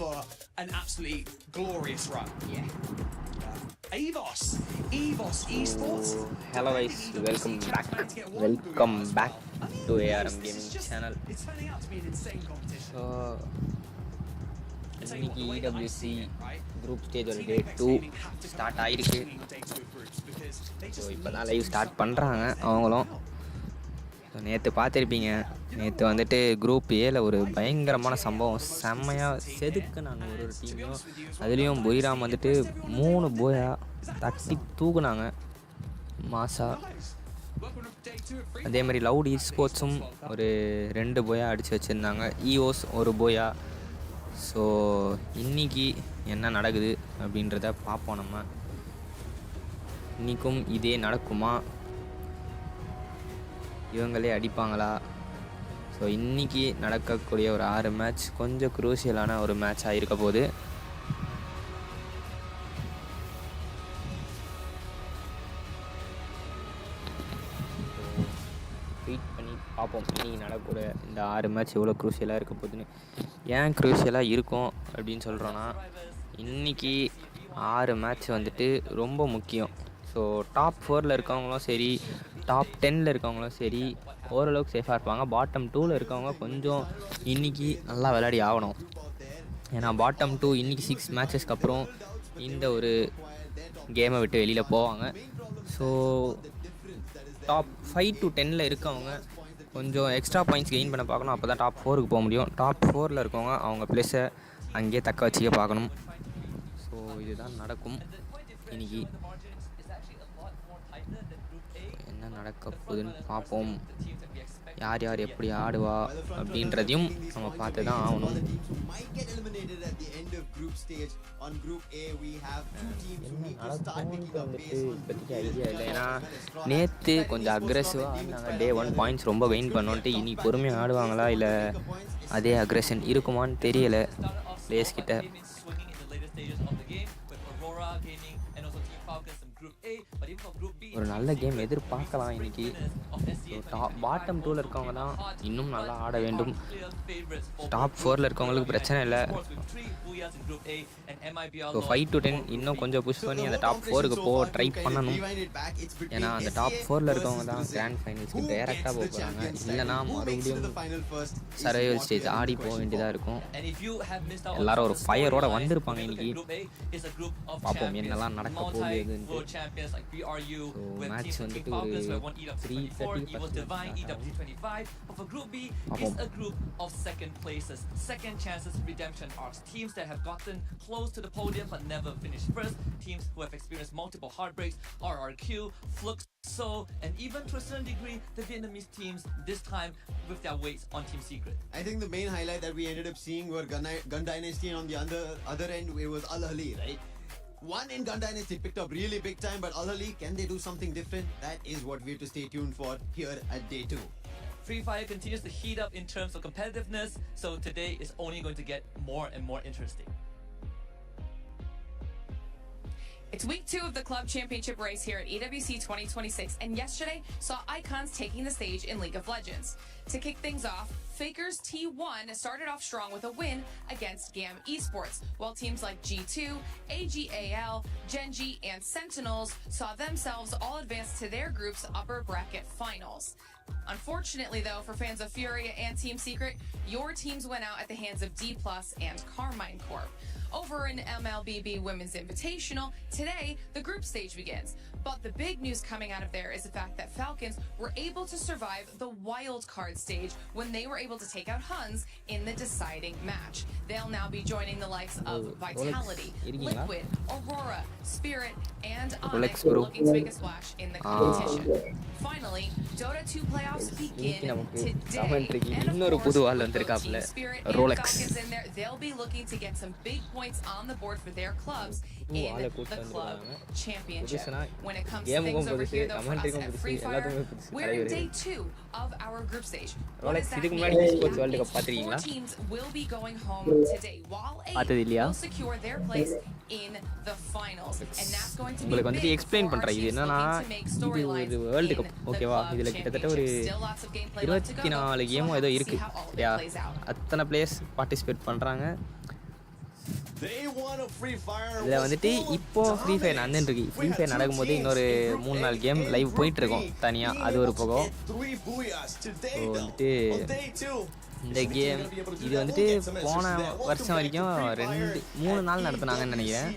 for an absolutely glorious run. Yeah. EVOS Esports. Hello guys, welcome back to ARM Gaming channel. It's turning out to be an insane competition. So இன்னைக்கு EWC group stage ஒரு day 2 start ஆயிருக்கு. So இப்போ தான் live start பண்ணுறாங்க அவங்களும். So நேற்று பார்த்துருப்பீங்க, நேற்று வந்துட்டு குரூப் ஏல ஒரு பயங்கரமான சம்பவம், செம்மையாக செதுக்குனாங்க ஒரு டீமையும். அதுலேயும் பொய்ராம் வந்துட்டு 3 போயா தட்டி தூக்குனாங்க மாசா. அதே மாதிரி லவுட் ஸ்போர்ட்ஸும் ஒரு 2 போயா அடித்து வச்சுருந்தாங்க, இஓஸ் ஒரு போயா. ஸோ இன்றைக்கி என்ன நடக்குது அப்படின்றத பார்ப்போம். நம்ம இன்றைக்கும் இதே நடக்குமா, இவங்களே அடிப்பாங்களா? ஸோ இன்றைக்கி நடக்கக்கூடிய ஒரு 6 மேட்ச் கொஞ்சம் குரூஷியலான ஒரு மேட்சாக இருக்க போகுது. வெயிட் பண்ணி பார்ப்போம் இன்றைக்கி நடக்கக்கூடிய இந்த 6 மேட்ச் எவ்வளோ குரூஷியலாக இருக்க போகுதுன்னு. ஏன் குரூஷியலாக இருக்கும் அப்படின்னு சொல்கிறோன்னா, இன்றைக்கி 6 மேட்ச் வந்துட்டு ரொம்ப முக்கியம். ஸோ டாப் 4ல் இருக்கவங்களும் சரி, டாப் 10ல் இருக்கவங்களும் சரி ஓரளவுக்கு சேஃபாக இருப்பாங்க. பாட்டம் 2ல் இருக்கவங்க கொஞ்சம் இன்றைக்கி நல்லா விளையாடி ஆகணும். ஏன்னா பாட்டம் 2 இன்றைக்கி 6 மேட்சஸ்க்கு அப்புறம் இந்த ஒரு கேமை விட்டு வெளியில் போவாங்க. ஸோ டாப் 5 to 10ல் இருக்கவங்க கொஞ்சம் எக்ஸ்ட்ரா பாயிண்ட்ஸ் கெயின் பண்ண பார்க்கணும். அப்போ தான் டாப் 4க்கு போக முடியும். டாப் 4ல் இருக்கவங்க அவங்க பிளேஸை அங்கேயே தக்க வச்சுக்க பார்க்கணும். ஸோ இதுதான் நடக்கும் இன்றைக்கி. என்ன நடக்க போகுதுன்னு பார்ப்போம். யார் யார் எப்படி ஆடுவா அப்படின்றதையும் நம்ம பார்த்து தான் ஆகணும். இப்போதைக்கு ஐடியா இல்லை, ஏன்னா நேற்று கொஞ்சம் அக்ரெசிவாக ஆடினாங்க. டே 1 பாயிண்ட்ஸ் ரொம்ப கெயின் பண்ணோன்ட்டு இனி பொறுமையாக ஆடுவாங்களா இல்லை அதே அக்ரெஷன் இருக்குமான்னு தெரியலை பிளேயர்ஸ் கிட்ட. ஒரு நல்ல கேம் எதிர்பார்க்கலாம் இன்னைக்கு. பாட்டம் 2ல் இருக்கவங்க தான் இன்னும் நல்லா ஆட வேண்டும். டாப் 4ல் இருக்கவங்களுக்கு பிரச்சனை இல்லை. ஸோ 5 to 10 இன்னும் கொஞ்சம் புஷ் பண்ணி அந்த டாப் 4க்கு ட்ரை பண்ணணும். ஏன்னா அந்த டாப் 4ல் இருக்கவங்க தான் கிராண்ட் ஃபைனல்ஸ்க்கு டைரெக்டாக போக போகிறாங்க. இல்லைனா மறுபடியும் சர்வைவல் ஸ்டேஜ் ஆடி போக வேண்டியதாக இருக்கும். எல்லாரும் ஒரு ஃபயரோட வந்திருப்பாங்க இன்னைக்கு. பார்ப்போம் என்னெல்லாம் நடக்க போகுதுன்ட்டு. மேட்ச் வந்துட்டு ஒரு 3:30 of a group B is a group of second places, second chances, redemption arcs, teams that have gotten close to the podium but never finished first, teams who have experienced multiple heartbreaks, RRQ, Flux, So, and even to a certain degree, the Vietnamese teams this time with their weights on Team Secret. I think the main highlight that we ended up seeing were Gun Dynasty, and on the other end it was Al Ahly, right? One in Gun Dynasty picked up really big time, but Al Ahly, can they do something different? That is what we have to stay tuned for here at day 2. Free Fire continues to heat up in terms of competitiveness, so today is only going to get more and more interesting. It's week 2 of the club championship race here at EWC 2026, and yesterday saw icons taking the stage in League of Legends. To kick things off, Faker's T1 started off strong with a win against GAM Esports, while teams like G2, AGAL, Genji, and Sentinels saw themselves all advance to their group's upper bracket finals. Unfortunately, though, for fans of Furia and Team Secret, your teams went out at the hands of D+ and Carmine Corp. Over in MLBB Women's Invitational, today the group stage begins. But the big news coming out of there is the fact that Falcons were able to survive the wild card stage when they were able to take out Huns in the deciding match. They'll now be joining the likes of Vitality, Liquid, Aurora, Spirit, and Onyx looking to make a splash in the competition. Finally, Dota 2 playoffs begin today. And of course, with both Team Spirit and Falcons in there, they'll be looking to get some big points on the board for their clubs in the club championship. When it comes to things over here, though, for us at Free Fire, we're in day 2 of our group stage. What does that mean? 4 teams will be going home today, while 8 will secure their place in the finals. And that's going to be big for our teams looking to make storylines in the club championship. Still lots of gameplay left to go, though, so we'll have to see how all of it plays out. அத்தனை players participate பண்ணுறாங்க. They want a Free Fire. இதில் வந்துட்டு இப்போ free fire நடந்துருக்கு. Free fire நடக்கும்போது இன்னொரு 3-4 game live போயிட்டுருக்கோம் தனியாக, அது ஒரு பக்கம். ஸோ வந்துட்டு இந்த கேம் இது வந்துட்டு போன வருஷம் வரைக்கும் 3 நாள் நடத்துனாங்கன்னு நினைக்கிறேன்.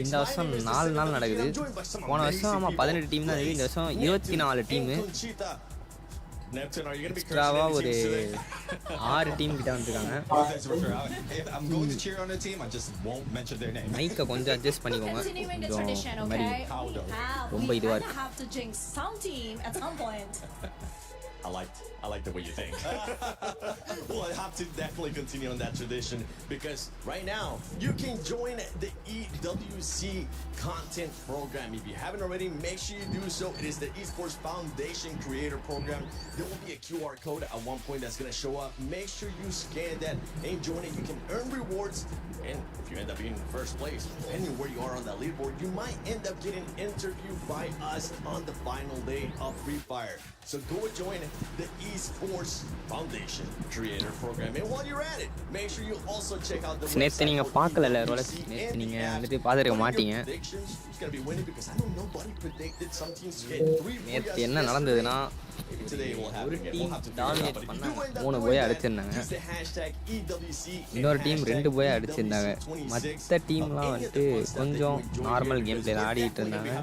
இந்த வருஷம் 4 நாள் நடக்குது. போன வருஷம் 18 டீம் தான் இருக்குது. இந்த வருஷம் 24 டீமு. எக்ஸ்ட்ராவா ஒரு 6 டீம் கிட்ட வந்துருக்காங்க. மைக்கை கொஞ்சம் அட்ஜஸ்ட் பண்ணிக்கோங்க, கொஞ்சம் மாதிரி ரொம்ப இதுவாக இருக்கு. I like the way you think. Well, I have to definitely continue on that tradition because right now you can join the EWC content program. If you haven't already, make sure you do so. It is the Esports Foundation Creator Program. There will be a QR code at one point that's going to show up. Make sure you scan that and join it. You can earn rewards, and if you end up being in first place, depending where you are on that leaderboard, you might end up getting interviewed by us on the final day of Free Fire. So go and join the Esports Foundation Creator Program. And while you're at it, make sure you also check out the நேற்று நீங்கள் பார்க்கல Rolex, நேற்று நீங்கள் வந்துட்டு பார்த்துருக்க மாட்டீங்க. நேற்று என்ன நடந்ததுன்னா, ஒரு டீம் டாமினேட் பண்ணாங்க, 3 போய் அடிச்சிருந்தாங்க. இன்னொரு டீம் 2 போய் அடிச்சிருந்தாங்க. மற்ற டீம்லாம் வந்துட்டு கொஞ்சம் நார்மல் கேம் பிளேல ஆடிட்டு இருந்தாங்க.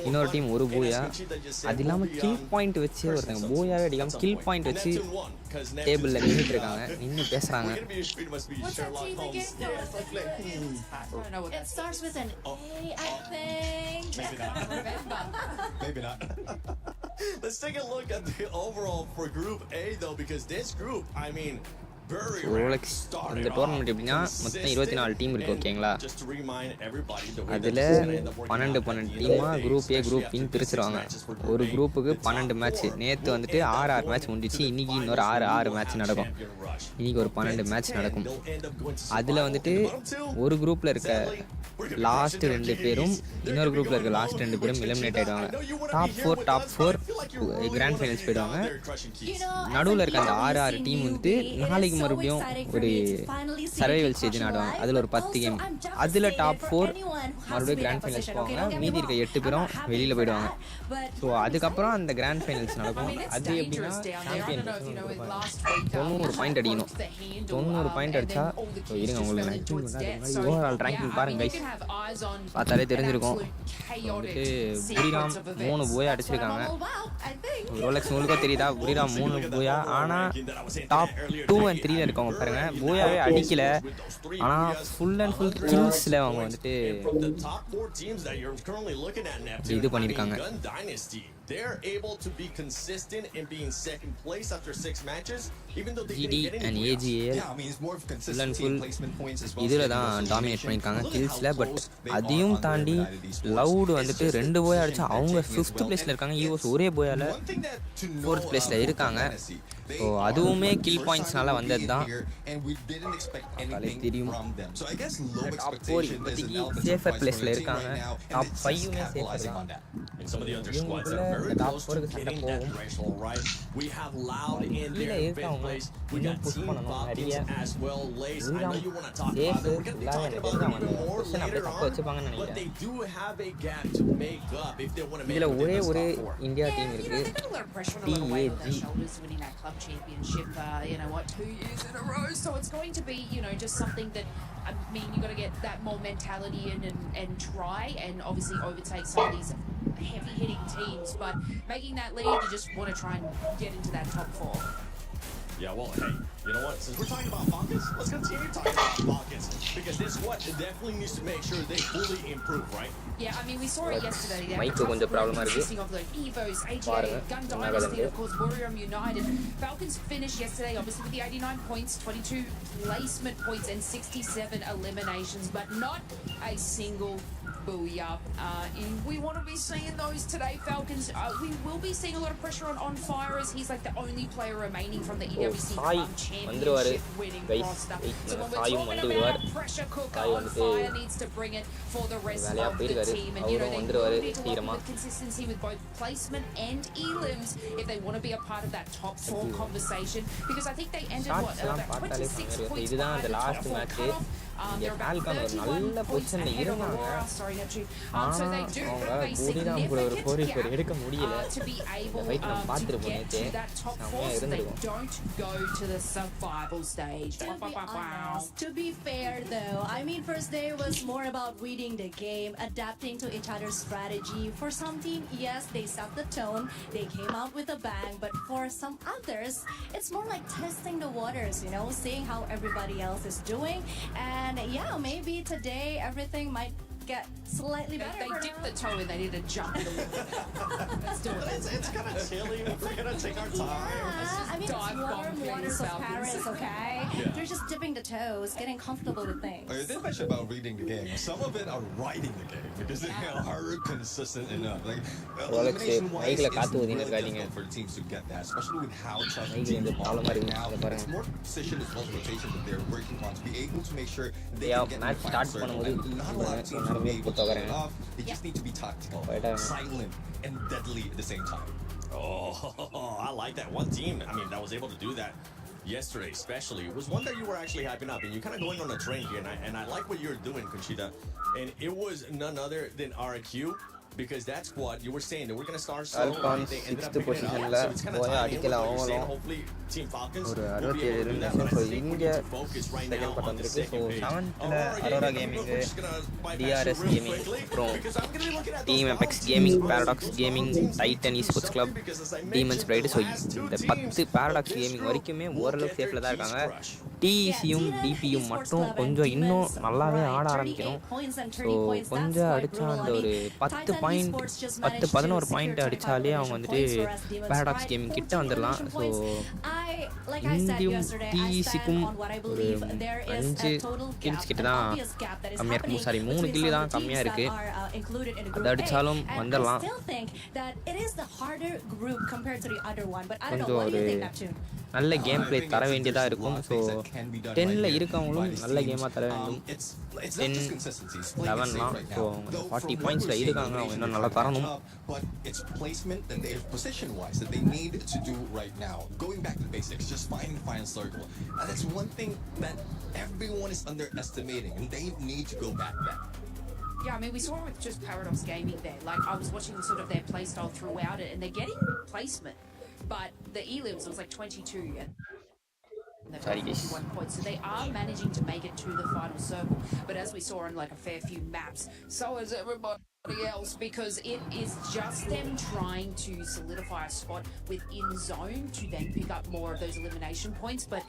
இன்னொரு டீம் 1 போயா, அது இல்லாமல் கில் பாயிண்ட் வச்சு ஒருத்தங்க போயாவே அடிக்காமல் கில் பாயிண்ட் வச்சு டேபிளில் நின்றுட்டு இருக்காங்க, நின்று பேசுகிறாங்க. What's that team again? I don't know what that starts with an A, I think. Maybe not. Let's take a look at the overall for Group A though, because this group, I mean, Rolex இந்த tournament எப்படின்னா மொத்தம் 24 team இருக்குது, ஓகேங்களா? அதில் 12 டீமாக group A group பின்னு பிரிச்சிருவாங்க. ஒரு குரூப்புக்கு 12 match. நேற்று வந்துட்டு 6 மேட்ச் முடிஞ்சிச்சு. இன்றைக்கி இன்னொரு 6 மேட்ச் நடக்கும். இன்றைக்கி ஒரு 12 மேட்ச் நடக்கும். அதில் வந்துட்டு ஒரு குரூப்பில் இருக்க லாஸ்ட் 2 பேரும் இன்னொரு குரூப்பில் இருக்க லாஸ்ட் 2 பேரும் எலிமினேட் ஆகிடுவாங்க. டாப் ஃபோர் கிராண்ட் ஃபைனல்ஸ் போயிடுவாங்க. நடுவில் இருக்க அந்த 6 டீம் வந்துட்டு நாளைக்கு மறுபடியும் ஒரு சர்வைவல் ஸ்டேஜ் ஆடுவாங்க. அதில் ஒரு 10 கேம். அதில் டாப் 4 மறுபடியும் கிராண்ட் ஃபைனல்ஸ் போவாங்க. மீதி இருக்க 8 பேரும் வெளியில் போயிடுவாங்க. ஸோ அதுக்கப்புறம் அந்த கிராண்ட் ஃபைனல்ஸ் நடக்கும். அது எப்படின்னா சாம்பியன் 90 பாயிண்ட் அடிக்கணும். 90 பாயிண்ட் அடித்தா இருங்க உங்களுக்கு ஓவரால் ரேங்கிங் பாருங்க கைஸ், பார்த்தாலே தெரிஞ்சிருக்கும். வந்துட்டு புரிராம் 3 போயா அடிச்சிருக்காங்க. ரோலக்ஸ் உங்களுக்கும் தெரியுதா, புரிராம் 3 போயா. ஆனால் டாப் 2 and 3 இருக்கவங்க பாருங்க, போயாவே அடிக்கல. ஆனால் ஃபுல் அண்ட் ஃபுல் கில்ஸில் அவங்க வந்துட்டு இது பண்ணியிருக்காங்க. They're able to be consistent in being second place after 6 matches, even though they GD didn't get and any AGL yeah, I mean it's more of full consistency and placement points as well. இதில் தான் dominate பண்ணியிருக்காங்க கில்ஸில். But அதையும் தாண்டி allowed வந்துட்டு 2 போயா அடித்தா அவங்க 5th பிளேஸில் இருக்காங்க. ஈவோஸ் ஒரே போயால் 4th பிளேஸில் இருக்காங்க. ஸோ அதுவுமே கில் பாயிண்ட்ஸ்னால வந்தது தான். தெரியும் டாப் 4 இப்போதைக்கு சேஃபர் பிளேஸில் இருக்காங்க. டாப் 5மே சேஃபர் தான். இவங்களுக்குள்ள டாப் 4க்கு சண்டை போகும். கீழே இருக்கவங்க இன்னும் புஷ் பண்ணணும் நிறைய. சேஃபு இல்லாத எனக்கு தெரிஞ்சு அவங்க பொசிஷன் அப்படியே தக்க வச்சுப்பாங்கன்னு நினைக்கிறேன். இதில் ஒரே ஒரு இந்தியா டீம் இருக்குது, TAG. Championship, 2 years in a row. So it's going to be, just something that, I mean, you got to get that more mentality in and try and obviously overtake some of these heavy hitting teams. But making that lead, you just want to try and get into that top 4. Yeah, well, hey, you know what? Since we're talking about Falcons, let's continue talking about Falcons because this squad definitely needs to make sure they fully improve, right? Yeah, I mean, we saw it yesterday. மைக்கு கொஞ்சம் ப்ராப்ளமாக consisting of the Evos, AGA, Gun Dynasty, of course, Warrior United. Falcons finished yesterday, obviously, with the 89 points, 22 placement points, and 67 eliminations, but not a single buoy up. And we want to be seeing those today, Falcons. We will be seeing a lot of pressure on Fire as he's like the only player remaining from the EWC Sai Club வந்துருவாரு. Championship winning Guys, roster. wait, So when we're சாயும் talking வந்து about வருவார். a pressure cooker Sai on வந்துட்டு Fire needs to bring it for the rest வேலையா of the போயிருக்காரு. team. And you know, அவரும் they வந்துருவாரு will need to work சீக்கிரமா. with consistency with both placement and elims if they want to be a part of that top 4 conversation. Because I think they ended Shots எல்லாம் about பார்த்தாலே 26 செமையா points இதுதான் behind அந்த the top last 4 match. cutoff. இங்க They're about Falcon ஒரு 31 நல்ல points பொசிஷன்ல ahead of இருந்தாங்க. Aurora. Sorry, Neptune. So they do அவங்க have a பூடிதான் கூட ஒரு significant 4 gap எடுக்க முடியல. to be able இந்த fight நம்ம to பார்த்திருப்போம் get நேத்து. to that top 4 செமையா so they இருந்திருக்கும். don't go to the survival stage. To be honest, to be fair though, I mean, first day was more about reading the game, adapting to each other's strategy. For some team, yes, they set the tone, they came out with a bang, but for some others, it's more like testing the waters, you know, seeing how everybody else is doing. And yeah, maybe today everything might get slightly better. They dipped the toe and they need to jump in the water. Let's do it. It's kind of chilly. We're gonna take our time. Yeah, I mean, dive it's warm bomb waters things, of Paris, Falcons. okay? They're just dipping the toes, getting comfortable with things. You did mention about reading the game. Some of it are writing the game because they aren't consistent enough. Like elimination wise, மைக்ல it's காத்து really ஊதின்னு இருக்காதீங்க. difficult for the teams to get that, especially with how tough the மைக்ல teams இந்த are ப்ராப்ளமா right இருக்கு. now. அதை பாருங்க. It's more precision as well as rotation that they're working on to be able to make sure they Yeah, can get in match the start final circle. பண்ணும்போது And not a lot of teams will be able to pull it off. They just need to be tactical, Right. silent, and deadly at the same time. Oh, I like that. One team, I mean, that was able to do that yesterday, especially, was one that you were actually hyping up, and you're kind of going on a train here, and I like what you're doing, Conchita. And it was none other than RQ. Because that squad, you were saying that we're going to start slow. Falcons They ended up 6th picking it up, positionல so it's kind of போய் tying in with அடிக்கலாம் what you're saying. அவங்களும். Hopefully, Team Falcons ஒரு will be 67 able to do that. இருந்துச்சு. But so I think we இங்கே need to focus right second now part on the வந்திருக்கு. So second page. 7th Arora கேமிங்கு, We're just gonna bypass DRS you real gaming, quickly, அப்புறம் because I'm gonna be looking at those team Falcons apex teams gaming, versus paradox those gaming, teams Titan do sports club, something, because as I demons mentioned, bride. So the last two இந்த teams 10 paradox of this gaming group வரைக்குமே will ஓரளவுக்கு get their சேஃபில் தான் keys இருக்காங்க. crushed. டிஇசியும் டிபியும் மட்டும் கொஞ்சம் இன்னும் நல்லாவே ஆட ஆரம்பிக்கணும். ஸோ கொஞ்சம் அடித்தா அந்த ஒரு 10 பாயிண்ட் 10-11 பாயிண்ட் அடித்தாலே அவங்க வந்துட்டு பேரடாக்ஸ் கேமிங் கிட்ட வந்துடலாம். ஸோ இந்தியும் டிஇசிக்கும் ஒரு 5 கில்ஸ் கிட்ட தான் கம்மியாக இருக்கும். சாரி 3 கில்லு தான் கம்மியாக இருக்குது. அது அடித்தாலும் வந்துடலாம். கொஞ்சம் ஒரு நல்ல கேம் பிளே தர வேண்டியதாக இருக்கும். ஸோ 10ல் இருக்கவங்களும் நல்ல கேமாக தர வேண்டும். 10, 11லாம் ஸோ அவங்க 40 பாயிண்ட்ஸில் இருக்காங்க. அவங்க இன்னும் நல்லா தரணும். But it's placement that they position wise that they need to do right now. Going back to basics, just finding the final circle. And that's one thing that everyone is underestimating, and they need to go back there. Yeah, I mean, we saw it with just Paradox Gaming there. Like, I was watching sort of their playstyle throughout it, and they're getting placement. But the elims, it was like 22, and they've got 51 points. So they are managing to make it to the final circle. But as we saw on like a fair few maps, so is everybody else, because it is just them trying to solidify a spot within zone to then pick up more of those elimination points. But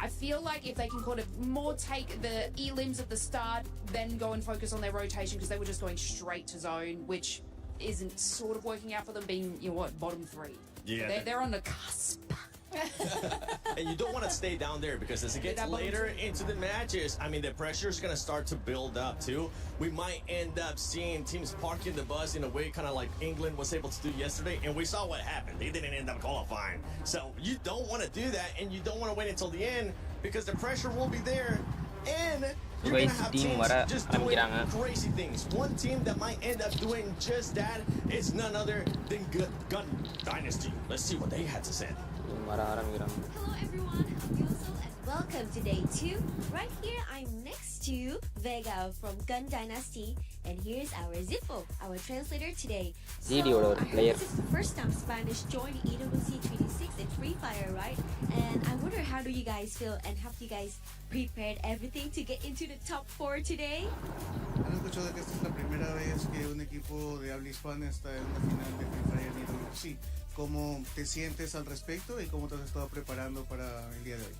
I feel like if they can kind of more take the elims at the start, then go and focus on their rotation, because they were just going straight to zone, which isn't sort of working out for them, being, you know what, bottom 3. Yeah. They're on the cusp. And you don't want to stay down there, because as it gets later into the matches, I mean, the pressure is going to start to build up too. We might end up seeing teams parking the bus in a way kind of like England was able to do yesterday, and we saw what happened. They didn't end up qualifying. So you don't want to do that, and you don't want to wait until the end, because the pressure will be there, and you're going to have teams just doing crazy things. One team that might end up doing just that is none other than Gun Dynasty. Let's see what they had to say. வர ஆரம்பிக்கிறாங்க. Hello everyone, I'm Yusuf and welcome to day 2. Right here I'm next to Vega from Gun Dynasty, and here's our Zippo, our translator today. ZD-யோட ஒரு I player. heard this is the first time Spanish joined EWC 26 in Free Fire, right? And I wonder, how do you guys feel, and have you guys prepared everything to get into the top 4 today? Han escuchado que esta es la primera vez que un equipo de habla hispana está en una final de Free Fire en EWC. ¿Cómo te sientes al respecto y cómo te has estado preparando para el día de hoy?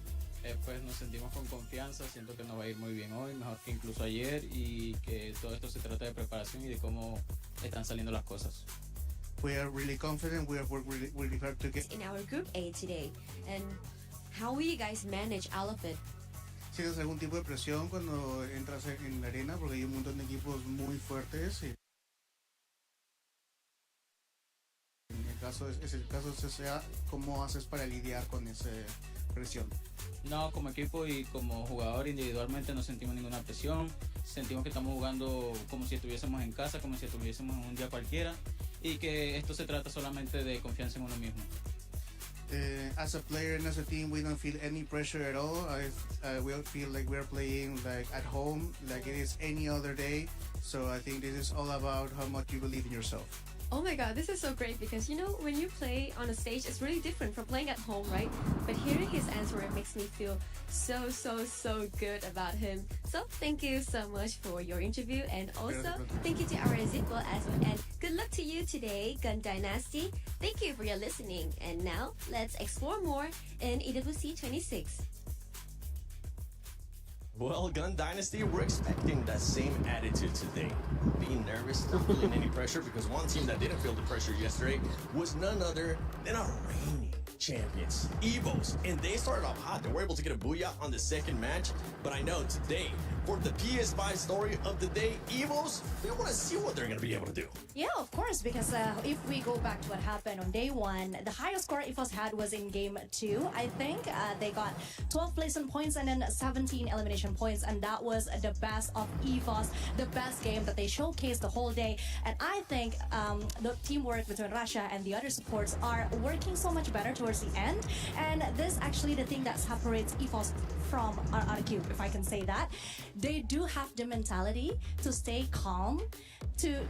Pues nos sentimos con confianza, siento que nos va a ir muy bien hoy, mejor que incluso ayer, y que todo esto se trata de preparación y de cómo están saliendo las cosas. We are really confident. We have worked really hard to get In our Group A today, and how will you guys manage all of it? ¿Sientes algún tipo de presión cuando entras en la arena? Porque hay un montón de equipos muy fuertes. Y en el caso es el caso CSA, ¿cómo haces para lidiar con esa presión? No, como equipo y como jugador individualmente no sentimos ninguna presión. Sentimos que estamos jugando como si estuviésemos en casa, como si estuviésemos en un día cualquiera y que esto se trata solamente de confianza en uno mismo. As a player and as a team, we don't feel any pressure at all. We all feel like we're playing like at home, like it is any other day. So I think this is all about how much you believe in yourself. Oh my god, this is so great because you know when you play on a stage it's really different from playing at home, right? But hearing his answer it makes me feel so good about him. So thank you so much for your interview and also Thank you to our Zippo as well, and good luck to you today, Gun Dynasty. Thank you for your listening, and now let's explore more in EWC 26. Well, Gun Dynasty, we're expecting that same attitude today. Being nervous, not feeling any pressure, because one team that didn't feel the pressure yesterday was none other than our reigning champions, EVOs. And they started off hot. They were able to get a booyah on the second match. But I know today, for the PS5 story of the day, EVOs, they want to see what they're going to be able to do. Yeah, of course, because if we go back to what happened on day one, the highest score EFOS had was in game 2, I think. They got 12 placement points and then 17 elimination points, and that was the best of EFOS, the best game that they showcased the whole day. And I think the teamwork between Russia and the other supports are working so much better towards the end, and this actually the thing that separates EFOS from RRQ, if I can say that. They do have the mentality to stay calm, to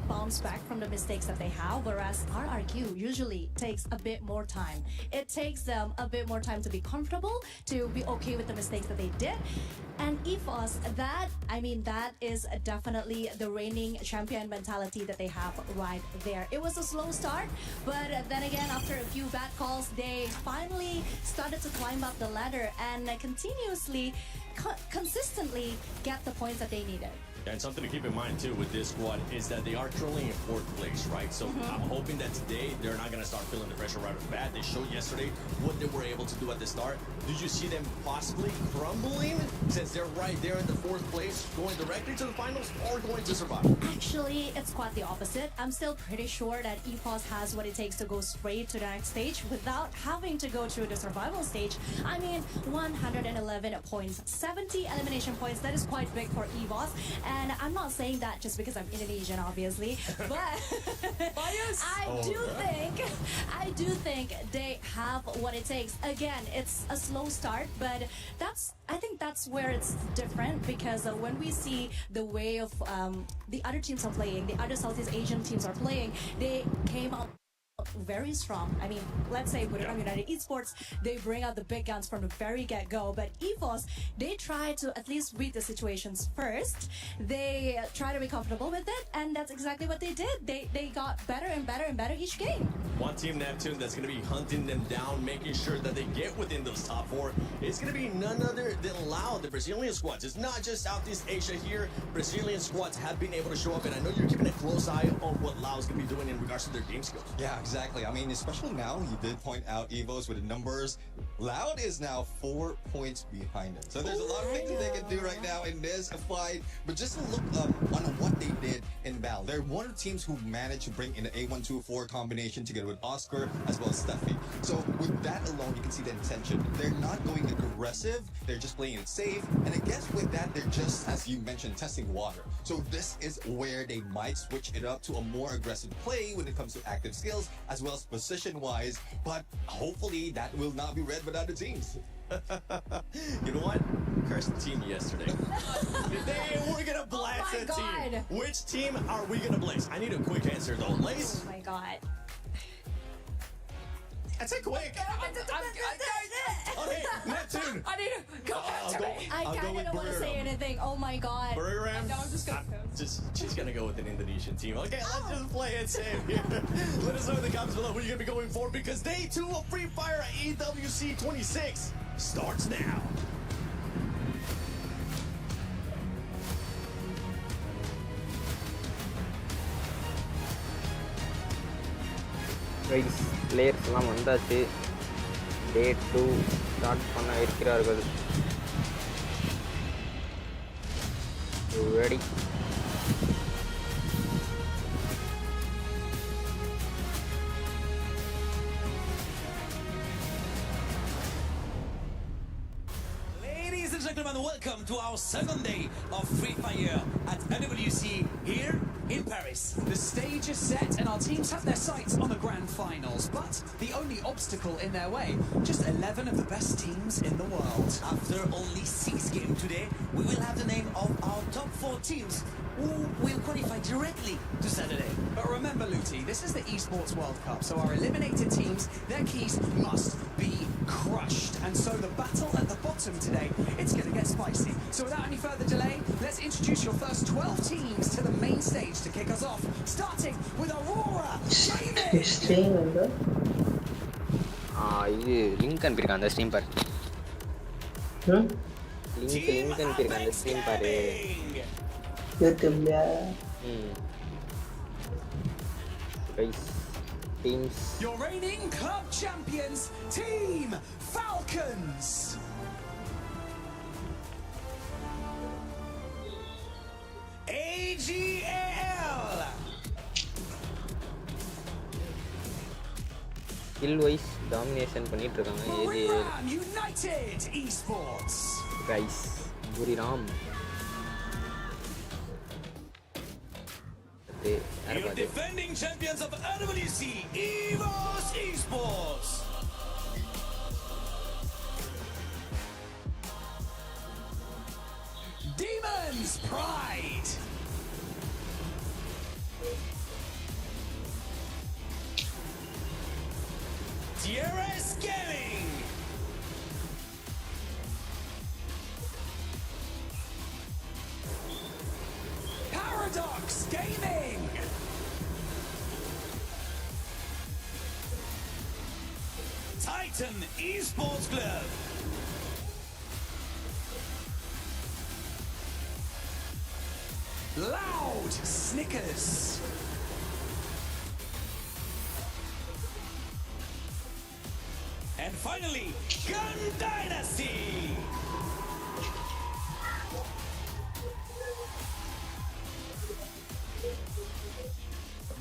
bounce back from the mistakes that they have, whereas RRQ usually takes a bit more time. It takes them a bit more time to be comfortable, to be okay with the mistakes that they did. And EFOS, that is definitely the reigning champion mentality that they have right there. It was a slow start, but then again, after a few bad calls, they finally started to climb up the ladder and continuously, consistently get the points that they needed. And something to keep in mind too with this squad is that they are currently in 4th place, right? So I'm hoping that today they're not going to start feeling the pressure right off the bat. They showed yesterday what they were able to do at the start. Did you see them possibly crumbling since they're right there in the 4th place, going directly to the finals or going to survival? Actually, it's quite the opposite. I'm still pretty sure that EFOS has what it takes to go straight to the next stage without having to go through the survival stage. 111 points, 70 elimination points. That is quite big for EFOS. And I'm not saying that just because I'm Indonesian, obviously, but I do think they have what it takes. Again, it's a slow start, but I think that's where it's different because when we see the way of the other teams are playing, the other Southeast Asian teams are playing, they came out very strong. Let's say with United Esports, they bring out the big guns from the very get-go, but EFOS, they try to at least read the situations first. They try to be comfortable with it, and that's exactly what they did. They got better and better and better each game. One team, Neptune, that's going to be hunting them down, making sure that they get within those top 4. It's going to be none other than Lao, the Brazilian squads. It's not just Southeast Asia here. Brazilian squads have been able to show up, and I know you're keeping a close eye on what Lao's going to be doing in regards to their game skills. Yeah, exactly. Especially now, you did point out EVOs with the numbers. Loud is now 4 points behind it. So there's a lot of things that they can do right now in this fight. But just to look on what they did in Val, they're one of the teams who managed to bring in the A124 combination together with Oscar as well as Steffi. So with that alone, you can see the intention. They're not going aggressive. They're just playing it safe. And I guess with that, they're just, as you mentioned, testing water. So this is where they might switch it up to a more aggressive play when it comes to active skills as well as position-wise. But hopefully that will not be read by other teams. You know what? Cursed the team yesterday. Today we're gonna blast a team. Which team are we gonna blaze? I need a quick answer though. Lace? Oh my god. That's it, quick. Okay, Neptune. I need to go back to me. I kind of don't want to say anything. Oh my god. Burger Ram? No, I'm just gonna she's gonna go with an Indonesian team. Okay, let's just play it safe here. Let us know in the comments below who you're gonna be going for because day 2 of Free Fire at EWC 26 starts now. Rice பிளேயர்ஸ்லாம் வந்தாச்சு. டே 2 start பண்ண இருக்கிறார்கள். Ready? Ladies and gentlemen, welcome to our second day of Free Fire at EWC here in Paris. The stage is set and our teams have their sights on the grand finals, but the only obstacle in their way, just 11 of the best teams in the world. After only 6 games today, we will have the name of our top 4 teams who will qualify directly to Saturday. But remember, Luti, this is the Esports World Cup, so our eliminated teams, their keys must be crushed. And so the battle at the bottom today, it's going to get spicy. So without any further delay, let's introduce your first 12 teams to the main stage to kick us off, starting with Aurora Gaming. இது link அனுப்பியிருக்கான் அந்த stream பாரு. Link அனுப்பியிருக்கான் அந்த stream பாரு. யூடியூப்ல guys, teams. Your reigning club champions, Team Falcons. AGAL. Skill wise domination பண்ணிட்டு இருக்காங்க AGAL. United Esports. Guys, Buriram. Your defending champions of EWC, EVOS Esports. Demons Pride. TRS Gaming. Paradox Gaming. Titan Esports Club. Loud Snickers. And finally, Gun Dynasty.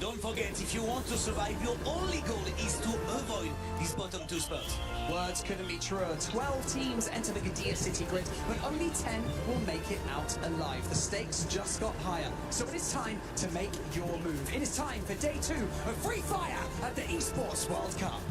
Don't forget, if you want to survive, your only goal is to avoid these bottom 2 spots. Words couldn't be truer. 12 teams enter the Gadia City grid, but only 10 will make it out alive. The stakes just got higher, so it is time to make your move. It is time for day 2 of Free Fire at the Esports World Cup.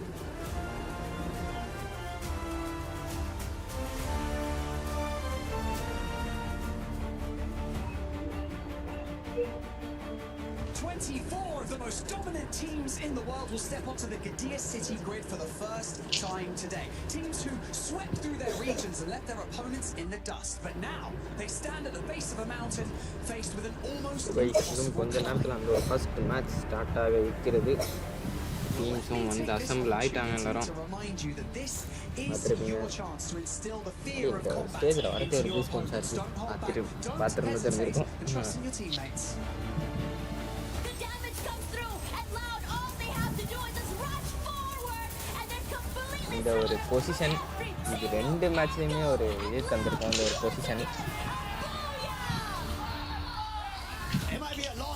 Of the most dominant teams in the world will step onto the Gadia City grid for the first time today. Teams who swept through their regions and left their opponents in the dust. But now they stand at the base of a mountain faced with an almost impossible கொஞ்ச நேரத்துல அந்த ஒரு first match start ஆக இருக்கிறது. டீம்ஸும் வந்து assemble ஆயிட்டாங்க எல்லாரும். பார்த்துருப்பீங்க. ஸ்டேஜில் வரக்கே ஒரு ரெஸ்பான்ஸ் ஆச்சு. பார்த்துருந்து தெரிஞ்சிருக்கும். இந்த ஒரு பொசிஷன் இது 2 மேட்ச்லையுமே ஒரு இது தந்திருக்கோம் இந்த ஒரு position.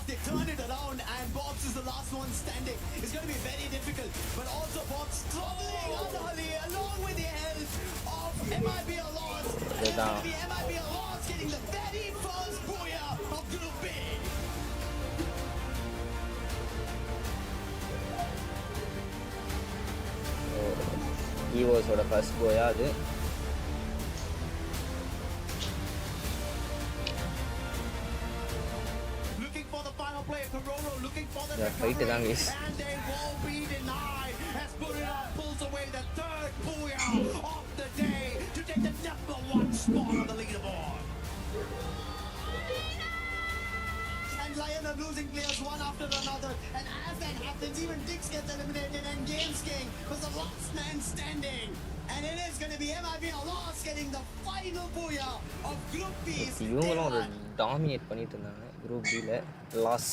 They turn it around and Box is the last one standing. It's going to be very difficult, but also Box struggling utterly along with the help of MIB Alliance. MIB Alliance getting the very first booyah of Group B. EVOஸோட first booyah அது. Fight தான் guys. Lion are losing players one after another, and as that happens, even Dix gets eliminated and Games King was the last man standing. And it is going to be MIB Loss getting the final booyah of Group B. இவங்களும் ஒரு dominate பண்ணிட்டு இருந்தாங்க group B ல. Loss.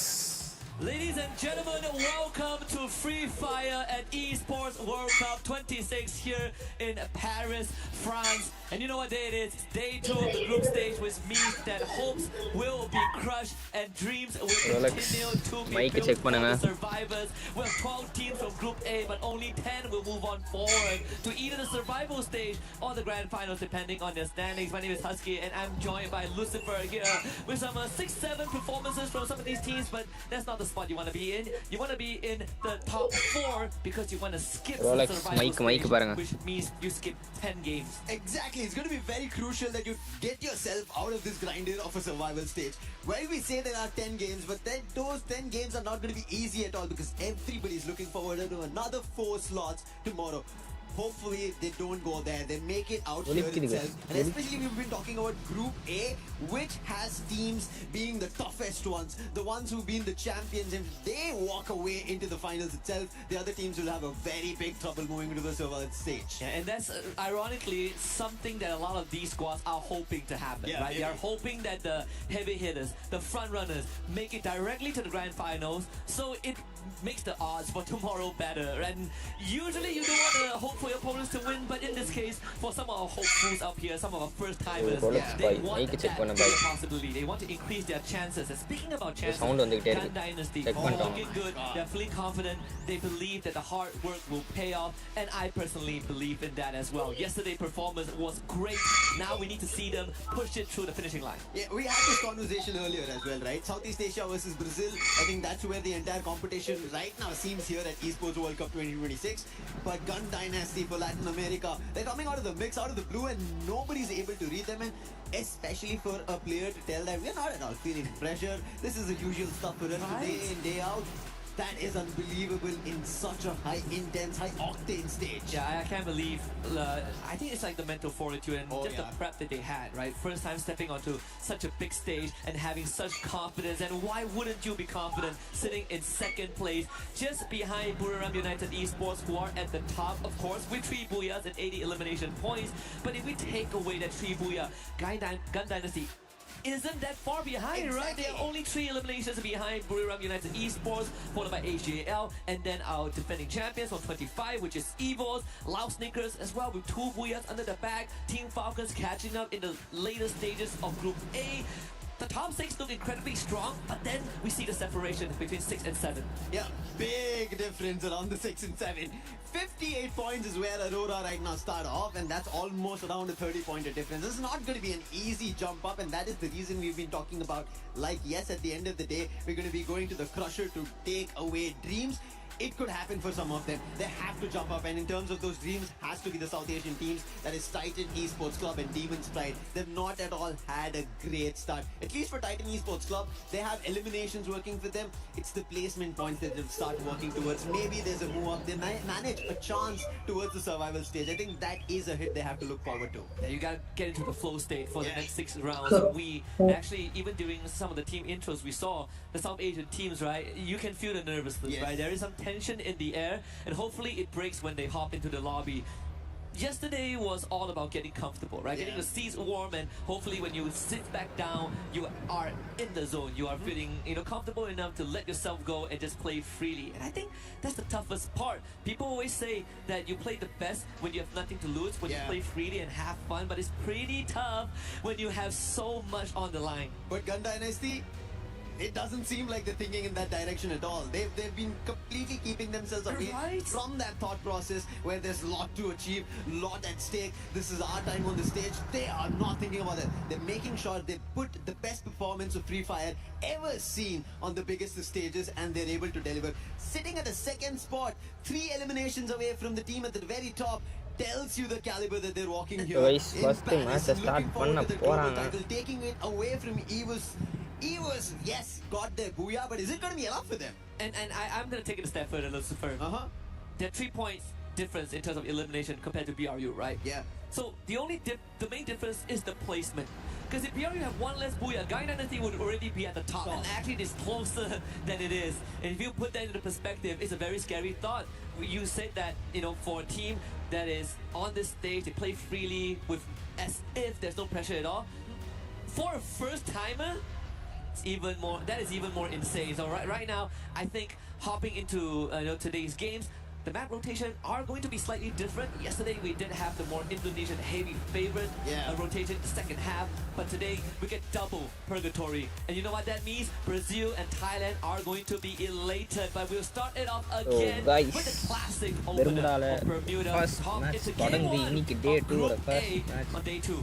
Ladies and gentlemen, welcome to Free Fire at Esports World Cup 26 here in Paris, France. And you know what day it is? It's day 2 of the group stage, which means that hopes will be crushed and dreams will continue to be mic built check for பண்ணுங்க. the survivors. We have 12 teams from Group A, but only 10 will move on forward to either the survival stage or the grand finals, depending on their standings. My name is Husky, and I'm joined by Lucifer here with some 6-7 performances from some of these teams, but that's not the spot you want to be in. You want to be in the top 4 because you want to skip the Rolex, survival mic stage, பாருங்க. which means you skip 10 games. Exactly, it's going to be very crucial that you get yourself out of this grinder of a survival stage. Well, we say there are 10 games, but then those 10 games are not going to be easy at all because everybody is looking forward to another 4 slots tomorrow. Hopefully they don't go there, they make it out here itself. And especially we've been talking about Group A, which has teams being the toughest ones, the ones who've been the champions, and they walk away into the finals itself, the other teams will have a very big trouble moving into the survival stage. Yeah, and that's ironically something that a lot of these squads are hoping to happen, Yeah, right? maybe. They are hoping that the heavy hitters, the front runners, make it directly to the grand finals, so it makes the odds for tomorrow better. And usually you don't want to hope for your opponents to win, but in this case, for some of our hopefuls up here, some of our first timers, they want that possibility. They want to increase their chances. And speaking about chances, Gun Dynasty, looking good. They're feeling confident. They believe that the hard work will pay off, and I personally believe in that as well. Yesterday's performance was great. Now we need to see them push it through the finishing line. Yeah, we had this conversation earlier as well, right? Southeast Asia versus Brazil. I think that's where the entire competition right now seems here at Esports World Cup 2026. But Gun Dynasty for Latin America, they're coming out of the mix, out of the blue, and nobody's able to read them. And especially for a player to tell that we're not at all feeling pressure. This is the usual stuff for us day in, day out. That is unbelievable in such a high intense, high octane stage. Yeah, I can't believe. I think it's like the mental fortitude and just the prep that they had, right? First time stepping onto such a big stage and having such confidence. And why wouldn't you be confident sitting in second place, just behind Buriram United Esports, who are at the top, of course, with 3 Booyahs and 80 elimination points. But if we take away that 3 Booyah, Gun Dynasty isn't that far behind, right? They are only 3 eliminations behind Buriram United Esports, followed by HJL, and then our defending champions from 25, which is Evos, Lao Snickers as well, with 2 Booyahs under the bag. Team Falcons catching up in the later stages of Group A. The top 6 look incredibly strong, but then we see the separation between 6 and 7. Yeah, big difference around the 6 and 7. 58 points is where Aurora right now start off, and that's almost around a 30-pointer difference. This is not going to be an easy jump up, and that is the reason we've been talking about. Like, yes, at the end of the day, we're going to be going to the Crusher to take away dreams. It could happen for some of them. They have to jump up, and in terms of those dreams, has to be the South Asian teams. That is Titan Esports Club and Demon's Pride. They've not at all had a great start. At least for Titan Esports Club, they have eliminations working for them. It's the placement points that they'll start working towards. Maybe there's a move up. They manage a chance towards the survival stage. I think that is a hit they have to look forward to. Yeah, you gotta get into the flow state for the next 6 rounds. We actually, even during some of the team intros, we saw the South Asian teams, right? You can feel the nervousness, right? There is some tension in the air, and hopefully it breaks when they hop into the lobby. Yesterday was all about getting comfortable, right? Getting the seats warm, and hopefully when you sit back down, you are in the zone. You are feeling, comfortable enough to let yourself go and just play freely. And I think that's the toughest part. People always say that you play the best when you have nothing to lose, when you play freely and have fun, but it's pretty tough when you have so much on the line. But Gun Dynasty, it doesn't seem like they're thinking in that direction at all. They've been completely keeping themselves away from that thought process where there's a lot to achieve, lot at stake. This is our time on the stage. They are not thinking about that. They're making sure they put the best performance of Free Fire ever seen on the biggest of stages, and they're able to deliver. Sitting at the second spot, 3 eliminations away from the team at the very top, tells you the caliber that they're walking here. First match start பண்ண போறாங்க. Taking it away from Evos, yes, got their booyah, but is it going to be enough for them? And I'm going to take it a step further, Lucifer. There are 3 points difference in terms of elimination compared to BRU, right? Yeah. So the main difference is the placement. Because if BRU have 1 less booyah, Gun Dynasty would already be at the top. And actually it is closer than it is. And if you put that into perspective, it's a very scary thought. You said that, for a team that is on this stage, they play freely with as if there's no pressure at all. For a first timer, that is even more insane. So right now, I think hopping into today's games, the map rotation are going to be slightly different. Yesterday we did have the more Indonesian heavy favorite rotation in the second half, but today we get double purgatory. And you know what that means? Brazil and Thailand are going to be elated, but we'll start it off again with the classic opener of Bermuda. Hop into game one of Group A on day 2.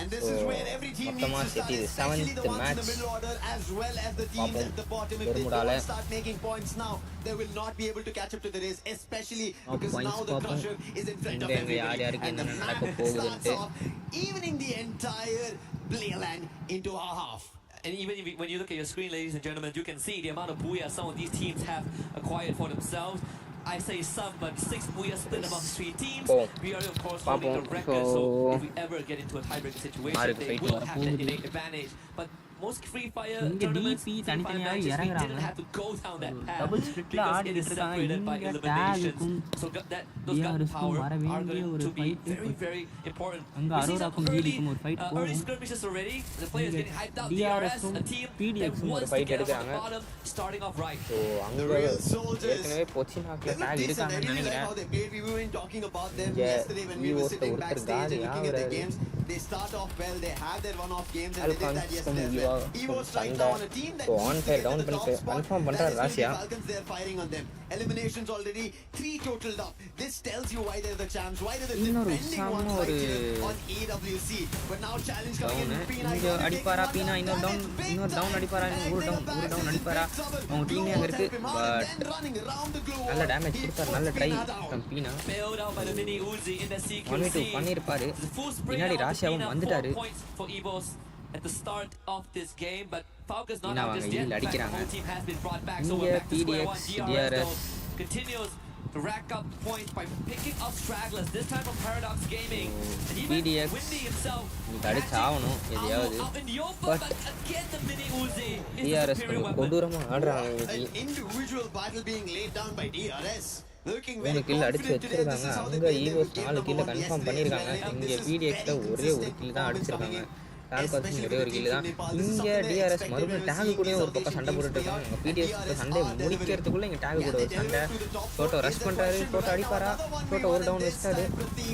And this is where every team needs to start, especially the ones in the middle order as well as the teams at the bottom. If they don't start making points now, they will not be able to catch up to the race, especially because now the Crusher is in front of everybody. And the map starts off evening the entire playland into a half. And even if when you look at your screen, ladies and gentlemen, you can see the amount of booyah some of these teams have acquired for themselves. I say some, but 6 booyah split amongst 3 teams. We are of course holding the record, so if we ever get into a tiebreaker situation, they will have that innate advantage. But most Free Fire tournaments, Free Fire matches, we didn't have to go down that path because it is separated by eliminations. So those gun power are going to be very, very important. We see some early skirmishes already. The players getting hyped up. DRS, a team that wants to get up on the bottom, starting off right. The real soldiers. They look decent. I really like how they played. We were talking about them yesterday when we were sitting backstage and looking at their games. They start off well. They have their one-off games, and they did that yesterday as well. Evo's right now on a team that wants to get to the top spot, but that is why the Falcons, they're firing on them. Eliminations already, 3 totaled up. This tells you why they're the champs, why they're the defending ones right here on EWC. But now challenge coming in. Pina down adipara down adipara avanga team அங்க இருக்கு but நல்ல damage கொடுத்தார் நல்ல try from Pina 1v2 பண்ணிருப்பாரு பின்னாடி ராஷியாவும் வந்துட்டாரு at the start of this game, but Falcons not out just yet. The whole team has been brought back, so we're back to square one. DRS continues to rack up points by picking up stragglers, this time from Paradox Gaming. And even Windy himself out in the open, but again the Mini Uzi is the superior weapon. An individual battle being laid down by DRS. மூணு kill அடிச்சு வச்சிருக்காங்க அங்க ஈவோஸ் 4 கில்ல confirm பண்ணிருக்காங்க இங்க PDXல ஒரே ஒரு kill தான் அடிச்சிருக்காங்க டால்காஸ் ஒரே ஒரு கில் தான் இங்க DRS மறுபடியும் டேக் கூட ஒரு பக்கம் சண்டை போட்டுட்டு இருக்காங்க அங்க PDX சண்டை முடிக்கிறதுக்குள்ள இங்க டேக் கூட ஒரு சண்டை டோட்டோ ரஷ் பண்றாரு டோட்டோ அடிப்பாரா டோட்டோ ஒரு டவுன் வெஸ்டாரு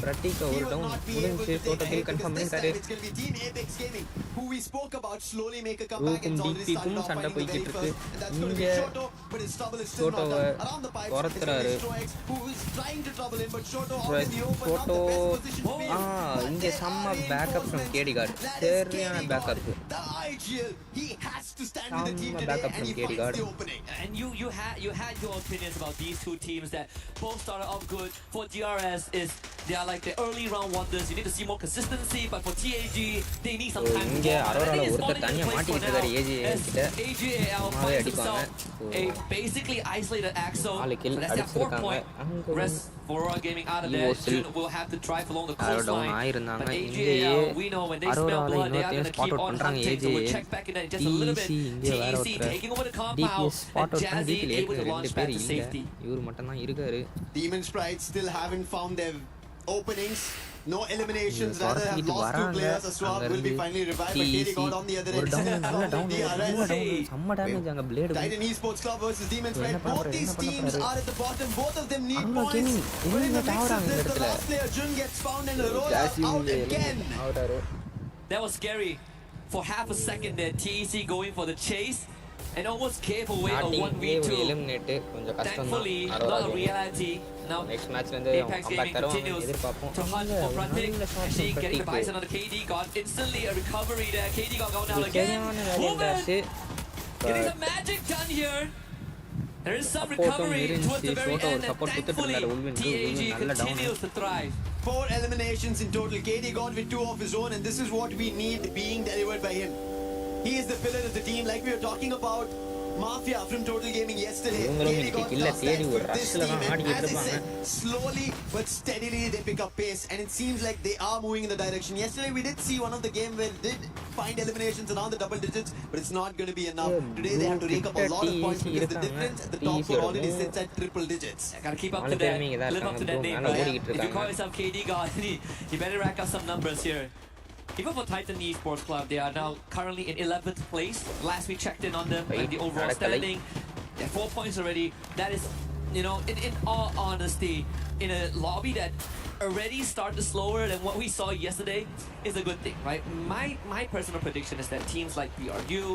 பிரட்டிக்கு ஒரு டவுன் முடிஞ்சு டோட்டோ கில் கன்ஃபார்ம் பண்ணிட்டாரு டிபிக்கும் சண்டை போயிட்டு இருக்கு இங்க டோட்டோவை துரத்துறாரு டோட்டோ இங்க செம்ம பேக்கப் ஃப்ரம் கேடி கார்டு சரியான backup backup from KD guard. And you had your opinions about these 2 teams that both started off good. For DRS is they are like the early round wonders. You need to see more consistency, but for TAG they need some time. இங்க அரோரால ஒருத்தர் தனியா மாட்டிட்டு இருக்காரு AGAL finds himself a basically isolated Axo. That's their 4 point. Rest for Aurora Gaming out of there. June will have to drive along the coastline. But AGAL, we know when they smell blood, they are going to keep on hunting. So we'll check back in that in just a little bit. TEC taking over the compound and Jazzy able to launch back to safety. இவரு மட்டும் தான் இருக்காரு Demon Sprites still haven't found their openings. No eliminations, rather have lost 2 players. Aswab will be finally revived, but KD got on the other end. செம்ம damage அங்க plate Titan Esports Club versus Demon Sprite. Both these teams are at the bottom. Both of them need points. But in the mix of this, the last player Jun gets found and rolls out again. That was scary. For half a second there, TEC going for the chase and almost gave away a 1v2. Thankfully, not a reality. Now, next match Apex Gaming continues to hunt for front pick. Actually, getting the Bison on the KD God. Instantly a recovery there. KD God going down again. Movement! Getting some magic done here. There is some recovery towards the very end, and thankfully, TAG continues to thrive. 4 eliminations in total. KD got with 2 of his own, and this is what we need being delivered by him. He is the pillar of the team, like we were talking about Mafia from Total Gaming yesterday. KD got last time with this team, and as I said, slowly but steadily they pick up pace, and it seems like they are moving in the direction. Yesterday we did see one of the game where they did find eliminations around the double digits, but it's not going to be enough. Today they have to rake up a lot of points because the difference at the top four already sits at triple digits. Gotta keep up to that, live up to that name, right? If you call yourself KD God, you better rack up some numbers here. Even for Titan Esports Club, they are now currently in 11th place. Last we checked in on them and the overall standing, they're 4 points already. That is you know, in all honesty, in a lobby that already started slower than what we saw yesterday is a good thing, right? My personal prediction is that teams like BRU,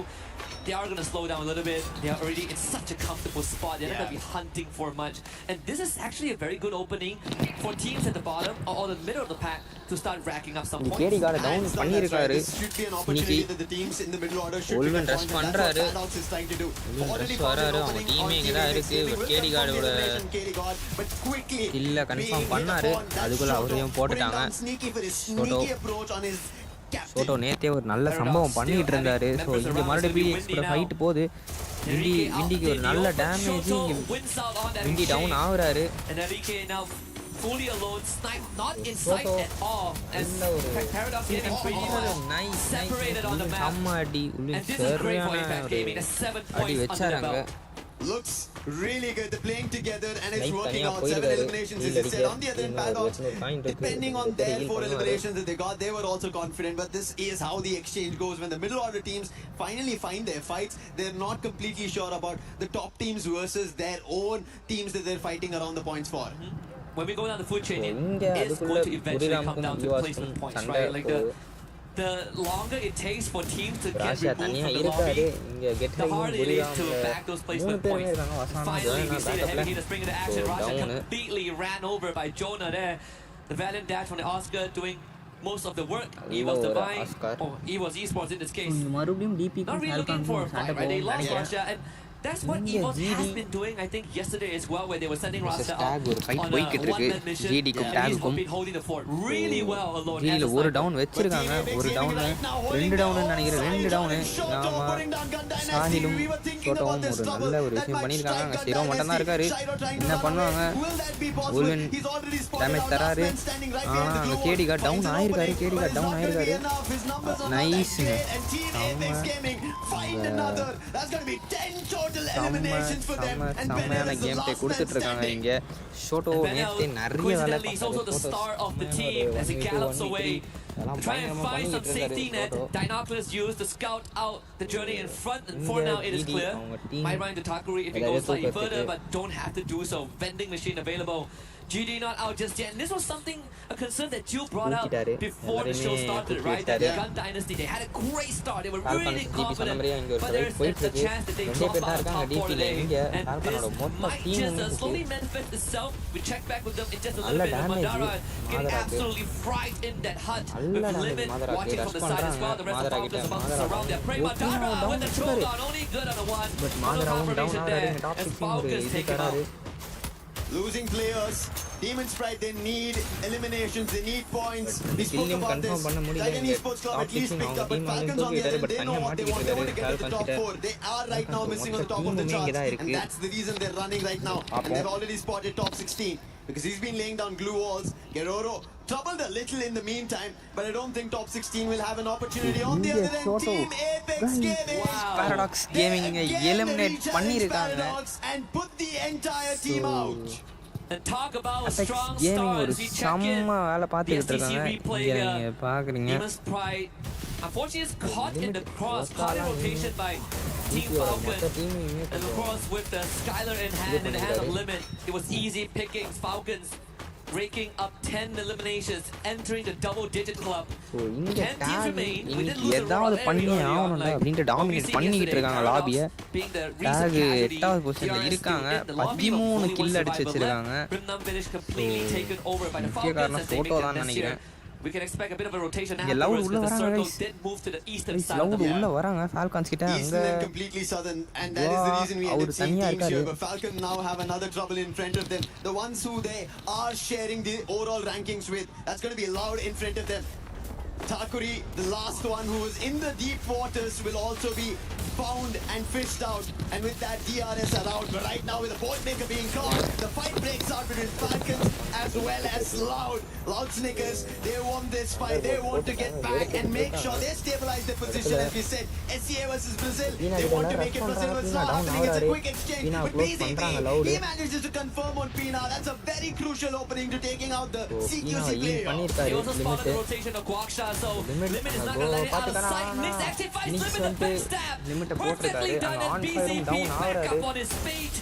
they are going to slow down a little bit. They are already in such a comfortable spot. They're not going to be hunting for much. And this is actually a very good opening for teams at the bottom or the middle of the pack to start racking up some points. KD got down பண்ணிருக்காரு. This should be an opportunity that the teams in the middle order should Olven take rush advantage. That's பண்றாரு. what Paradox is trying to do. Already rush found an வராரு. அவங்க opening டீமே on இங்க தான் KD. இருக்கு. Will KD come கார்டோட from the elimination KD got, but quickly இல்ல confirm being hit பண்ணாரு. upon. That's அதுக்குள்ள Shoto அவரையும் putting போட்டுட்டாங்க. down Sneaky for his sneaky approach on his captain. ஷோட்டோ நேத்தே ஒரு நல்ல சம்பவம் பண்ணிட்டு இருந்தாரு. ஸோ இங்கே மறுபடியும் எக்ஸ்ட்ரா ஃபைட் போகுது. விண்டிக்கு ஒரு நல்ல டேமேஜ். விண்டி டவுன் ஆகுறாரு. Fully alone, snipe not in sight at all. As Paradox getting pretty well separated on the map. செம்ம அடி. And this is great for Impact Gaming. That's 7 points under the belt. Looks really good. They're playing together and it's Light working தனியா out. 7 போயிருக்காரு. eliminations as he said. On the other hand, Paradox, depending on their 4 eliminations that they got, they were also confident. But this is how the exchange goes. When the middle order teams finally find their fights, they're not completely sure about the top teams versus their own teams that they're fighting around the points for. When we go down the food chain, it is going to eventually come down to placement points, right? Like the longer it takes for teams to get removed from the lobby, the harder it is to back those placement points. Finally, we see the heavy hitters bring into action. Rasha completely ran over by Jonah there. The valiant dash from the Oscar doing most of the work. He was Divine, or he was Esports in this case. Not really looking for a fight, right? They lost Rasha, and that's what EVOS has been doing, I think, yesterday as well, where they were sending Rasta out on a one-man mission. He's been holding the fort really well alone. ஜிடியில் ஒரு down வச்சிருக்காங்க. ஒரு town 2 town நினைக்கிறேன். 2 town. சாஹிலும் ஷோட்டோவும் ஒரு நல்ல ஒரு விஷயம் பண்ணியிருக்காங்க. அங்கே சிரோ மட்டும் தான் இருக்காரு. என்ன பண்ணுவாங்க? உல்வன் டேமேஜ் தராரு. ஆனால் அங்கே கேடி கார்டு டவுன் ஆயிருக்காரு. கேடி கார்டு டவுன் ஆயிருக்காரு. நைஸுங்க. செம்மையான கேம் பிளே கொடுத்துட்டு இருக்காங்க இங்க. ஷோட்டோ நேத்தே நிறைய வேலை try and find some safety net. Dinoculus used to scout out the journey in front, and for now it is clear. Might run to Takuri if he goes slightly further, but don't have to do so. Vending machine available. GD not out just yet. And this was something, a concern that you brought out before the show started, right? That the Gun Dynasty, they had a great start. They were really confident, but there's a chance that they drop out top 4 today. And this might just slowly manifest itself. We check back with them in just a little bit. Mandara getting absolutely fried in that hut. With Limit watching from the side as well. The rest of the Falcons about to surround their prey. Mandara with the throw down, only good on the one. No confirmation there as Falcons take him out. Losing players, Demon Sprite, they need eliminations, they need points. We spoke about this. Dragon Esports Club at least picked up, but Falcons on the other end, they know what they want. They want to get to the top 4. They are right now missing on the top of the charts, and that's the reason they're running right now. And they've already spotted top 16 because he's been laying down glue walls. Guerrero troubled a little in the meantime, but I don't think top 16 will have an opportunity. On the other end, Team Apex Gaming. Paradox Gaming eliminate பண்ணிருக்காங்க. And put the entire team out. And talk about a strong Gaming start ஒரு as we check in. செம்ம வேலை The பார்த்துக்கிட்டு STC இருக்காங்க. replay இங்க நீங்க பாக்குறீங்க. Demon's Pride. Unfortunately, it's caught in the cross, caught in rotation by Team Falcon. And of course, with the Skylar in hand, in the hand of Limit, it was easy pickings. Falcons raking up 10 eliminations, entering the double-digit club. 10 teams remain. We didn't lose a ஏதாவது roll பண்ணி early on, ஆகணும்டா like அப்படின்ட்டு dominate we see பண்ணிக்கிட்டு yesterday, இருக்காங்க Paradox லாபியை. being the recent டாக் casualty, 8வது பொசிஷன்ல DRS இருக்காங்க. in the lobby, but 13 only kill one அடிச்சு survivor வச்சிருக்காங்க. left. Brimnam village completely taken over by the முக்கிய Falcons காரணம் as they make photo their தான் best here. நினைக்கிறேன். We can expect a bit of a rotation இங்க loud afterwards உள்ள because the வராங்க circle guys. did move to the eastern Guys, side of loud the உள்ள map. வராங்க ஃபால்கான்ஸ் கிட்ட. அங்க Eastern and completely southern, and that is the reason we ended seeing teams here. But Falcon now have another trouble in front of them. The ones who they are sharing the overall rankings with, that's going to be loud in front of them. Takuri, the last one who was in the deep waters, will also be found and fished out. And with that, DRS are out. But right now, with the point maker being caught, the fight breaks out between Falcons as well as Loud. Loud Snickers, they want this fight. They want to get back and make sure they stabilize their position. As we said, SCA versus Brazil, they want to make it Brazil versus not happening. It's a quick exchange. But BZB, he manages to confirm on Pina. That's a very crucial opening to taking out the CQC player. He also spotted the rotation of Guaksha, so Limit is not going to let it out of sight. Next active fight, Limit the backstab. Perfectly போட்டிருக்காரு. done அங்கே as on ஃபயரும் BCP down back ஆகுறாரு. up on his feet.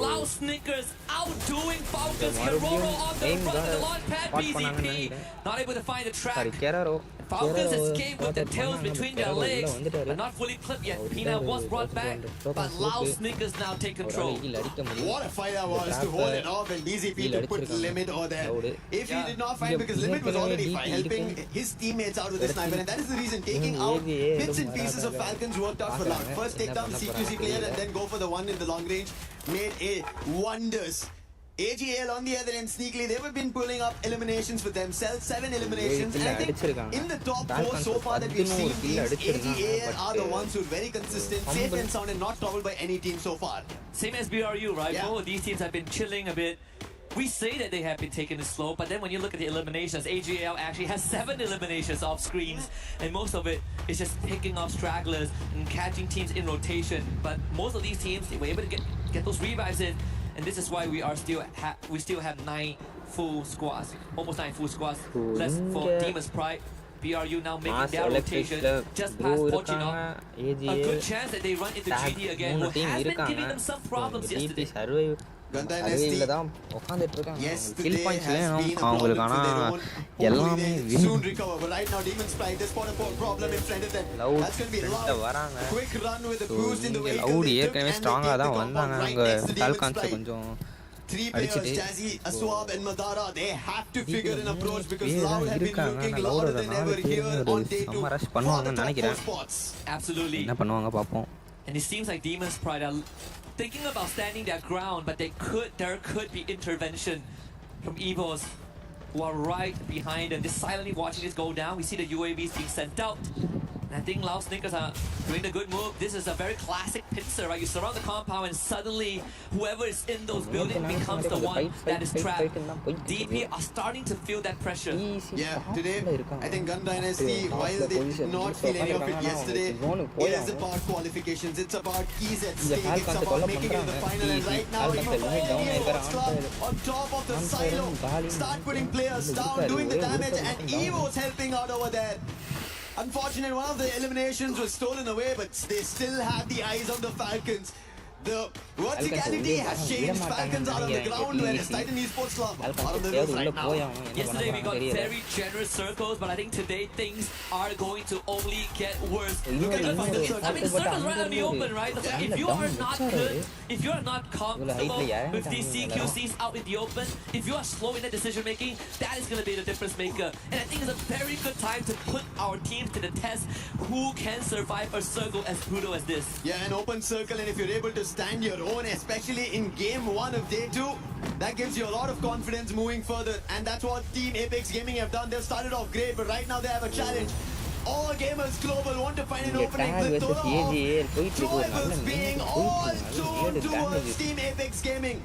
Loud Snickers outdoing Falcons. மறுபடியும் Keroro on the aim run guard to the launch pad. spot பண்ணாங்கன்னு BCP நினைக்கிறேன். not able to find the sorry track. கெரரோ Falcons escaped with the spot tails பண்ணாங்க. between but their கெரரோ legs, உள்ள வந்துட்டாரு. but not fully clipped yet. Pina was brought back, but Loud Snickers now take control. கீழ அடிக்க முடியும். What a fight that was to hold it off and BCP to put limit over there. If he did not find, because limit was already helping his teammates out with the sniper, and that is the reason taking out bits and pieces of Falcons worked out for Loud. First take down the CQC player and then go for the one in the long range made a wonders. AGL on the other end sneakily, they have been pulling up eliminations for themselves, 7 eliminations, and I think in the top 4 so far that we've seen teams, AGL are the ones who are very consistent, safe and sound and not troubled by any team so far. Same as BRU, right? Both of these teams have been chilling a bit. We say that they have been taking it slow, but then when you look at the eliminations, AGL actually has 7 eliminations off screens, and most of it is just picking off stragglers and catching teams in rotation. But most of these teams, they were able to get those revives in, and this is why we still have 9 full squads, almost 9 full squads left for Demon's Pride. BRU now making their rotation just past Pochino. A good chance that they run into GD again, who has been giving them some problems yesterday. அருவியில் தான் உட்காந்துட்டு இருக்காங்க. Kill Yesterday points has வேணும் been a அவங்களுக்கு. problem for their ஆனால் own. எல்லாமே Hopefully they soon recover. But right now, Demon's Pride, they spot a problem in front of them. Loud That's going to be ஃப்ரெண்ட்டை loud. வராங்க. Quick run with a so boost in the இங்கே vehicle. Loud They took ஏற்கனவே and they ஸ்ட்ராங்காக take the தான் compound வந்தாங்க. right அங்கே next to Demon's ஃபால்கான்ஸை Pride. கொஞ்சம் 3 players, அடிச்சுட்டு Jazzy, Aswab and Madara, they have to figure an approach because பேர் Loud தான் have been இருக்காங்க. looking ஆனால் louder லவுடோட than 4 ever here பேருமே ஒரு on day 2 செம்ம ரஷ் for the பண்ணுவாங்கன்னு top 4 நினைக்கிறேன். spots. Absolutely. என்ன பண்ணுவாங்க பார்ப்போம். And it seems like Demon's Pride are thinking about standing their ground, but there could be intervention from Evos who are right behind them, just silently watching this go down. We see the UAVs being sent out. And I think Loud Snickers are doing the good move. This is a very classic pincer, right? You surround the compound and suddenly whoever is in those buildings becomes the one that is trapped. DP are starting to feel that pressure. Yeah, today I think Gun Dynasty, while they did not feel any of it yesterday, it is about qualifications. It's about keys at stake. It's about making it in the final. And right now, Evo's club on top of the silo. Start putting players down, doing the damage, and Evo's helping out over there. Unfortunate, one of the eliminations was stolen away, but they still have the eyes on the Falcons. The verticality has changed. Falcons are on the ground, whereas Titan Esports Club are on the roof right now. Yesterday we got very generous circles, but I think today things are going to only get worse. Look at the circles. I mean, circles right out in the open, right? So if you are not good, if you are not comfortable with these CQCs out in the open, if you are slow in the decision making, that is going to be the difference maker. And I think it's a very good time to put our teams to the test. Who can survive a circle as brutal as this? Yeah, an open circle, and if you're able to stand your own, especially in game 1 of day 2, that gives you a lot of confidence moving further. And that's what Team Apex Gaming have done. They've started off great, but right now they have a challenge. All gamers global want to find an opening. Throwables being all torn towards Team Apex Gaming.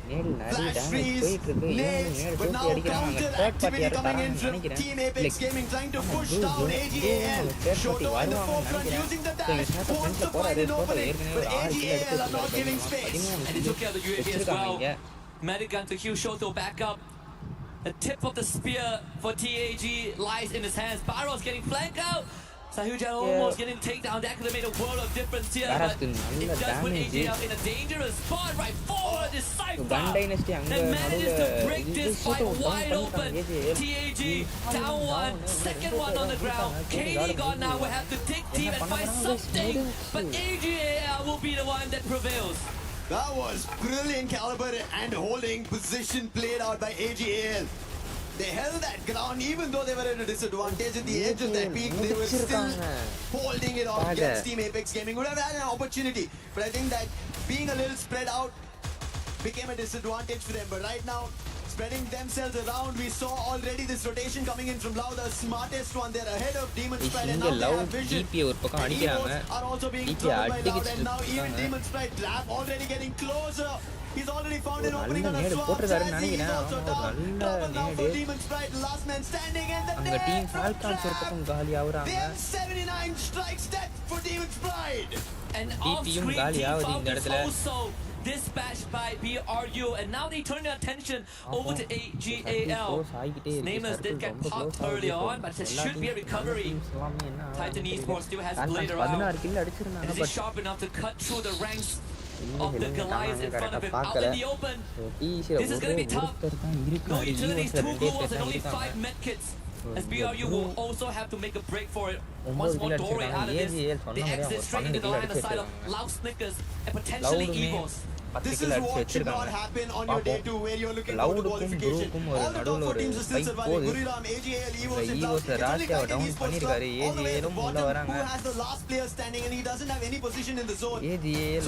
Flash freeze, nades, but now counter activity coming in from Team Apex Gaming, trying to push down AGAL. Shoto in the forefront using the dash, wants to find an opening, but AGAL are not giving space. And he took care of the UAV as well. Medic gun to heal Shoto back up. The tip of the spear for TAG lies in his hands. Barro's getting flanked out. Sahujan almost getting taken down. That could have made a world of difference here, but it does put AGL in a dangerous spot right forward. This Cypher that manages to break this fight wide open. TAG down one, second one on the ground. KD gone now. We'll have to dig deep and find something, but AGL will be the one that prevails. That was brilliant caliber and holding position played out by AGAL. They held that ground even though they were at a disadvantage at the edge of that peak. They were still holding it off against Team Apex Gaming. Would have had an opportunity, but I think that being a little spread out became a disadvantage for them. But right now, spreading themselves around, we saw already this rotation coming in from Loud, the smartest one. They're ahead of Demon's Pride, and now they have vision. Evos are also being troubled by Loud, and now even Demon's Pride Drap already getting closer. He's already found an opening on a swap. Jazzy is also down. Trouble now for Demon's Pride. Last man standing in the net from Drap. They have 79 strikes dead for Demon's Pride. And off screen, Team Falcons also dispatched by BRU, and now they turn their attention over to AGAL. His nameless did get popped early on, but there should be a recovery. Titan Esports still has Blade around. And is he sharp enough to cut through the ranks of the Goliaths in front of him out in the open? This is going to be tough. No utilities, 2 globals, and only 5 medkits. As BRU will also have to make a break for it. Once more Dore out of this, they exit straight into the line of sight of Loud Snickers and potentially Evos. This is what should not happen on your day 2 where you're looking forward to qualification. All the top 4 teams are still surviving. Guriram, AGL, EVOS and Loud. It's only Titan Esports Club all the way at the bottom who has the last player standing and he doesn't have any position in the zone.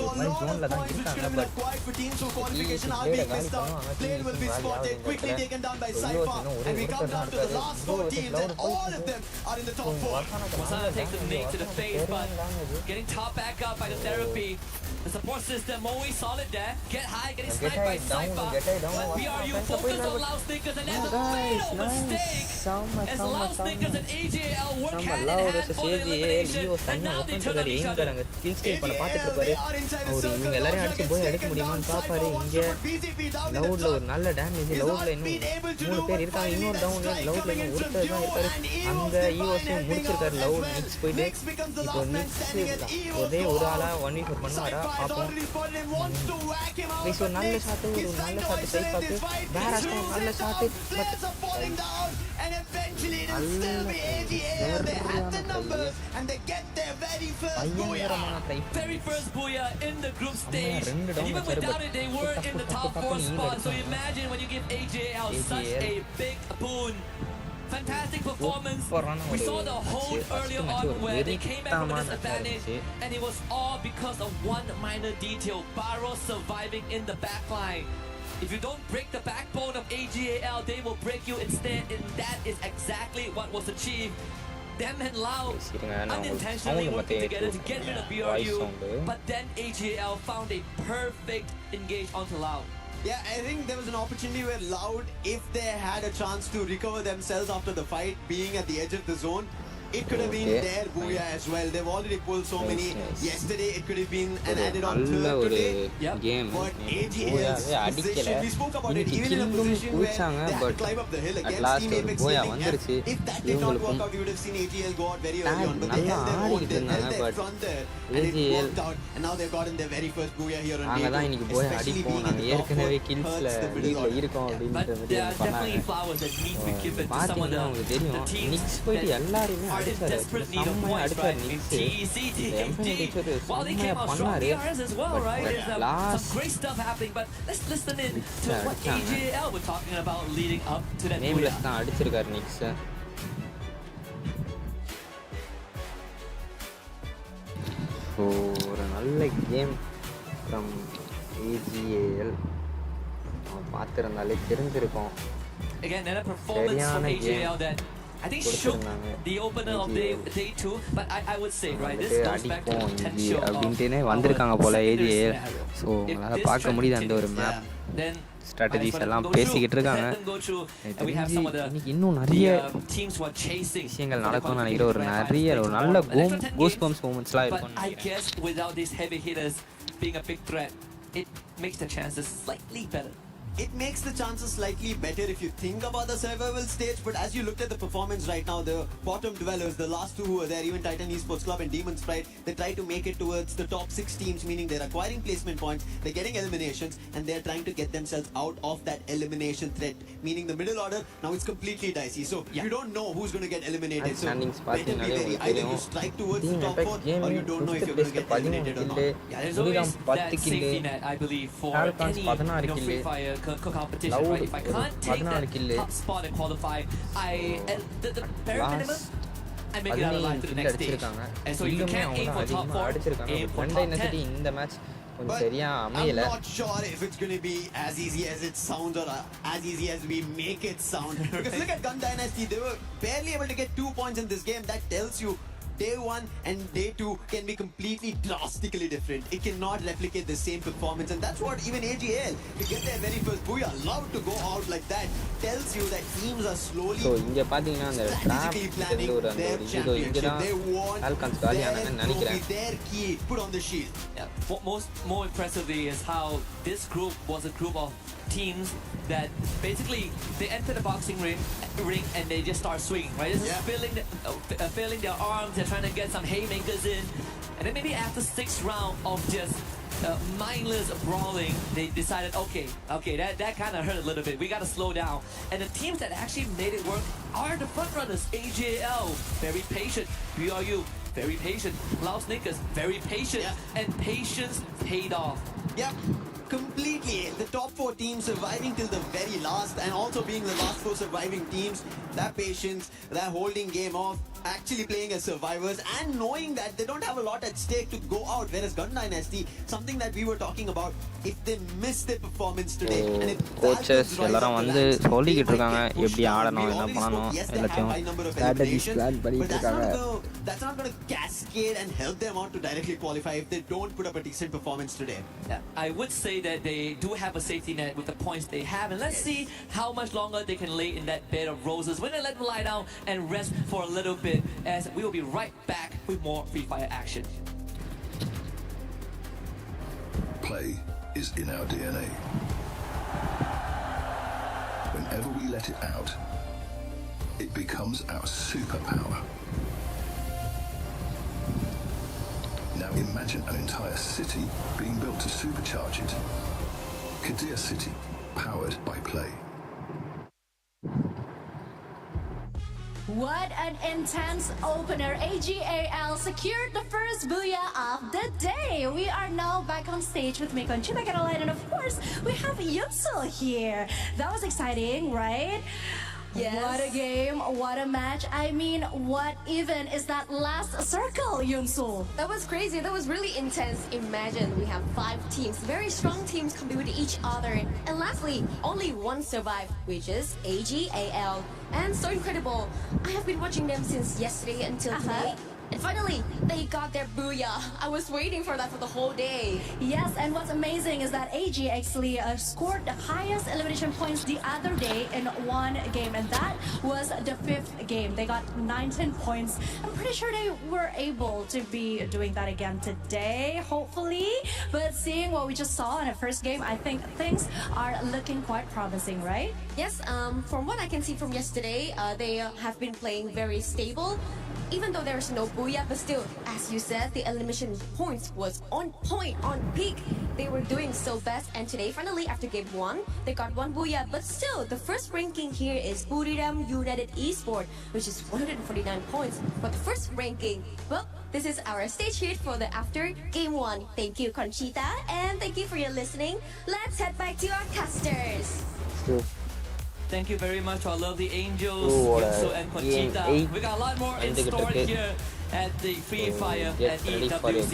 So a lot of points which could have been acquired for teams for qualification are being missed out. Plane will be spotted, quickly taken down by Cypher. And we come down to the last 4 teams and all of them are in the top 4. Wasana takes a knee to the face, but getting top back up by the therapy. The support system always solid there. Get high, getting sniped by Cypher. But BRU focus on Loud Snickers and there's a fatal mistake. As Loud Snickers and AJL work hand in hand for the elimination. And now they turn on each other. இவங்க எல்லாரையும் அடிச்சு போய் எடுக்க முடியுமான்னு பாப்பாரு. இங்க லவுட்ல ஒரு நல்ல டேமேஜ், லவுட்ல இன்னும் 3 பேர் இருக்காங்க. இன்னொரு டவுன்ல லவுட்ல இன்னும் ஒருத்தர் தான் இருக்காரு. அங்க ஈவோஸையும் முடிச்சிருக்காரு. லவுட் நிக்ஸ் போயிட்டு இப்போ நிக்ஸ் ஒரே ஒரு ஆளா 1v4 பண்ணுவாரா பார்ப்போம். ஒரு நல்ல ஷாட்டு, ஒரு நல்ல ஷாட்டு சேஃப் ஆக்கு வேற நல்ல shot. And eventually it will still be AGL. They have the numbers and they get their very first booyah. Very first booyah in the group stage. And even without it, they were in the top 4 spot. So imagine when you give AJL such a big boon. Fantastic performance. We saw the hold earlier on where they came back from a disadvantage, and it was all because of one minor detail: Barrow surviving in the backline. If you don't break the backbone of AGAL, they will break you instead, and that is exactly what was achieved. Them and Loud unintentionally working together to get rid of BRU, but then AGAL found a perfect engage onto Loud. Yeah, I think there was an opportunity where Loud, if they had a chance to recover themselves after the fight, being at the edge of the zone, it could have been their booyah as well. They've already pulled so many. Yesterday, it could have been an added on third today. But AGL's position, we spoke about it, even in a position where they had to climb up the hill against Team Apex Living F. If that did not work out, we would have seen AGL go out very early on. But they held their own, they held their front there, and it worked out. And now they've gotten their very first booyah here on day 2. Especially being in the top 4 hurts the middle order. But there are definitely flowers that need to be given to some of the teams that are in desperate need of points, right? In TEC, TMT, while they came out strong DRS as well, right? There's some great stuff happening, but let's listen in to what AJL were talking about leading up to that booyah. அடிச்சிருக்காரு நிக்ஸ். ஒரு நல்ல came from AGAL பார்த்துருந்தாலே தெரிஞ்சிருக்கும். Again, another performance from AJL that I think shook the opener of day 2, but I would say, right, this goes back to the potential அப்படின்ட்டுனே வந்திருக்காங்க போல AGAL. So உங்களால் பார்க்க முடியுது அந்த ஒரு மேப் ஸ்ட்ராட்டஜிஸ் எல்லாம் பேசிக்கிட்டு இருக்காங்க. இன்னும் நிறைய விஷயங்கள் நடக்கும்னு நினைக்கிற ஒரு நல்ல கூஸ் பம்ப்ஸ் மூமெண்ட்ஸ்லாம் இருக்கும். I guess without these heavy hitters being a big threat, it makes the chances slightly better. It makes the chances slightly better if you think about the survival stage, but as you looked at the performance right now, the bottom dwellers, the last 2 who were there, even Titan Esports Club and Demon Sprite, they try to make it towards the top 6 teams, meaning they're acquiring placement points, they're getting eliminations, and they're trying to get themselves out of that elimination threat, meaning the middle order, now it's completely dicey. So you don't know who's going to get eliminated. So better be very, either you strike towards the top 4, or you don't know if you're going to get eliminated or not. Yeah, there's always that safety net, I believe, for any Free Fire competition, right? If I can't take that top spot and qualify, the bare minimum, I make it out alive to the next stage. And so if you can't aim for top 4, aim for top 10. இந்த match கொஞ்சம் சரியா I'm அமையல. not sure if it's going to be as easy as it sounds or as easy as we make it sound. Because look at Gun Dynasty, they were barely able to get 2 points in this game. That tells you day 1 and day 2 can be completely drastically different. It cannot replicate the same performance, and that's what even AGL, to get their very first booyah, allowed to go out like that, tells you that teams are slowly so இங்கே பார்த்தீங்கன்னா அந்த strategically planning their championship. They want Falcons their காலியானாங்கன்னு trophy, நினைக்கிறேன். their key put on the shield. Yeah, more impressively is how this group was a group of teams that basically they enter the boxing ring and they just start swinging, right? This is filling their arms. They're trying to get some haymakers in, and then maybe after 6th round of just mindless brawling, they decided, okay, that kind of hurt a little bit. We got to slow down. And the teams that actually made it work are the front runners. AJL, very patient. BRU, very patient. Laos Snickers, very patient. And patience paid off. Yep, completely. The top 4 teams surviving till the very last, and also being the last 4 surviving teams, that patience, that holding game off, actually playing as survivors and knowing that they don't have a lot at stake to go out. Whereas Gun Dynasty, something that we were talking about, if they miss their performance today, and if coaches எல்லாரும் வந்து சொல்லிக்கிட்டு இருக்காங்க எப்படி ஆடணும் என்ன பண்ணணும் எல்லாத்தையும் strategies plan பண்ணிட்டு இருக்காங்க. That's not going to cascade and help them out to directly qualify if they don't put up a decent performance today. I would say that they do have a safety net with the points they have, and let's see how much longer they can lay in that bed of roses. We're going to let them lie down and rest for a little bit, as we will be right back with more Free Fire action. Play is in our DNA. Whenever we let it out, it becomes our superpower. Now imagine an entire city being built to supercharge it. Kadir City, powered by Play. What an intense opener. AGAL secured the first booyah of the day. We are now back on stage with Miko and Chita Caroline, and of course, we have Yunsul here. That was exciting, right? Yes. What a game, what a match. I mean, what even is that last circle, Yunsul? That was crazy. That was really intense. Imagine we have 5 teams, very strong teams compete with each other. And lastly, only one survived, which is AGAL. And so incredible. I have been watching them since yesterday until today. And finally, they got their booyah. I was waiting for that for the whole day. Yes, and what's amazing is that AG actually scored the highest elimination points the other day in one game, and that was the 5th game. They got 19 points. I'm pretty sure they were able to be doing that again today, hopefully. But seeing what we just saw in the first game, I think things are looking quite promising, right? Yes, from what I can see from yesterday, they have been playing very stable. Even though there's no booyah, but still, as you said, the elimination points was on point, on peak. They were doing so best, and today, finally, after game 1, they got 1 booyah. But still, the first ranking here is Buriram United Esport, which is 149 points for the first ranking. Well, this is our stage hit for the after game 1. Thank you, Conchita, and thank you for your listening. Let's head back to our casters. Thank you very much to our lovely angels, Yunsu and Conchita. We got a lot more in store here at the Free Fire at EWC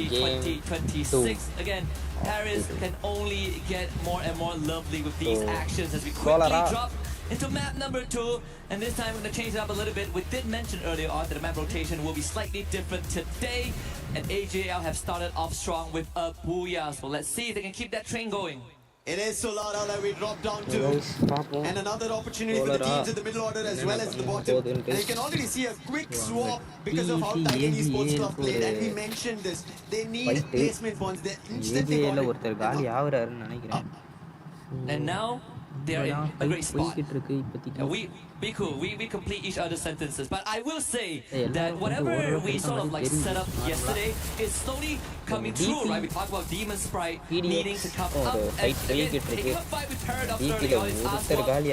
2026. Again, Paris can only get more and more lovely with these actions as we quickly drop into map number 2. And this time we're going to change it up a little bit. We did mention earlier on that the map rotation will be slightly different today. And AJL have started off strong with a booyah. So let's see if they can keep that train going. It is Solara that we drop down to. And another opportunity for the teams in the middle order as well as the bottom. And you can already see a quick swap because of how Titan Esports Club played. And we mentioned this. They need placement points. They instantly got it. And now they are in a great spot. We cool. We complete each other's sentences. But I will say that whatever we sort of like set up yesterday is slowly coming true, right? We talked about Demon Sprite needing to come up and again, taking a fight with Paradox early on. It's Aswad.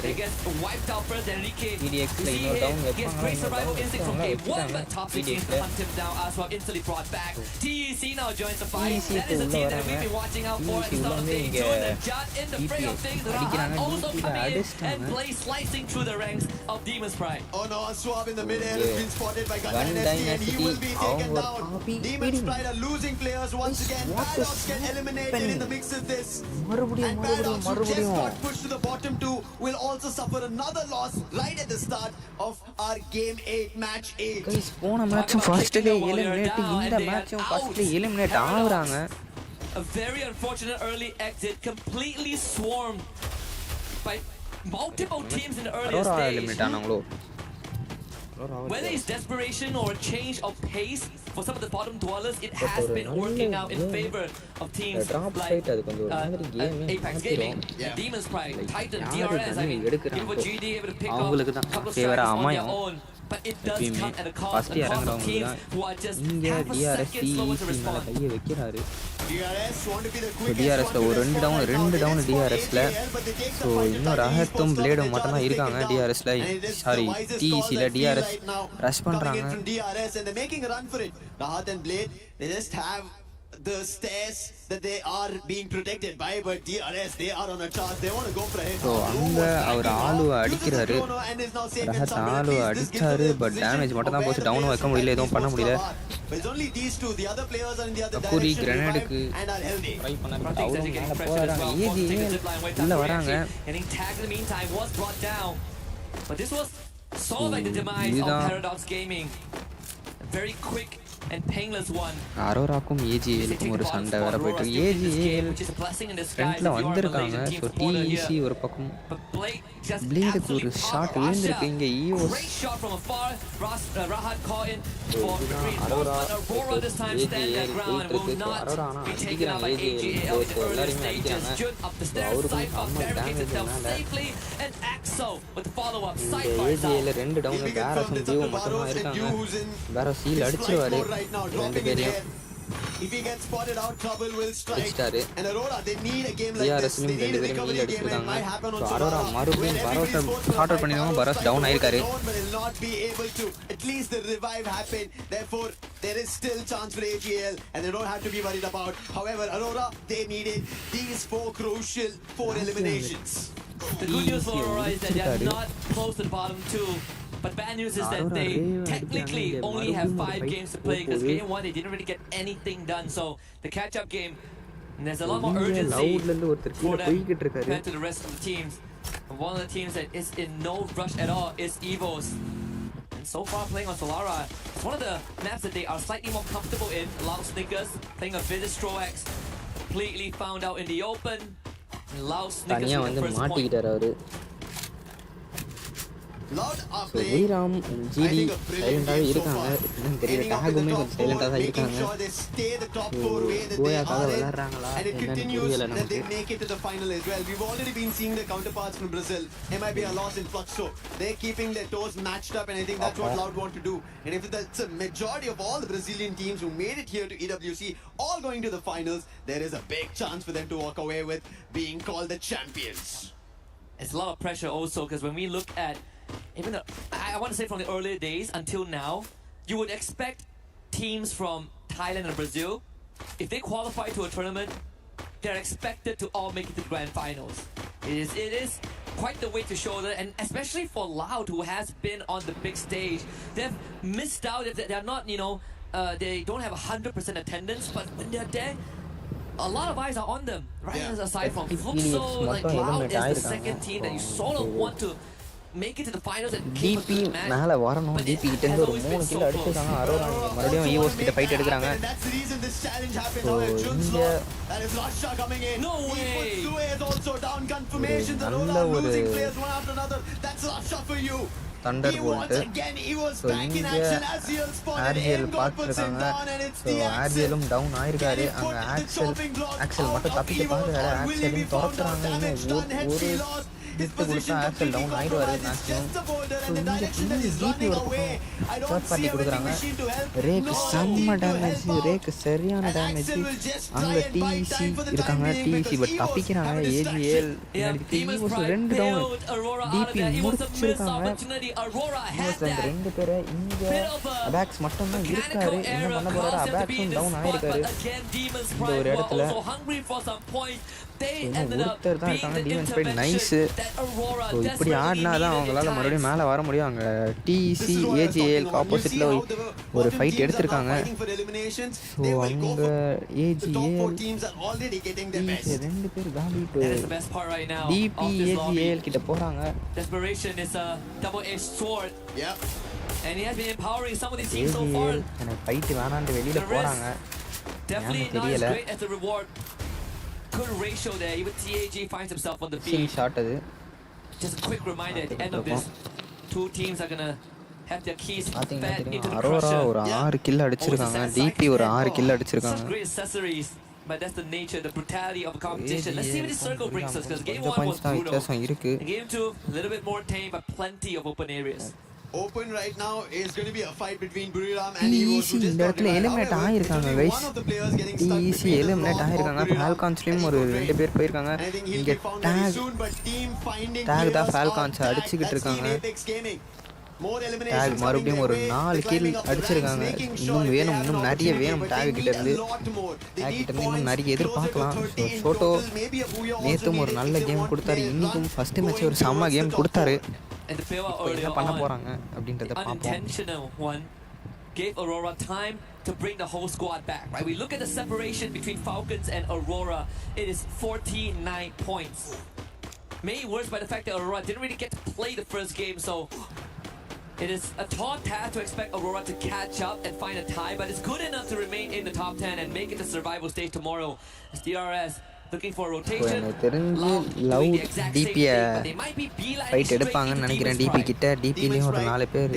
They get wiped out first. Enrique, you see here, gets great survival instinct from game 1, but top 6 teams to hunt him down. Aswad instantly brought back. TEC now joins the fight. That is a team that we've been watching out for at the start of day 2. And then Jad in the fray of things. Rahat also coming in and Blaze slicing through the ranks of Demon Sprite. Oh no, Swab in the mid-air has been spotted by Gun Dynasty and he will be taken down. Demon Sprite are losing losing players once again. Paradox get eliminated in the mix of this. And Paradox, who just got pushed to the bottom 2, will also suffer another loss right at the start of our game 8, match 8. Guys, போன மேட்சும் ஃபர்ஸ்ட்லயே eliminate, இந்த மேட்சும் ஃபர்ஸ்ட்லயே eliminate ஆகுறாங்க. A very unfortunate early exit, completely swarmed by multiple teams in the earlier stage. Whether it's desperation or a change of pace for some of the bottom dwellers, it has been working out in favor of teams like Apex Gaming, Demon's Pride, Titan, DRS. I mean, if what GD able to pick up a couple of strikes on their own, but it does come at a cost of teams who are just half a second slower to respond. DRS want to be the quickest DRS ல ஒரு ரெண்டு down DRS ல. So இன்னும் ரஹத்தும் பிளேடும் மட்டும் தான் இருக்காங்க DRS ல. Sorry, TEC ல DRS ரஷ் பண்றாங்க. DRS and they're making a run for it. Rahat and Blade, they just have the stairs that they are being protected by, but DRS, they are on a charge. They want to go for it. So அங்கே அவர் ஆளுவை அடிக்கிறாரு. ரஹத் ஆளுவை அடிச்சாரு, but damage மட்டும் தான் போச்சு. டவுனும் வைக்க முடியல, எதுவும் பண்ண முடியல. அக்கூரி கிரனேடுக்கு ட்ரை பண்ண, பட் அவரும் மேலே போகிறாங்க. EGL உள்ள வராங்க. Paradox Gaming. Very quick and painless one. அரோராக்கும் ஏஜிஏலுக்கும் ஒரு சண்டை வேற போயிட்டு இருக்கு. ஏஜிஏல் ஃப்ரண்ட்ல வந்திருக்காங்க. ஸோ TEC ஒரு பக்கம், பிளேடுக்கு ஒரு ஷாட் விழுந்திருக்கு. இங்கே EOS அரோரா ஏஜிஏல் போயிட்டு இருக்கு. அரோரா ஆனால் அடிக்கிறாங்க ஏஜிஏல். ஸோ எல்லாருமே அடிக்கிறாங்க. ஸோ அவருக்கும் செம்ம டேமேஜ்னால இந்த ஏஜிஏல 2 டவுன். பேரஸும் ஜியோ மட்டும்தான் இருக்காங்க. பேரஸ் ஹீல் அடிச்சிருவாரு ரெண்டு பேரையும். If he gets spotted out, trouble will strike. And Aurora, they need a game like this. They need a recovery game. It might happen on Aurora மறுபடியும் பரோஸ் ஷார்ட் அவுட் பண்ணிடுவாங்க. பரோஸ் டவுன் ஆயிருக்காரு. But will not be able to. At least the revive happened. Therefore, there is still chance for AGL, and they don't have to be worried about. However, Aurora, they needed these 4 crucial 4 eliminations. The good news for Aurora is that they are not close to the bottom 2. But bad news is that they technically only have 5 games to play, because game 1 they didn't really get anything done. So the catch-up game, there's a lot more urgency for them compared to the rest of the teams. And one of the teams that is in no rush at all is EVOS. And so far playing on Solara, it's one of the maps that they are slightly more comfortable in. Loud Snickers playing a Vivid Stroax, completely found out in the open. Loud Snickers with the first point. வீராம் ஜிடி சைலண்டாகவே இருக்காங்க. என்னன்னு தெரியல, டேகுமே கொஞ்சம் சைலண்டாக தான் இருக்காங்க. கோயாக்காக விளையாடுறாங்களா என்னன்னு தெரியல நமக்கு. We've already been seeing the counterparts from Brazil. MIB are lost in Fluxo. They're keeping their toes matched up, and I think that's what Loud want to do. And if that's a majority of all the Brazilian teams who made it here to EWC, all going to the finals, there is a big chance for them to walk away with being called the champions. It's a lot of pressure also, because when we look at even I want to say from the earlier days until now, you would expect teams from Thailand and Brazil, if they qualify to a tournament, they're expected to all make it to the grand finals. It is quite the weight to shoulder, and especially for Loud, who has been on the big stage, they've missed out. They're not, they don't have 100% attendance, but when they're there, a lot of eyes are on them, right? Yeah. Aside from Fluxo, like Loud is the second team that you sort of want to make it to the finals and keep a good match. மேலே வரணும். DP கிட்ட இருந்து ஒரு 3 kilo அடிச்சிருக்காங்க. அரோரா மறுபடியும் EOS கிட்ட fight எடுக்கிறாங்க. So இங்க no way. நல்ல ஒரு தண்டர் போல்ட். ஸோ இங்கே ஆர்ஜிஎல் பார்த்துருக்காங்க. ஸோ ஆர்ஜிஎலும் டவுன் ஆயிருக்காரு. அங்கே ஆக்சல் மட்டும் தப்பிக்க பார்க்குறாரு. ஆக்சலையும் துரத்துறாங்க. இன்னும் ஒரு ஹிட்டு கொடுத்தா ஆக்சல் டவுன் ஆயிடுவாரு மேக்ஸிமம். ஸோ இங்கே ஜிபி ஒரு பக்கம் தேர்ட் பார்ட்டி கொடுக்குறாங்க. ரேக்கு செம்ம டேமேஜ். ரேக்கு சரியான டேமேஜ். அங்கே டிஇசி இருக்காங்க. டிஇசி பட் தப்பிக்கிறாங்க. AGL EOS 2 down. டிபி முடிச்சிருக்காங்க. EOS அந்த 2 பேரை. இங்கே அபாக்ஸ் மட்டும்தான் இருக்காரு. என்ன பண்ண போறாரு? அபாக்ஸும் டவுன் ஆயிருக்காரு இந்த ஒரு இடத்துல. இன்னும் ஒருத்தர் தான் இருக்காங்க. Defence fight nice. ஸோ இப்படி ஆடினா தான் அவங்களால மறுபடியும் மேலே வர முடியும். அங்கே டிஇசி ஏஜிஏல் ஏஜிஏஎலுக்கு ஆப்போசிட்டில் ஒரு ஃபைட் எடுத்திருக்காங்க. ஸோ அங்கே ஏஜிஏஎல் 2 பேர் காலி. டிபி ஏஜிஏஎல் கிட்ட போகிறாங்க. And he has been empowering some of these teams so far. எனக்கு ஃபைட் வேணான்னு வெளியில் போகிறாங்க. Definitely not as great as the reward. Good ratio there. Even TAG finds himself on the field. Shot அது. Just a quick reminder at the end of this, two teams are gonna have their keys fed into the Aurora crusher. ஒரு 6 kill அடிச்சிருக்காங்க. DP ஒரு 6 kill அடிச்சிருக்காங்க. Such great accessories, but that's the nature, the brutality of the competition. Let's see what this circle brings us, because game 1 was brutal. And game 2, a little bit more tame, but plenty of open areas. Open right now is going to be a fight between Buriram and Eagles, who just got eliminate ஆயிருக்காங்க guys. EC eliminate ஆயிருக்காங்க. ஃபால்கான்ஸ்லயும் ஒரு 2 பேர் போயிருக்காங்க. இங்க talk தான் ஃபால்கான்ஸ் அடிச்சிட்டு இருக்காங்க. Talk மறுபடியும் ஒரு 4 கில் அடிச்சிருக்காங்க. இன்னும் நிறைய வேணும் டாக் கிட்ட இருந்து. டாக் கிட்ட இருந்து இன்னும் நிறைய எதிர்பார்க்கலாம். சோட்டோ நேத்தும் ஒரு நல்ல கேம் கொடுத்தாரு. இன்னைக்கும் ஃபர்ஸ்ட் மேட்ச் ஒரு செம்ம கேம் கொடுத்தாரு. என்ன பண்ண போறாங்க அப்படின்றத பாப்போம். Gave Aurora time to bring the whole squad back, right? We look at the separation between Falcons and Aurora. It is 49 points. Made worse by the fact that Aurora didn't really get to play the first game, so it is a tall task to expect Aurora to catch up and find a tie, but it's good enough to remain in the top 10 and make it to survival stage tomorrow. As DRS looking for a rotation. எனக்கு தெரிஞ்சு love டிபியை fight எடுப்பாங்கன்னு நினைக்கிறேன். DP கிட்ட டிபிலையும் ஒரு 4 பேர்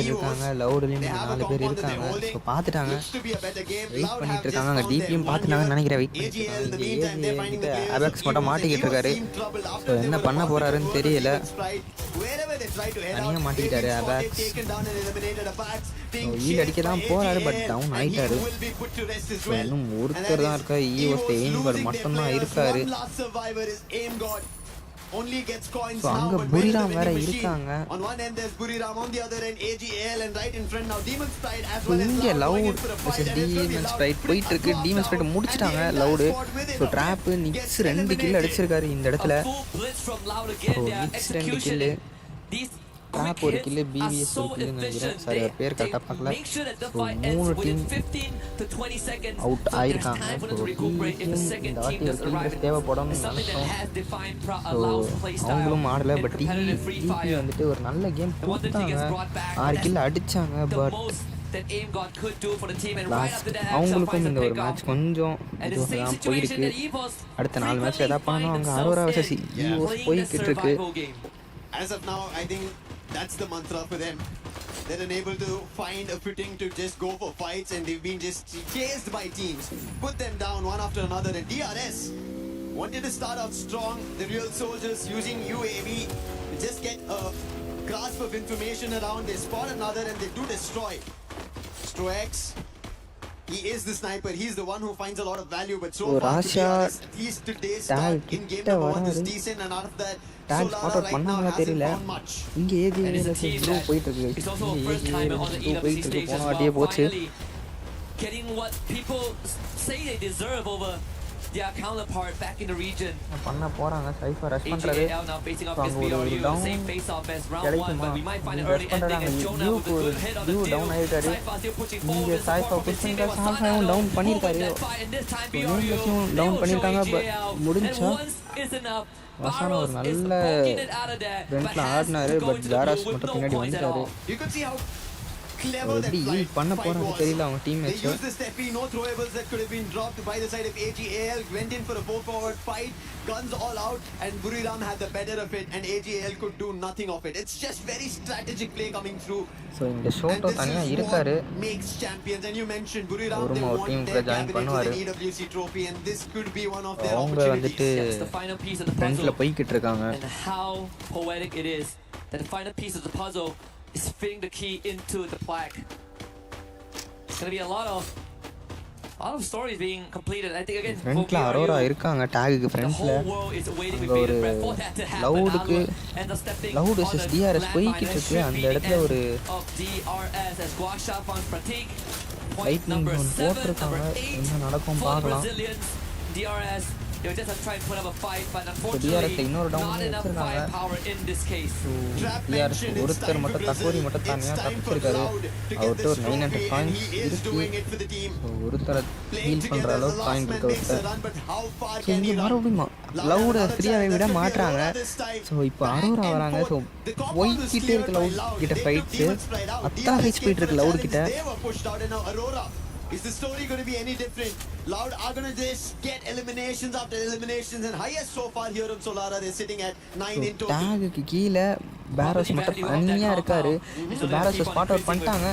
இருக்காங்க. லவுட்லையும் 4 பேர் இருக்காங்க. So பார்த்துட்டாங்க, வெயிட் பண்ணிட்டு இருக்காங்க. அங்கே டிபியும் பார்த்துட்டாங்கன்னு நினைக்கிறேன். வெயிட் பண்ணிட்டு அபெக்ஸ் மட்டும் மாட்டிக்கிட்டு இருக்காரு. ஸோ என்ன பண்ண போறாருன்னு தெரியல. தனியாக மாட்டிக்கிட்டாரு அபெக்ஸ். ஈல் அடிக்க தான் போறாரு, பட் டவுன் ஆயிட்டாரு. ஸோ இன்னும் ஒருத்தர் தான் இருக்கா. ஈஓஸ்ட எய்ம்கார்டு மட்டும்தான் இருக்காரு. only gets coins now, அங்க புரிராம் வேற இருக்காங்க. on one end there's Buriram, on the other end AGL, and right in front now Demon Sprite as well as இங்க லவுட் Demon Sprite போயிட்டு இருக்கு. Demon Sprite முடிச்சிட்டாங்க லவுட். சோ ட்ராப் நிக்ஸ் 2 கில் அடிச்சிருக்காரு இந்த இடத்துல. நிக்ஸ் 2 கில், ட்ராப் ஒரு kill, PVS ஒரு kill நினைக்கிறேன். சரி அவர் பேர் கரெக்டா பார்க்கல. ஸோ 3 டீம் அவுட் ஆயிருக்காங்க. ஸோ இந்த வாட்டி ஒரு டீம் தேவைப்படும் நினைச்சோம். ஸோ அவங்களும் ஆடலை. பட் டிபி வந்துட்டு ஒரு நல்ல கேம் கொடுத்தாங்க. 6 கில் அடிச்சாங்க. பட் அவங்களுக்கும் இந்த ஒரு மேட்ச் கொஞ்சம் இதுவாக போயிருக்கு. அடுத்த 4 மேட்ச்ல எதாவது பண்ணணும். அங்கே அரோரா வர்சஸ் ஈஓஸ் போய்கிட்டு இருக்கு. As of now, I think that's the mantra for them. They're unable to find a footing to just go for fights, and they've been just chased by teams, put them down one after another. And DRS wanted to start out strong. The real soldiers using UAV just get a grasp of information around. They spot another and they do destroy. Strox, he is the sniper. He's the one who finds a lot of value. But so far, DRS, at least today's start in game number 1 is decent, and out of that, talk spot out பண்ணாங்களா தெரியல. இங்கே ஏஜிஏல blue போயிட்டு இருக்கு. இங்கே ஏஜிஏல blue போயிட்டு இருக்கு. போன வாட்டியே போச்சு. Getting what people say they deserve over their counterpart back in the region. பண்ண போறாங்க. சைஃபர் ரஷ் பண்றாரு. அங்க ஒரு டவுன் கிடைக்குமா? ரஷ் பண்றாங்க. யூ டவுன் ஆயிட்டாரு. இங்க சைஃபா புஷ் பண்ணிட்டு சாஃபாவும் டவுன் பண்ணிருக்காரு. இவங்களும் டவுன் பண்ணிருக்காங்க. பட் முடிஞ்சா வசான ஒரு நல்ல ஃப்ரண்ட்ல ஆடினாரு. பட் ஜாராஸ் மட்டும் பின்னாடி வந்துட்டாரு. எப்படி ஹீல் பண்ண போறாங்க தெரியல அவங்க team match. They used the steppy, no throwables that could have been dropped by the side of AGL. Went in for a 4-forward fight, guns all out, and Buriram had the better of it, and AGL could do nothing of it. It's just very strategic play coming through. So இந்த ஷோட்டோ தனியா இருக்காரு. Makes champions, and you mentioned Buriram, ஒரு they want team their join பண்ணுவாரு. EWC trophy, and this could be one of their அவங்க வந்துட்டு ஃப்ரண்ட்ல போயிட்டு இருக்காங்க. And how poetic it is that the final piece of the puzzle is fitting the key into the plaque. It's going to be a lot of stories being completed. I think again, ஃப்ரண்ட்ல அரோரா இருக்காங்க. டாகுக்கு ஃப்ரண்ட்ல அங்க ஒரு லவுடுக்கு loud vs DRS போயிட்டு இருக்கு. அந்த இடத்துல ஒரு லைட்னிங் ஒன் போட்டிருக்காங்க. என்ன நடக்கும் பார்க்கலாம். DRS They were just trying to put up a fight, but DRS unfortunately, இன்னொரு down not enough வச்சிருக்காங்க. firepower in this case. DRS ஒருத்தர் மட்டும் தக்கோரி மட்டும் தனியாக தப்பிச்சிருக்காரு. அவர்கிட்ட ஒரு 900 காயின்ஸ் இருக்கு. ஒருத்தரை ஹீல் பண்ணுற அளவுக்கு காயின் இருக்க ஒருத்தர். ஸோ இங்கே மறுபடியும் லவுடை ஃப்ரீயாகவே விட மாட்டுறாங்க. ஸோ இப்போ அரோரா வராங்க. ஸோ ஒய்கிட்டே இருக்க லவுட் கிட்ட ஃபைட்ஸு அத்தனை ஃபைட்ஸ் போயிட்டு இருக்கு லவுட் கிட்ட. Is the story going to be any different? Loud are going to just get eliminations after eliminations, and highest so far here on Solara, they're sitting at 9 in total. டேகுக்கு கீழே பேரோஸ் மட்டும் தனியாக இருக்காரு. So பேரோஸை spot out பண்ணிட்டாங்க.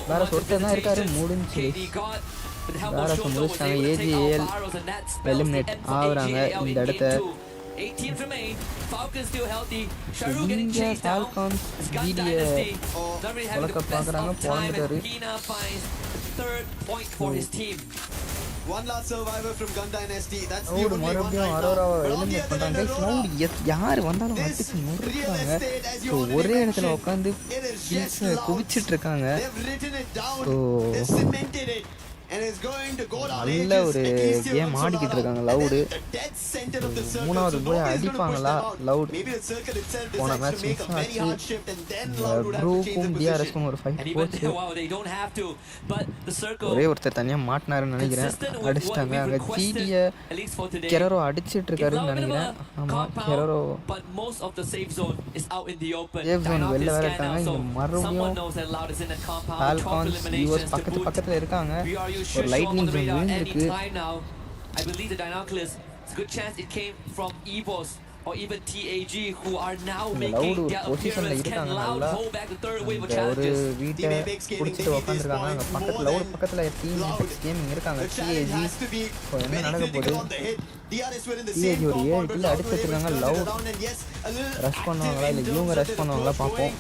பேரோஸ் ஒருத்தர் தான் இருக்காரு. முடிஞ்சு பேரோஸை முடிச்சிட்டாங்க. ஏஜிஏஎல் எலிமினேட் ஆகுறாங்க இந்த இடத்த. 18 remain. Falcons still healthy. இங்கே ஃபால்கான்ஸ் ஜிடியை வளர்க்க பார்க்குறாங்க. போனதாரு Hina finds the third point for his team. One last survivor from Gun Dynasty. That's the allowed only one மறுபடியும் right அரோராவை now. எலிமினேட் பண்ணுறாங்க. லவுடு யார் வந்தாலும் அடிச்சு முறுக்குறாங்க. ஸோ ஒரே இடத்துல உட்காந்து ஹில்ஸை குவிச்சிட்டு இருக்காங்க. ஸோ நல்ல ஒரு கேம் ஆடிக்கிட்டு இருக்காங்க லவுடு. மூணாவது போய் அடிப்பாங்களா லவுட்? போன மேட்ச் மிஸ் ஆச்சு. ப்ரூக்கும் டிஆர்எஸ்க்கும் ஒரு ஃபைட் போச்சு. ஒரே ஒருத்தர் தனியாக மாட்டினாருன்னு நினைக்கிறேன். அடிச்சிட்டாங்க. அங்கே ஜிடியை கெரரோ அடிச்சிட்டு இருக்காருன்னு நினைக்கிறேன். ஆமாம், கெரரோ சேஃப் ஜோன் வெளில வேற இருக்காங்க. இங்கே மறுபடியும் ஃபால்கான்ஸ் யூஎஸ் பக்கத்தில் இருக்காங்க. ஒரு லைட்னிங் ஜோன் விழுந்திருக்கு. I believe the Dinoculus, it's a good chance it came from EVOS or even TAG, who are now making their appearance. Can Loud hold back the third wave of challenges? ஒரு வீட்டை பிடிச்சிட்டு உட்காந்துருக்காங்க. அங்கே பக்கத்தில் allowed பக்கத்தில் team epics gaming இருக்காங்க. DAG இப்போ என்ன நடக்க போகுது? டிஏஜி ஒரு 7 கில் அடிச்சு வச்சிருக்காங்க. லவுட் ரஷ் பண்ணுவாங்களா இல்லை இவங்க ரஷ் பண்ணுவாங்களா பார்ப்போம்.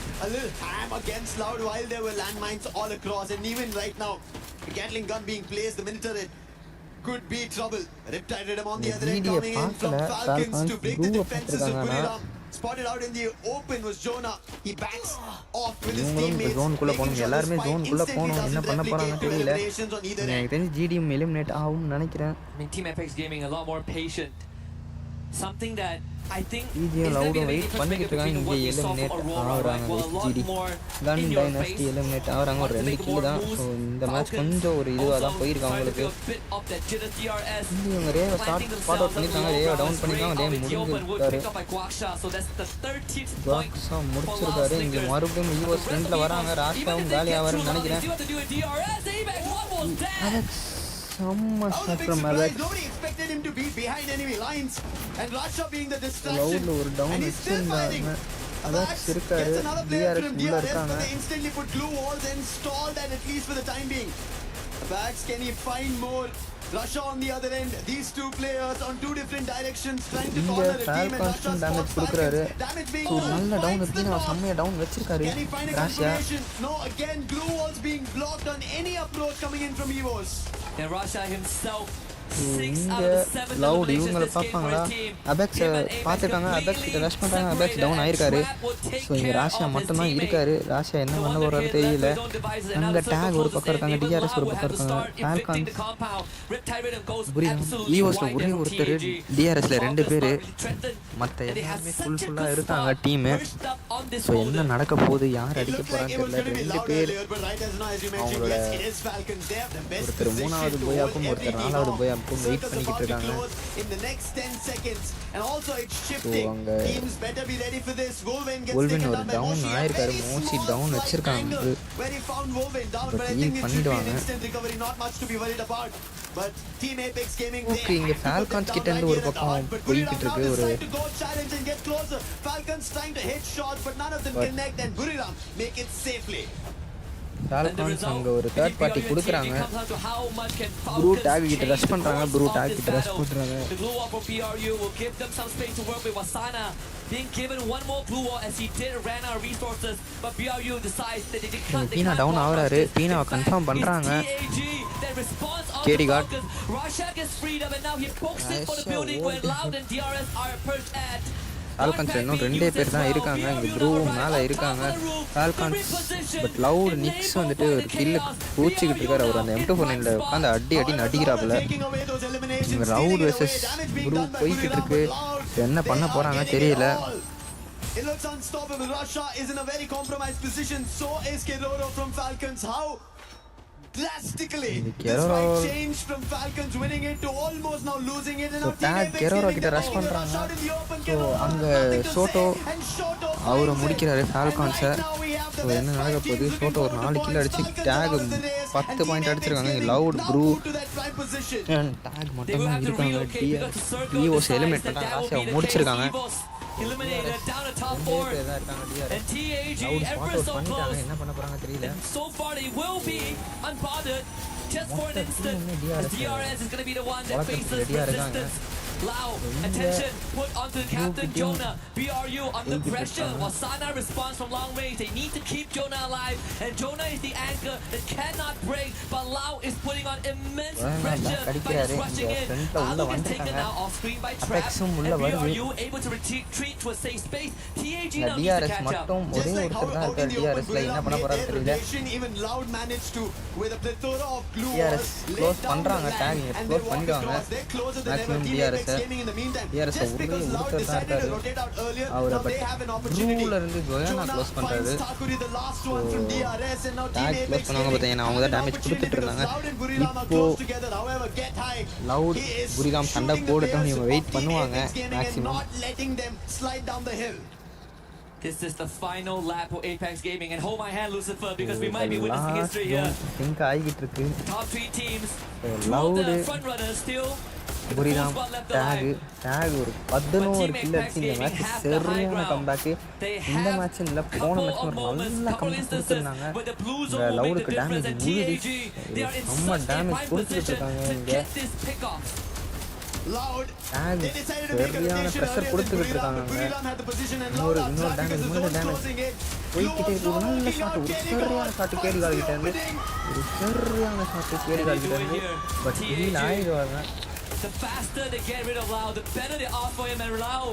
Gatling gun being placed, the minute it could be trouble. Riptide Rhythm on the other end video coming in from பார்க்கல. Falcons to break the ப்ளூவை defenses of பார்த்துருக்காங்க. Buriram. Spotted out in the open was Jonah. He backs off with his இவங்களும் teammates. ஜோனுக்குள்ளே போகணும். எல்லாருமே ஜோனுக்குள்ளே போகணும். என்ன பண்ண போகிறாங்க தெரியல. எனக்கு தெரிஞ்சு ஜிடிஎம் எலிமினேட் ஆகும்னு நினைக்கிறேன். I mean, Team Apex Gaming a lot more patient. Something that I think EGL லவுடும் வெயிட் பண்ணிக்கிட்டு இருக்காங்க. இங்கே எலிமினேட் ஆகுறாங்க. ஜிடி கன் டைனஸ்டி எலிமினேட் ஆகுறாங்க. ஒரு 2 கில் தான். ஸோ இந்த மேட்ச் கொஞ்சம் ஒரு இதுவாக தான் போயிருக்கு அவங்களுக்கு. இவங்க ரேவை ஸ்பாட் அவுட் பண்ணியிருக்காங்க. ரேவை டவுன் பண்ணியிருக்காங்க. ரே முடிஞ்சிருக்காரு. பாக்ஸா முடிச்சிருக்காரு. இங்கே மறுபடியும் ஈவோஸ் ஃப்ரெண்டில் வராங்க. ராஷ்டாவும் காலி ஆவாருன்னு நினைக்கிறேன். செம்ம shot from Alex. Nobody expected him to be behind enemy lines, and Rasha being the distraction. லவுட்ல ஒரு டவுன் வச்சிருந்தாங்க. அலெக்ஸ் இருக்காரு. டிஆர்எஸ் உள்ள இருக்காங்க. They instantly put glue walls and stall that at least for the time being. Bax, can he find more? Rasha on the other end. These two players on two different directions trying to corner the team, and Rasha damage கொடுக்குறாரு. So நல்ல down எப்படின்னு செம்மையாக down வச்சிருக்காரு Rasha. No, again glue walls being blocked on any approach coming in from EVOS. And Rasha himself, 6 இங்கே out of the 7 loud eliminations இவங்களை this game for பார்ப்பாங்களா? his team. அபெக்ஸை பார்த்துட்டாங்க. Apex கிட்ட rush பண்ணுறாங்க. Apex down ஆயிருக்காரு. So இங்கே ராஷா மட்டும்தான் இருக்காரு. ராஷா என்ன பண்ண போறாரு தெரியல. அங்கே டேக் ஒரு பக்கம் இருக்காங்க. டிஆர்எஸ் ஒரு பக்கம் இருக்காங்க. ஃபால்கான்ஸ் ஈவோஸில் ஒரே ஒருத்தர், டிஆர்எஸ்ல 2 பேர், மற்ற எல்லாருமே ஃபுல்லாக இருக்காங்க டீமு. ஸோ என்ன நடக்க போகுது, யார் அடிக்க போகிறான்னு தெரியல. 2 பேர் அவங்களோட ஒருத்தர் 3வது போயாக்கும் ஒருத்தர் 4வது போயாக்கும் வெயிட் பண்ணிக்கிட்டு இருக்காங்க. ஸோ அங்கே வோல்வின் ஒரு டவுன் ஆயிருக்காரு. மோஸ்ட்லி டவுன் வச்சிருக்காங்க. பட் ஹீல் பண்ணிடுவாங்க. ஓகே, இங்கே ஃபால்கான்ஸ் கிட்ட இருந்து ஒரு பக்கம் போய்கிட்டு இருக்கு. ஒரு ஃபால்கான்ஸ் அங்கே ஒரு தேர்ட் பார்ட்டி கொடுக்குறாங்க. ப்ரூ டேக் கிட்ட ரஷ் பண்ணுறாங்க. ப்ரூ டேக் கிட்ட ரஷ் பண்ணுறாங்க. பீனா டவுன் ஆகுறாரு. பீனாவை கன்ஃபார்ம் பண்ணுறாங்க. கேடி காட் ஃபால்கான்ஸ் இன்னும் 2 பேர் தான் இருக்காங்க. இங்கே ப்ரூவும் மேலே இருக்காங்க. ஃபால்கான்ஸ் பட் லவுட் நிக்ஸ் வந்துட்டு ஒரு கில்லு பூச்சிக்கிட்டு இருக்காரு. அவர் அந்த M249 உட்காந்து அடி நடிக்கிறாப்புல. இங்கே லவுட் வெர்சஸ் ப்ரூ போய்கிட்டு இருக்கு. என்ன பண்ண போகிறாங்க தெரியல. It looks unstoppable. Russia is in a very compromised position. So is Keroro from Falcons. How drastically this fight changed from Falcons winning it to almost now losing it. And now tag Keroro கிட்ட rush பண்றாங்க. So அங்க சோட்டோ அவரை முடிக்கிறாரு ஃபால்கான்ஸை. So என்ன நடக்க போகுது? சோட்டோ ஒரு 4 kill அடிச்சு டேக் 10 பாயிண்ட் அடிச்சிருக்காங்க. லவுட் ப்ரூ டேக் மட்டும் தான் இருக்காங்க. டிஓஸ் எலிமினேட் பண்ணாங்க. ராசியா முடிச்சிருக்காங்க. Eliminated down to top 4 and TAG ever so close என்ன பண்ண போறாங்க தெரியல. So far they will be unbothered just for an instant. The DRS is going to be the one that faces resistance. Loud attention put onto Captain Jonah. BRU under pressure while Sana responds from long range. They need to keep Jonah alive, and Jonah is the anchor that cannot break. But Lau is putting on immense pressure by just rushing in. Alu is taken now off screen by Trap, and BRU able to retreat to a safe space. TAG now needs to catch up. Just like how out in the open Buriram made their rotation, even Loud managed to with a plethora of glue walls lay down the line, and they walk across. They're closer than ever. Team Apex Gaming in the meantime, just because Loud decided to rotate out earlier, now they have an opportunity. Jonah finds Takuri, the last one from DRS, and now Team Apex Gaming have an opportunity because Loud and Buriram are close together. However, Get High, Loud Buriram சண்டை போடட்டும், இவங்க wait பண்ணுவாங்க maximum, not letting them slide down the hill. This is the final lap for Apex Gaming, and hold my hand, Lucifer, because we might be witnessing history here. Think ஆகிட்டு இருக்கு. Top 3 teams, Loud the front runners still. Buriram take ஒரு 11 kill அடிச்சு இந்த match சரியான comeback. இந்த match இல்ல போன match ஒரு நல்ல கம்பேக் கொடுத்திருந்தாங்க. இந்த லவுடுக்கு டேமேஜ் முடிஞ்சி ரொம்ப டேமேஜ் கொடுத்துட்டு இருக்காங்க. இங்க சரியான ப்ரெஷர் கொடுத்துக்கிட்டு இருக்காங்க. இன்னொரு டேமேஜ் போய்கிட்டே இருக்கு. நல்ல ஷாட், ஒரு சரியான ஷாட்டு கேரி கால் கிட்ட இருந்து, ஒரு சரியான ஷாட்டு கேரி கால் கிட்ட இருந்து. பட் ஹீல் ஆயிடுவாங்க. The faster they get rid of Lau, the better they are for him, and Lau,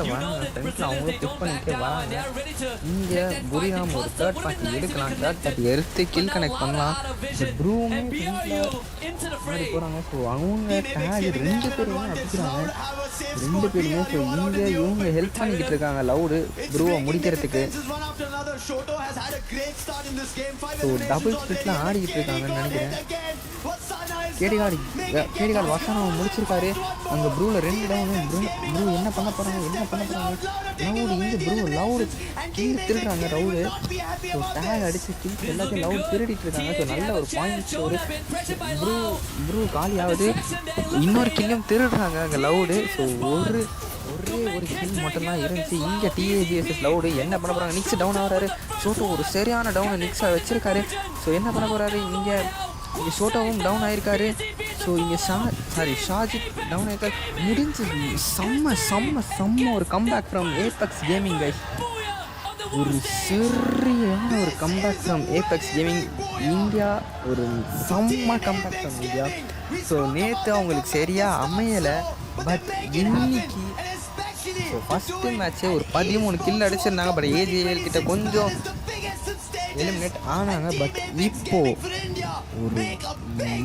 you know that the Brazilians, they don't back down and they are ready to make that fight the cluster. Would have been nice if we connected, kill connect பண்ணலாம். ப்ரூமே into the fray. போறாங்க. So அவங்க TAG 2 பேருமே அடிக்கிறாங்க. 2 பேருமே so இவங்க help பண்ணிக்கிட்டு இருக்காங்க லவுடு ப்ரூவை முடிக்கிறதுக்கு. ஸோ டபுள் ஸ்பிளிட்ல ஆடிக்கிட்டு இருக்காங்கன்னு நினைக்கிறேன். கேடிகார்டு வசானவை முடிச்சிருக்காரு. அங்கே ப்ரூவில் 2 டவுனு. ப்ரூ என்ன பண்ண போகிறாங்க லவுடு இங்கே லவுடு கில் திருடுறாங்க. ரவுடு ஸோ டேக் அடிச்சு கில் எல்லாத்தையும் லவுடு திருடிட்டு இருக்காங்க. ஸோ நல்ல ஒரு பாயிண்ட் ஒரு ப்ரூ காலியாவது இன்னொரு கில்லும் திருடுறாங்க அங்கே லவுடு. ஸோ ஒரே ஒரு கில் மட்டும்தான் இருந்துச்சு. இங்கே டிஏஜிஎஸ்எஸ் லவுடு என்ன பண்ண போகிறாங்க? நிக்ஸ் டவுன் ஆகிறாரு. சோட்டோ ஒரு சரியான டவுனை நிக்ஸாக வச்சிருக்காரு. ஸோ என்ன பண்ண போகிறாரு? இங்கே சோட்டோவும் டவுன் ஆயிருக்காரு. ஸோ இங்கே ஷாஜித் டவுன் ஆயிருக்காரு. முடிஞ்சு செம்ம ஒரு comeback from Apex gaming guys. ஒரு சரியான ஒரு comeback from Apex gaming. India ஒரு செம்ம கம்பேக் ஃப்ரம் இந்தியா. ஸோ நேற்று அவங்களுக்கு சரியாக அமையலை. பட் இன்னைக்கு ஸோ ஃபஸ்ட்டு மேட்ச்சே ஒரு 13 கில் அடிச்சிருந்தாங்க. பட் ஏஜிஎல் கிட்ட கொஞ்சம் எலிமினேட் ஆனாங்க. பட் இப்போ ஒரு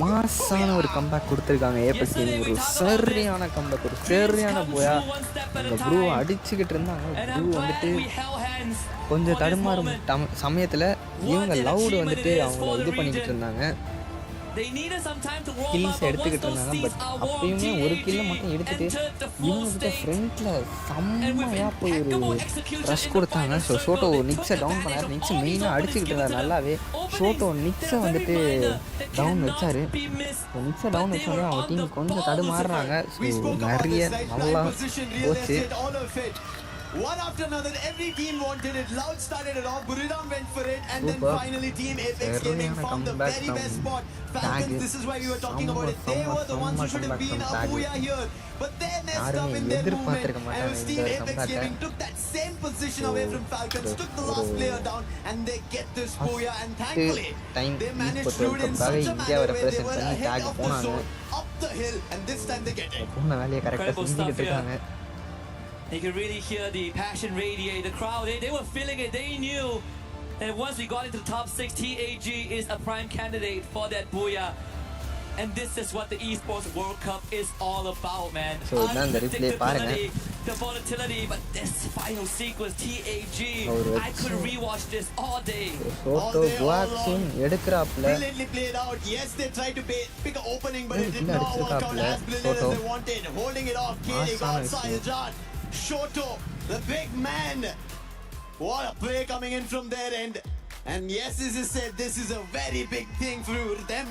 மாசான ஒரு கம்பேக் கொடுத்துருக்காங்க ஏபெக்ஸ் கேமிங். ஒரு சரியான கம்பேக், ஒரு சரியான போயா அந்த ப்ரூவை அடிச்சுக்கிட்டு இருந்தாங்க. ப்ரூ வந்துட்டு கொஞ்சம் தடுமாறும் சமயத்தில் இவங்க லவுடு வந்துட்டு அவங்கள இது பண்ணிக்கிட்டு இருந்தாங்க. கில்ஸ் எடுத்துக்கிட்டு இருந்தாங்க. பட் அப்பயுமே ஒரு கில்லை மட்டும் எடுத்துட்டு இவங்ககிட்ட ஃப்ரண்ட்டில் செம்மையாக போய் ஒரு ரஷ் கொடுத்தாங்க. ஸோ சோட்டோ நிக்ஸை டவுன் பண்ணார். நிக்ஸ் மெயினாக அடிச்சுக்கிட்டு இருந்தார் நல்லாவே. சோட்டோ நிக்ஸை வந்துட்டு டவுன் வச்சார். ஸோ நிக்ஸை டவுன் வச்சாலே அவங்க டீம் கொஞ்சம் தடுமாறுறாங்க. ஸோ நிறைய நல்லா போச்சு. One after another, every team wanted it. Loud started it off. Buriram went for it, and then finally Team Apex Gaming found the very best spot. Falcons, this is why we were talking about it. They were the ones who should have been a booyah here, but they messed up in their movement. And it was Team Apex Gaming took that same position away from Falcons, took the last player down, and they get this booyah. And thankfully, they managed to do it in such a manner where they were ahead of the zone, up the hill, and this time they get it. வேலையை கரெக்டாக செஞ்சுக்கிட்டு இருக்காங்க. You can really hear the passion radiate. The crowd, they were feeling it. They knew that once we got into the top 6, TAG is a prime candidate for that booyah. And this is what the Esports World Cup is all about, man. So இதான் இந்த replay பாருங்க. The volatility, but this final sequence, TAG, I could rewatch this all day. Soto vaccine எடுக்கறாப்ல. Brilliantly played out. Yes, they tried to pick an opening, but it did not work out as brilliant as they wanted. Holding it off, Kaylee got Sayajan. Shoto, the big man. What a play coming in from their end. And yes, as I said, this is a very big thing for them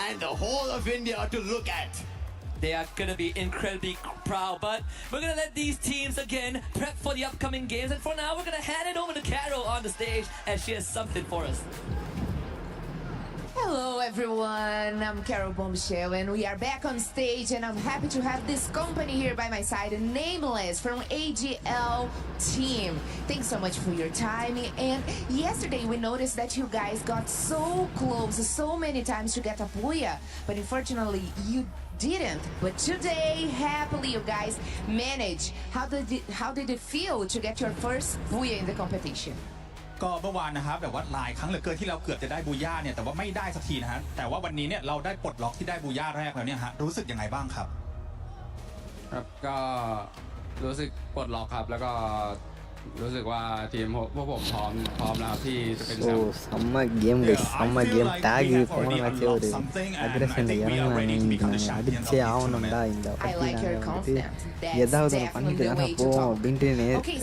and the whole of India to look at. They are going to be incredibly proud, but we're going to let these teams again prep for the upcoming games. And for now, we're going to hand it over to Carol on the stage as she has something for us. Hello everyone, I'm Carol Bombshell and we are back on stage and I'm happy to have this company here by my side, Nameless from AGL team. Thanks so much for your time, and yesterday we noticed that you guys got so close so many times to get a booyah, but unfortunately you didn't. But today, happily you guys managed. How did it feel to get your first booyah in the competition? ก็เมื่อวานนะครับแบบว่าหลายครั้งเหลือเกินที่เราเกือบจะได้บูย่าเนี่ยแต่ว่าไม่ได้สักทีนะฮะแต่ว่าวันนี้เนี่ยเราได้ปลดล็อกที่ได้บูย่าแรกแล้วเนี่ยฮะรู้สึกยังไงบ้างครับครับก็รู้สึกปลดล็อกครับแล้วก็รู้สึกว่าทีมพวกผมพร้อมแล้วที่จะเป็นแชมป์ செம்ம game guys செம்ம game talk போன match ஒரு அக்ரெஷன்ல இறங்குனாங்க அடிச்சே ஆகணும்டா இந்த பத்தி நாங்கள் வந்துட்டு ஏதாவது ஒன்று பண்ணிட்டு தானே போவோம் அப்படின்ட்டு நேற்று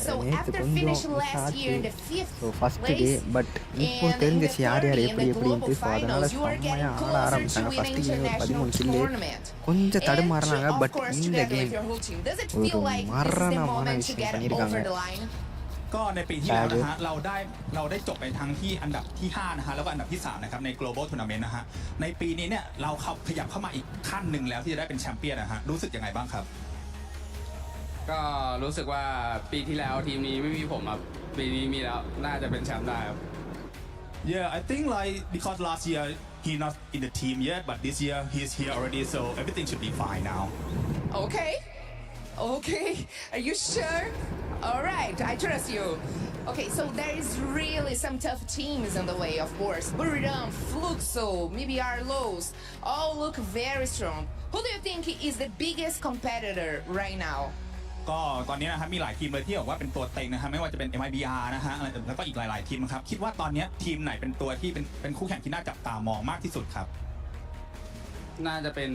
கொஞ்சம் ஆச்சு ஸோ ஃபர்ஸ்ட் டே பட் இப்போ தெரிஞ்சிச்சு யார் எப்படின்ட்டு ஸோ அதனால செம்மையாக ஆட ஆரம்பிச்சாங்க ஃபர்ஸ்ட் கேம் ஒரு 13 கில்லு கொஞ்சம் தடுமாறினாங்க பட் இந்த கேம் ஒரு மரணமான விஷயம் பண்ணியிருக்காங்க ก็ในปีที่แล้วนะฮะเราได้จบไปทั้งที่อันดับที่5นะฮะแล้วก็อันดับที่3นะครับใน global tournament นะฮะในปีนี้เนี่ยเราขยับเข้ามาอีกขั้นหนึ่งแล้วที่จะได้เป็นแชมเปี้ยนนะฮะรู้สึกยังไงบ้างครับก็รู้สึกว่าปีที่แล้วทีมนี้ไม่มีผมครับปีนี้มีแล้วน่าจะเป็นแชมป์ได้ครับ Yeah, I think like because last year he not in the team yet, but this year he's here already, so everything should be fine now. Okay, are you sure? All right, I trust you. Okay, so there is really some tough teams in the way, of course. Buriram, Fluxo, maybe Arlos, all look very strong. Who do you think is the biggest competitor right now? ก็ตอนนี้นะครับมีหลายทีมเลยที่บอกว่าเป็นตัวเต็งนะครับไม่ว่าจะเป็น MIBR นะฮะแล้วก็อีกหลายๆทีมครับคิดว่าตอนนี้ทีมไหนเป็นตัวที่เป็นคู่แข่งที่น่าจับตามองมากที่สุดครับน่าจะเป็น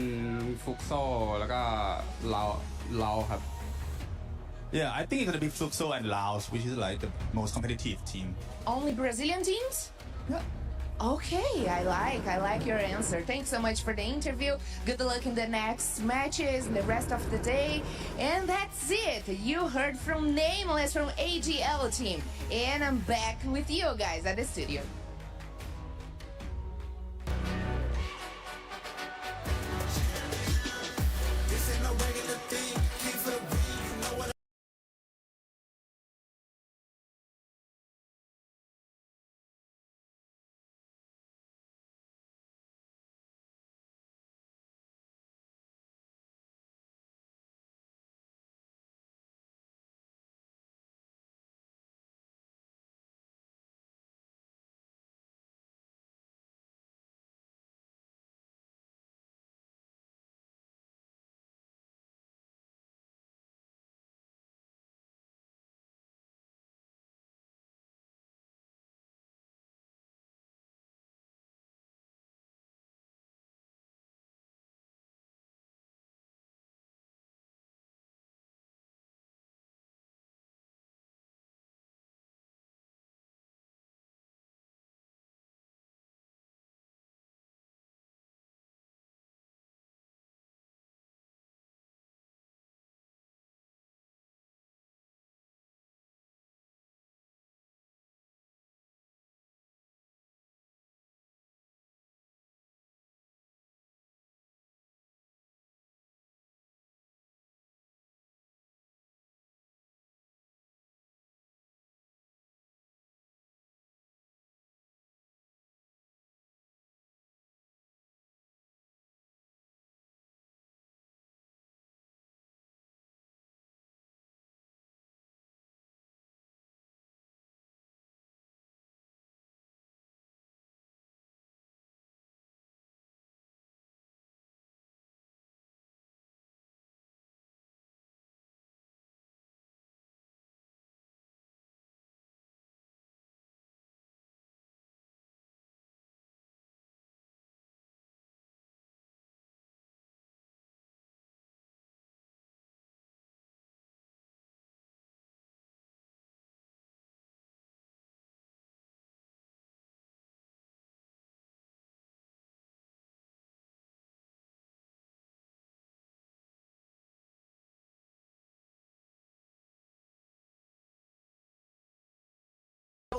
ฟุกโซแล้วก็เราครับ Yeah, I think it's gonna be Fluxo and Laos, which is like the most competitive team. Only Brazilian teams? Okay, I like your answer. Thanks so much for the interview. Good luck in the next matches, the rest of the day. And that's it. You heard from Nameless from AGL team. And I'm back with you guys at the studio.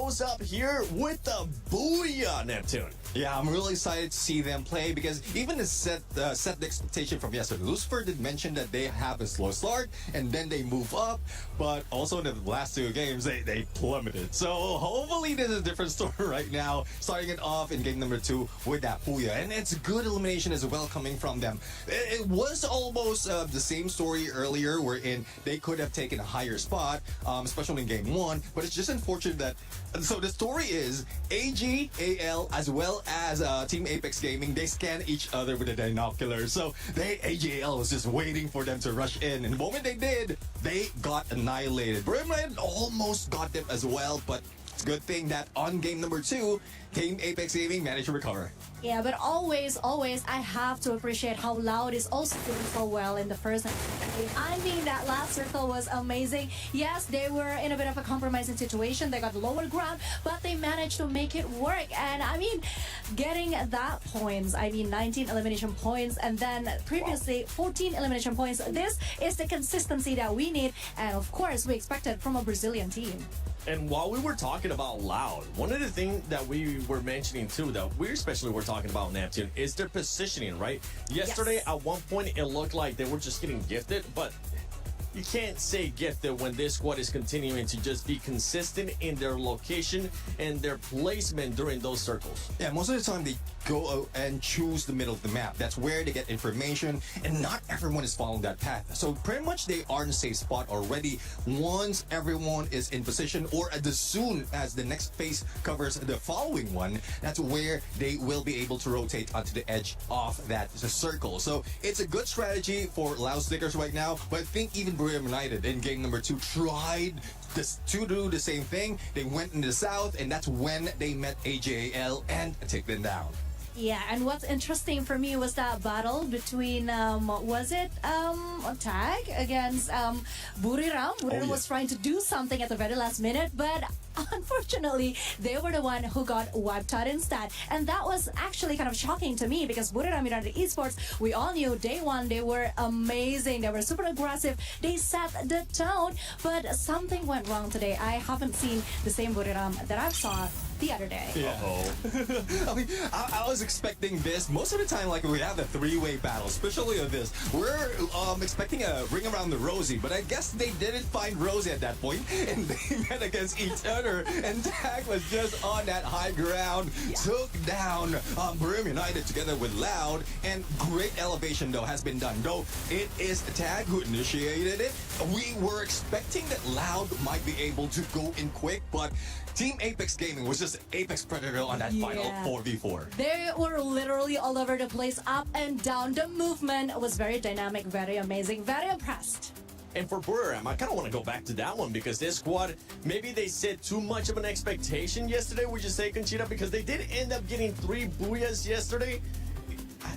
shows up here with the booyah, Neptune. Yeah, I'm really excited to see them play because even to set the expectation from yesterday, Lucifer did mention that they have a slow start and then they move up, but also in the last two games they plummeted. So hopefully this is a different story right now, starting it off in game number 2 with that booyah, and it's good elimination as well coming from them. It was almost the same story earlier, wherein they could have taken a higher spot, especially in game 1, but it's just unfortunate that. So the story is AGAL as well as Team Apex Gaming, they scan each other with the binoculars. So AGAL was just waiting for them to rush in, and the moment they did, they got annihilated. Brimland almost got them as well, but it's a good thing that on game number 2, Team Apex Gaming managed to recover. Yeah, but always, I have to appreciate how Loud is also doing so well in the first and second game. I mean, that last circle was amazing. Yes, they were in a bit of a compromising situation. They got lower ground, but they managed to make it work. And I mean, getting that points, 19 elimination points, and then previously 14 elimination points. This is the consistency that we need, and of course, we expected from a Brazilian team. And while we were talking about Loud, one of the things that we were mentioning too, that we especially were talking about Neptune, is their positioning, right? Yesterday, Yes. at one point, it looked like they were just getting gifted, but you can't say gifted when this squad is continuing to just be consistent in their location and their placement during those circles. Yeah, most of the time they go and choose the middle of the map. That's where they get information, and not everyone is following that path. So pretty much they are in a safe spot already once everyone is in position, or as soon as the next phase covers the following one, that's where they will be able to rotate onto the edge of that circle. So it's a good strategy for Loud Stickers right now, but I think even Brilliant United in game number 2 tried to do the same thing. They went in the south, and that's when they met AJL and take them down. Yeah, and what's interesting for me was that battle between Tag against Buriram. Buriram was trying to do something at the very last minute, but unfortunately they were the one who got wiped out instead, and that was actually kind of shocking to me because Buriram United Esports, we all knew day one they were amazing, they were super aggressive, they set the tone, but something went wrong today. I haven't seen the same Buriram that I saw the other day. I mean, I was expecting this. Most of the time, like, we have the three-way battle, especially of this. We're expecting a ring around the Rosie, but I guess they didn't find Rosie at that point, and they met against each other, and Tag was just on that high ground, took down Brim United together with Loud, and great elevation, though, has been done. Though it is Tag who initiated it, we were expecting that Loud might be able to go in quick, but Team Apex Gaming was just Apex Predator on that final 4v4. They were literally all over the place, up and down. The movement was very dynamic, very amazing, very impressed. And for Buriram, I kind of want to go back to that one because this squad, maybe they set too much of an expectation yesterday, would you say, Conchita? Because they did end up getting 3 booyahs yesterday.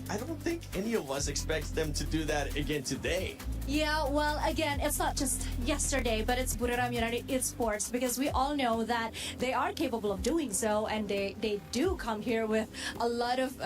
I don't think any of us expects them to do that again today. Yeah, well, again, it's not just yesterday, but it's Buriram United Esports, because we all know that they are capable of doing so, and they do come here with a lot of,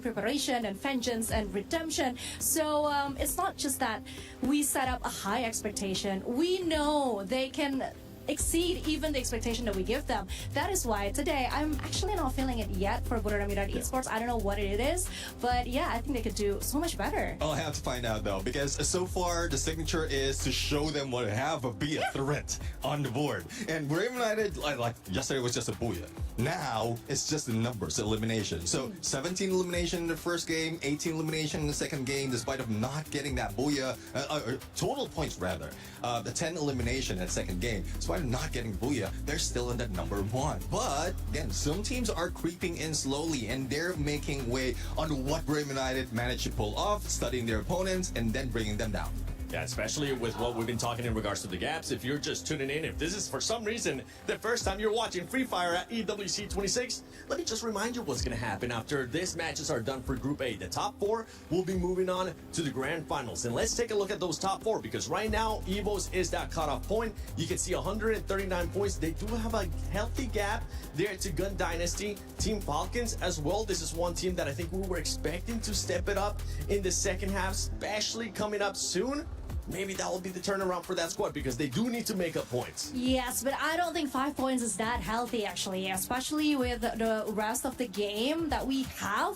preparation and vengeance and redemption. So it's not just that we set up a high expectation. We know they can exceed even the expectation that we give them. That is why today I'm actually not feeling it yet for Buriram United Esports. I don't know what it is, but yeah, I think they could do so much better. I'll have to find out though, because so far the signature is to show them what they have, but be a threat on the board. And Buriram United, like yesterday was just a booyah. Now it's just the numbers, elimination. So 17 elimination in the first game, 18 elimination in the second game, despite of not getting that booyah, total points rather. The 10 elimination in the second game. Despite of not getting booyah, they're still in that number 1. But again, some teams are creeping in slowly, and they're making way on what Buriram United managed to pull off, studying their opponents and then bringing them down. Yeah, especially with what we've been talking in regards to the gaps. If you're just tuning in, if this is for some reason the first time you're watching Free Fire at EWC 26, let me just remind you what's going to happen after these matches are done for Group A. The top 4 will be moving on to the Grand Finals. And let's take a look at those top 4, because right now, EVOS is that cutoff point. You can see 139 points. They do have a healthy gap there to Gun Dynasty. Team Falcons as well. This is one team that I think we were expecting to step it up in the second half, especially coming up soon. maybe that will be the turnaround for that squad because they do need to make up points. Yes, but I don't think 5 points is that healthy, actually, especially with the rest of the game that we have.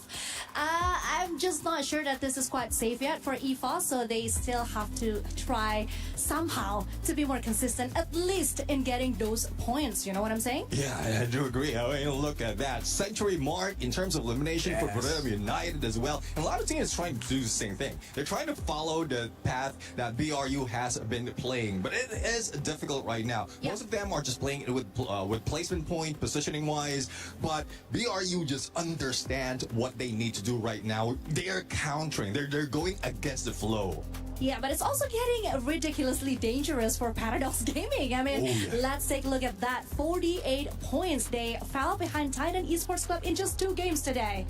I'm just not sure that this is quite safe yet for EFOS, so they still have to try somehow to be more consistent, at least in getting those points. You know what I'm saying? Yeah, I do agree. I mean, look at that century mark in terms of elimination for Korea United as well. And a lot of teams are trying to do the same thing. They're trying to follow the path that BRU has been playing, but it is difficult right now. Most of them are just playing it with placement point, positioning wise, but BRU just understand what they need to do right now. They're countering. They're going against the flow. Yeah, but it's also getting ridiculously dangerous for Paradox Gaming. I mean, let's take a look at that. 48 points. They fell behind Titan Esports Club in just 2 games today.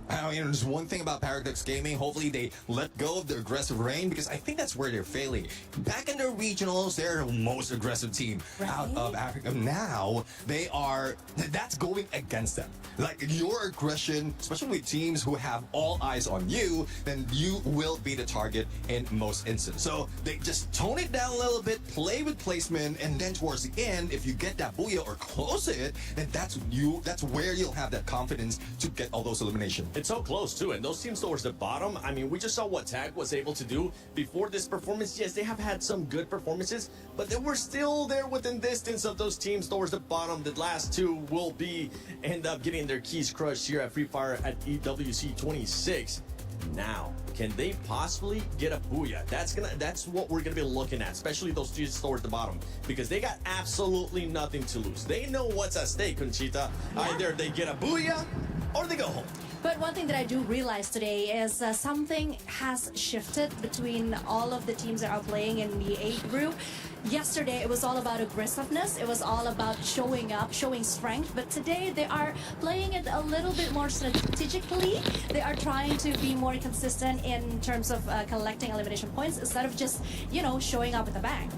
I mean, there's one thing about Paradox Gaming. Hopefully, they let go of the aggressive reign because I think that's where they're failing. Back in the regionals, they're the most aggressive team out of Africa. Now, they are. That's going against them. Like, your aggression, especially with teams who have all eyes on you, then you will be the target in most instances. So, they just tone it down a little bit, play with placement, and then towards the end, if you get that booyah or close it, then that's where you'll have that confidence to get all those eliminations. It's so close too, and those teams towards the bottom, I mean, we just saw what TAG was able to do before this performance. Yes, they have had some good performances, but they were still there within distance of those teams towards the bottom. The last 2 will end up getting their keys crushed here at Free Fire at EWC 26. Now, can they possibly get a booyah? That's what we're gonna be looking at, especially those teams towards the bottom, because they got absolutely nothing to lose. They know what's at stake, Conchita. Either they get a booyah or they go home. But one thing that I do realize today is something has shifted between all of the teams that are playing in the 8th group. Yesterday, it was all about aggressiveness. It was all about showing up, showing strength. But today, they are playing it a little bit more strategically. They are trying to be more consistent in terms of collecting elimination points instead of just, showing up with a bang.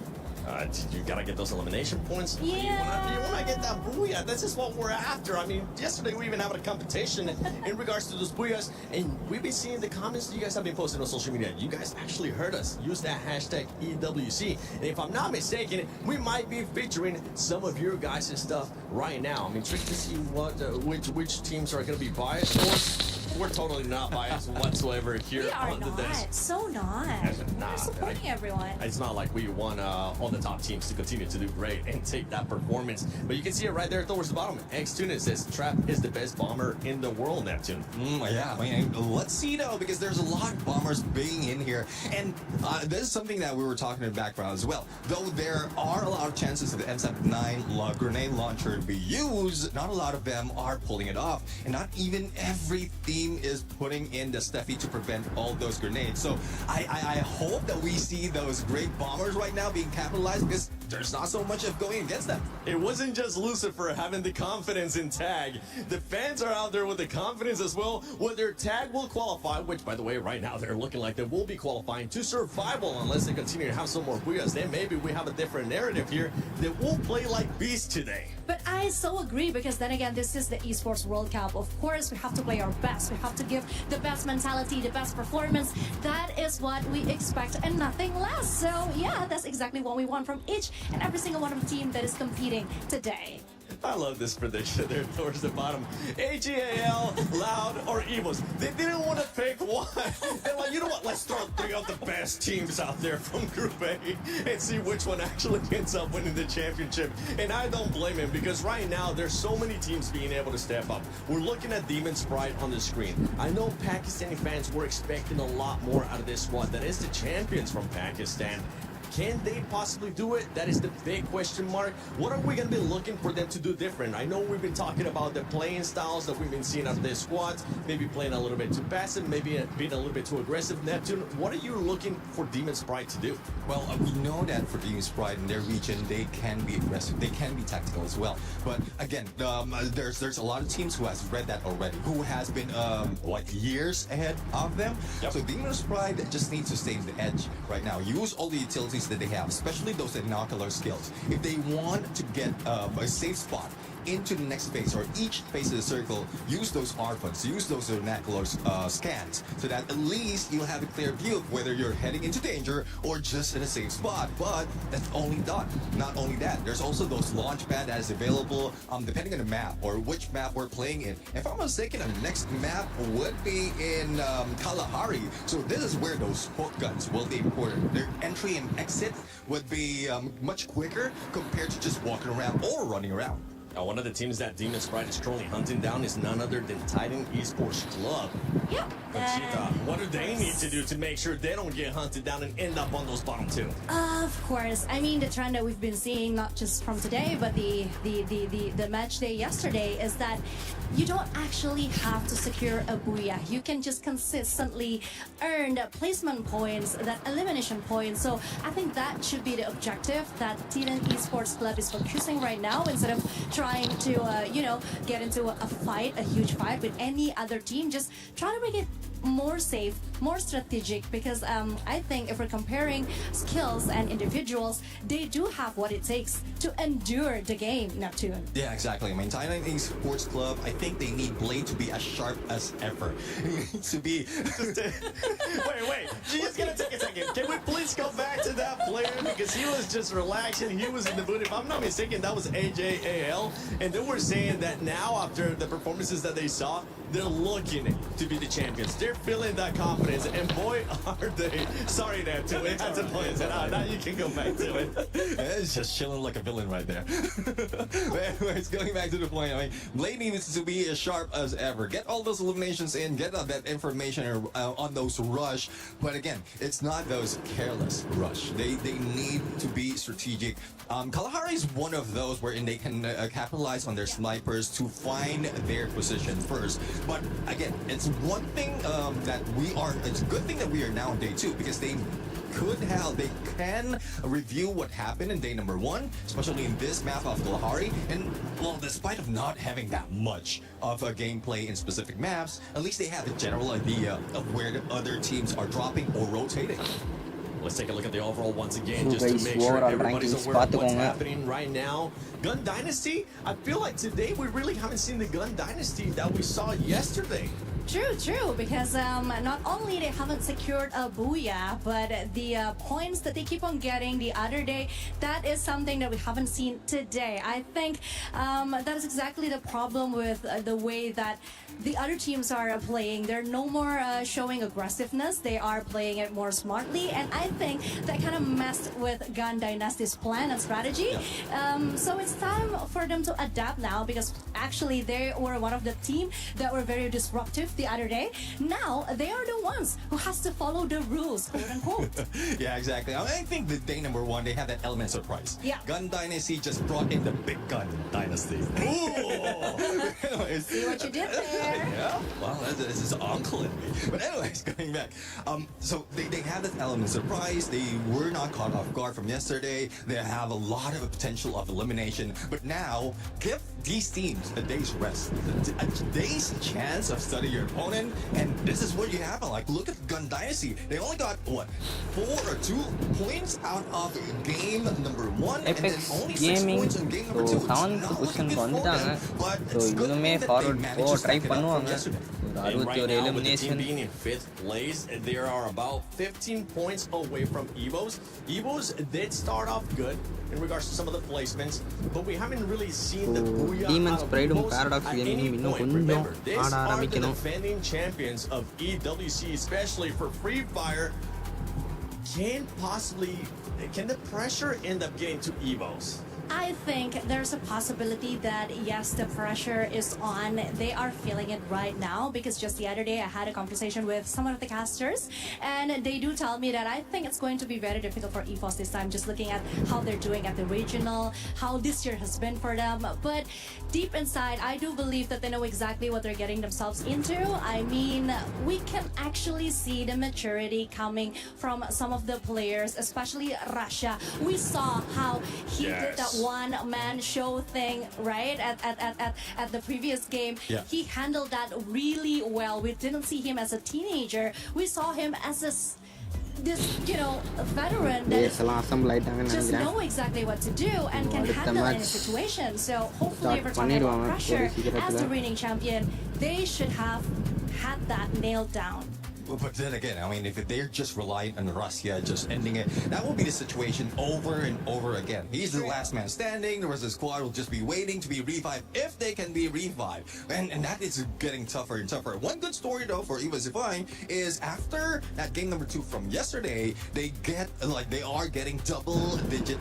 You gotta get those elimination points. Yeah. You wanna get that booyah. This is what we're after. I mean, yesterday we even had a competition in regards to those booyahs, and we've been seeing the comments you guys have been posting on social media. You guys actually heard us use that hashtag EWC. And if I'm not mistaken, we might be featuring some of your guys' stuff right now. I mean, trick to see which teams are gonna be biased for. We're totally not biased whatsoever here We are on the not. desk. So not. We're supporting everyone. It's not like we want all the top teams to continue to do great and take that performance. But you can see it right there towards the bottom. X-Tuna says Trap is the best bomber in the world, Neptune. Yeah, I mean, let's see though, because there's a lot of bombers being in here. And this is something that we were talking in the background as well. Though there are a lot of chances of the M79 grenade launcher to be used, not a lot of them are pulling it off. And not even every team is putting in the Steffi to prevent all those grenades. So I hope that we see those great bombers right now being capitalized because there's not so much of going against them. It wasn't just Lucifer having the confidence in TAG. The fans are out there with the confidence as well. Whether TAG will qualify, which by the way, right now they're looking like they will be qualifying to survival unless they continue to have some more booyahs. Then maybe we have a different narrative here that will play like beasts today. But I so agree because then again, this is the Esports World Cup. Of course, we have to play our best. We have to give the best mentality, the best performance. That is what we expect and nothing less. So yeah, that's exactly what we want from each and every single one of the team that is competing today. I love this prediction there towards the bottom. AGAL, Loud, or Evos. They didn't want to pick one. They're like, you know what? Let's throw 3 of the best teams out there from Group A and see which one actually ends up winning the championship. And I don't blame him because right now there's so many teams being able to step up. We're looking at Demon Sprite on the screen. I know Pakistani fans were expecting a lot more out of this squad. That is the champions from Pakistan. Can they possibly do it? That is the big question mark. What are we going to be looking for them to do different? I know we've been talking about the playing styles that we've been seeing out of their squads, maybe playing a little bit too passive, maybe being a little bit too aggressive. Neptune, what are you looking for Demon Sprite to do? Well, we know that for Demon Sprite in their region, they can be aggressive, they can be tactical as well. But again, there's a lot of teams who has read that already, who has been years ahead of them. Yep. So Demon Sprite just needs to stay in the edge right now. Use all the utilities that they have, especially those binocular skills. If they want to get a safe spot into the next phase or each phase of the circle, use those R-funds, use those vernacular scans, so that at least you'll have a clear view of whether you're heading into danger or just in a safe spot. But that's only done. Not only that, there's also those launch pad that is available depending on the map or which map we're playing in. If I'm not mistaken, the next map would be in Kalahari. So this is where those hook guns will be important. Their entry and exit would be much quicker compared to just walking around or running around. One of the teams that Demon Sprite is currently hunting down is none other than Titan Esports Club. Yep. Conchita, what do they need to do to make sure they don't get hunted down and end up on those bottom two? Of course. I mean, the trend that we've been seeing, not just from today, but the match day yesterday, is that you don't actually have to secure a booyah. You can just consistently earn the placement points, that elimination points. So I think that should be the objective that Titan Esports Club is focusing right now, instead of trying to, get into a fight, a huge fight with any other team. Just try to make it more safe, more strategic, because I think if we're comparing skills and individuals, they do have what it takes to endure the game, Neptune. Yeah, exactly. I mean, Thailand Esports Club, I think they need Blade to be as sharp as ever. He needs to be... Wait. She's going to take a second. Can we please go back to that player? Because he was just relaxing. He was in the mood. If I'm not mistaken, that was AJAL. And they were saying that now, after the performances that they saw, they're looking to be the champions. They're feeling that confidence, and boy, are they. Sorry, Neptune, we had to point it out. Now you can go back to it. It's just chilling like a villain right there. But anyways, going back to the point, I mean, Blade needs to be as sharp as ever. Get all those eliminations in, get that information on those rush. But again, it's not those careless rush. They need to be strategic. Kalahari is one of those wherein they can capitalize on their snipers to find their position first. But again, it's one thing it's a good thing that we are now on day 2, because they can review what happened in day number 1, especially in this map of Kalahari. And well, despite of not having that much of a gameplay in specific maps, at least they have a general idea of where the other teams are dropping or rotating. Let's take a look at the overall once again, just to make sure everybody's aware of what's happening right now. Gun Dynasty, I feel like today we really haven't seen the Gun Dynasty that we saw yesterday. True, because not only they haven't secured a booyah, but the points that they keep on getting the other day, that is something that we haven't seen today. I think that is exactly the problem with the way that the other teams are playing. They're no more showing aggressiveness. They are playing it more smartly, and I think that kind of messed with Gun Dynasty's plan and strategy. So it's time for them to adapt now, because actually they were one of the team that were very disruptive the other day. Now they are the ones who has to follow the rules, quote unquote. Yeah, exactly. I think the day number 1, they have that element of surprise. Yeah. Gun Dynasty just brought in the big gun dynasty. Anyways, see what you did there. Yeah. Well, this is uncle in me. But anyways, going back. So they have that element of surprise. They were not caught off guard from yesterday. They have a lot of potential of elimination. But now, give these teams a day's rest, a day's chance of studying your opponent, and this is what you have. Like, look at Gun Dynasty. They only got 4 or 2 points out of game number 1, and then only 6 points in game number 2. But it's good forward try பண்ணுவாங்க. And right now, with the team being in 5th place, there are about 15 points away from EVOs. EVOs did start off good in regards to some of the placements, but we haven't really seen the booyah Demon out of Sprite EVOs Paradox at game any இன்னும் point. கொஞ்சம் Remember, these ஆட are the ஆரம்பிக்கணும். defending champions of EWC, especially for Free Fire. Can the pressure end up getting to EVOs? I think there's a possibility that yes, the pressure is on. They are feeling it right now, because just the other day I had a conversation with some of the casters, and they do tell me that I think it's going to be very difficult for EVOS this time, just looking at how they're doing at the regional, how this year has been for them. But deep inside, I do believe that they know exactly what they're getting themselves into. I mean, we can actually see the maturity coming from some of the players, especially Russia. We saw how he did that one-man show thing, right? At the previous game. Yeah. He handled that really well. We didn't see him as a teenager. We saw him as a this, veteran that base எல்லாம் assemble ஆயிட்டாங்கன்னு just நினைக்கிறேன் know exactly what to do and can அடுத்த handle any match situation. So hopefully start every time they பண்ணிடுவாங்க want pressure கூடிய சீக்கிரத்துல. as the reigning champion, they should have had that nailed down. But then again, I mean, if they're just relying on Russia just ending it, that will be the situation over and over again. He's the last man standing. The rest of the squad will just be waiting to be revived if they can be revived. And that is getting tougher and tougher. One good story, though, for EWC is after that game number 2 from yesterday, they are getting double-digit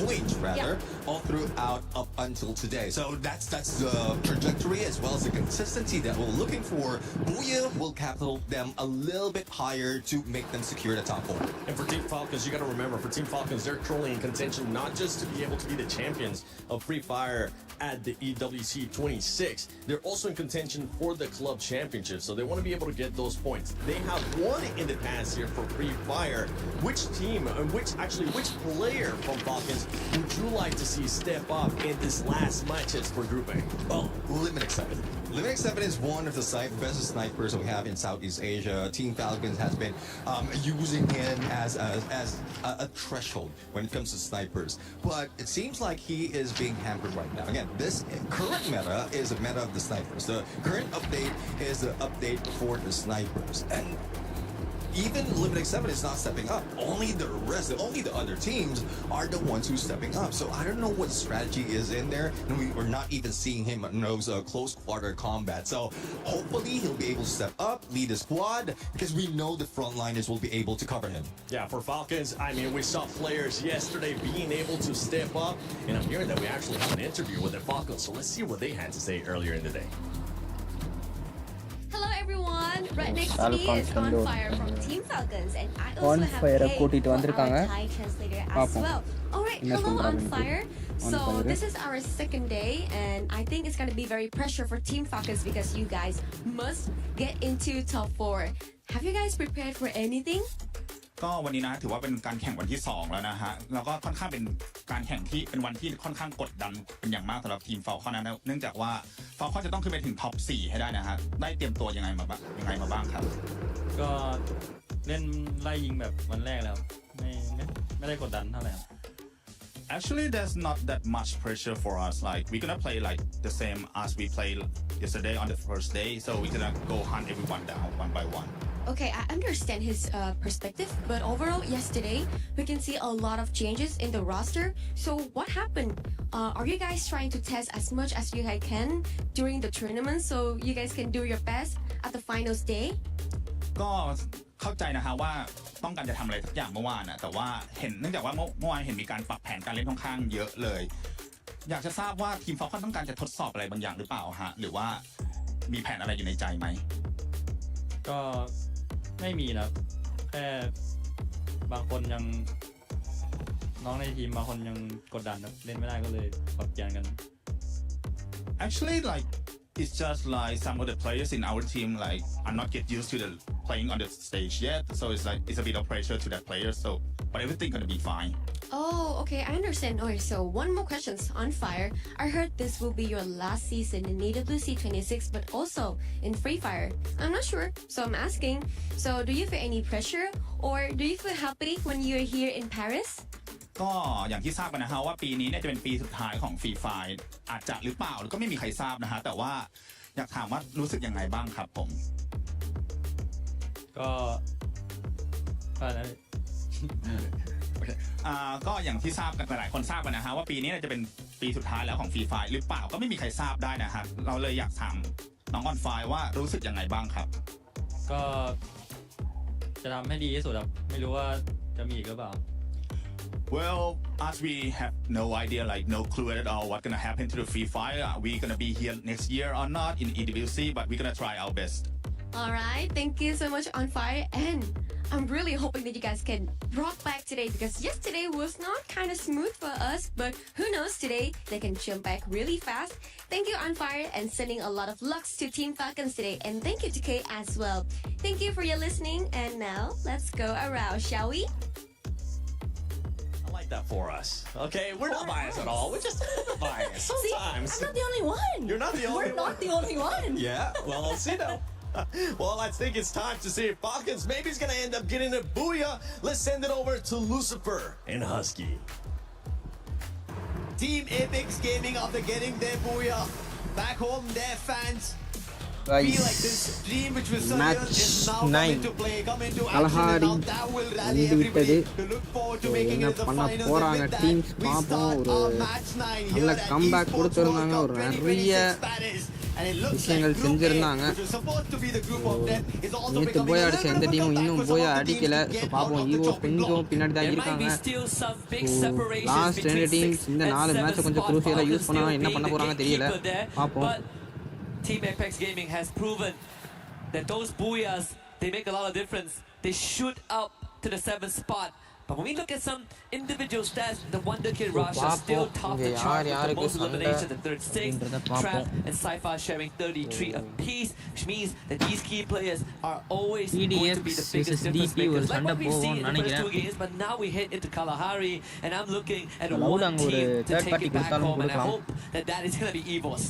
points, all throughout up until today. So that's the trajectory as well as the consistency that we're looking for. Booyah will catapult them a little bit higher to make them secure the top 4. And for Team Falcons, you got to remember, for Team Falcons, they're currently in contention not just to be able to be the champions of Free Fire at the EWC 26, they're also in contention for the club championship. So they want to be able to get those points. They have won in the past year for Free Fire. Which team, which player from Falcons would you like to see step up in this last matches for Group A? Well, Limit 7. Limit 7 is one of the best snipers we have in Southeast Asia. Team Falcons has been using him as a threshold when it comes to snipers. But it seems like he is being hampered right now. Again, this current meta is a meta of the snipers. The current update is the update for the snipers. And even Limited 7 is not stepping up. Only the other teams are the ones who's stepping up. So I don't know what strategy is in there, and we're not even seeing him in those close quarter combat. So hopefully he'll be able to step up, lead the squad, because we know the frontliners will be able to cover him. Yeah, for Falcons, I mean, we saw players yesterday being able to step up, and I'm hearing that we actually have an interview with the Falcons, so let's see what they had to say earlier in the day. Hello everyone, right next to me is On Fire from Team Falcons, and I also On have Fire Kay, கூட்டிட்டு வந்திருக்காங்க our Thai translator as பாப்போம் well. Alright, என்ன hello On சொல்றாங்கன்னு Fire. So Fire. this is our second day, and I think it's gonna be very pressure for Team Falcons because you guys must get into top 4. Have you guys prepared for anything? ก็วันนี้นะถือว่าเป็นการแข่งวันที่2แล้วนะฮะแล้วก็ค่อนข้างเป็นการแข่งที่เป็นวันที่ค่อนข้างกดดันเป็นอย่างมากสำหรับทีมฟอลคอนนะเนื่องจากว่าฟอลคอนจะต้องขึ้นไปถึงท็อป 4ให้ได้นะฮะได้เตรียมตัวยังไงมาบ้างครับ ก็เล่นไล่ยิงแบบวันแรกแล้วไม่ได้กดดันเท่าไหร่ครับ Actually, there's not that much pressure for us. Like we're gonna play like the same as we played yesterday on the first day, so we're gonna go hunt everyone down one by one. Okay, I understand his perspective, but overall, yesterday we can see a lot of changes in the roster. So what happened? Are you guys trying to test as much as you guys can during the tournament so you guys can do your best at the finals day? ก็เข้าใจนะฮะว่าต้องการจะทำอะไรสักอย่างเมื่อวานนะแต่ว่าเห็นเนื่องจากว่าเมื่อวานเห็นมีการปรับแผนการเล่นค่อนข้างเยอะเลยอยากจะทราบว่าทีมฟอลคอนต้องการจะทดสอบอะไรบางอย่างหรือเปล่าฮะหรือว่ามีแผนอะไรอยู่ในใจไหม ก็ไม่มีนะแค่บางคนยังน้องในทีมบางคนยังกดดันนะเล่นไม่ได้ก็เลยปรับเปลี่ยนกัน Actually, like it's just like some of the players in our team like are not get used to the playing on the stage yet, so it's like it's a bit of pressure to that player. So, but everything gonna be fine. Oh, okay, I understand. Okay, so one more question On Fire. I heard this will be your last season in EWC 26, but also in Free Fire. I'm not sure, so I'm asking. So, do you feel any pressure, or do you feel happy when you're here in Paris? ก็อย่างที่ทราบกันนะฮะว่าปีนี้เนี่ยจะเป็นปีสุดท้ายของฟรีไฟร์อาจจะหรือเปล่าก็ไม่มีใครทราบนะฮะแต่ว่าอยากถามว่ารู้สึกยังไงบ้างครับผมก็ก็อย่างที่ทราบกันหลายคนทราบกันนะฮะว่าปีนี้จะเป็นปีสุดท้ายแล้วของฟรีไฟร์หรือเปล่าก็ไม่มีใครทราบได้นะฮะเราเลยอยากถามน้องออนไฟร์ว่ารู้สึกยังไงบ้างครับก็จะทำให้ดีที่สุดครับไม่รู้ว่าจะมีอีกหรือเปล่าWell, as we have no idea, like no clue at all what's gonna happen to the Free Fire, are we gonna be here next year or not in EWC? But we're gonna try our best. All right, thank you so much On Fire, and I'm really hoping that you guys can rock back today because yesterday was not kind of smooth for us, but who knows today they can jump back really fast. Thank you On Fire and sending a lot of lucks to Team Falcons today, and thank you to Kay as well. Thank you for your listening, and now let's go around, shall we? That for us. Okay, we're not biased at all. We're just a little biased sometimes. See, I'm not the only one. You're not the only one. We're not the only one. Yeah, well, let's see though. Well, I think it's time to see if Falcons maybe is going to end up getting a booyah. Let's send it over to Lucifer and Husky. Team Apex Gaming, after getting their booyah back home, their fans Guys, feel like this dream which was so real match is now 9 coming to play, come into action, and now that will rally everybody to look forward to making it to the finals. And with that, we start our match 9 here at Esports World Cup 2026 Paris. And it looks like Group A, which was supposed to be the group of death, is also becoming a little bit of a comeback for some of the teams to get out of the chopping block. There might be still some big separations last between 2 teams 6th இந்த and 4 match 7th கொஞ்சம் spot. குரூஷியலா use Falcons பண்ணா still என்ன being பண்ண the போறாங்க தெரியல gatekeeper there, பாப்போம் but Team Apex Gaming has proven that those booyahs, they make a lot of difference. They shoot up to the 7th spot. But when we look at some individual stats, the Wonder Kid Russia still top the chart with the most eliminations at 36. Trap and Sci-Fi sharing 33 apiece, which means that these key players are always going to be the biggest difference makers. Like what we've seen in the first 2 games, but now we head into Kalahari, and I'm looking at one team to take it back home, and I hope that that is going to be EVOS.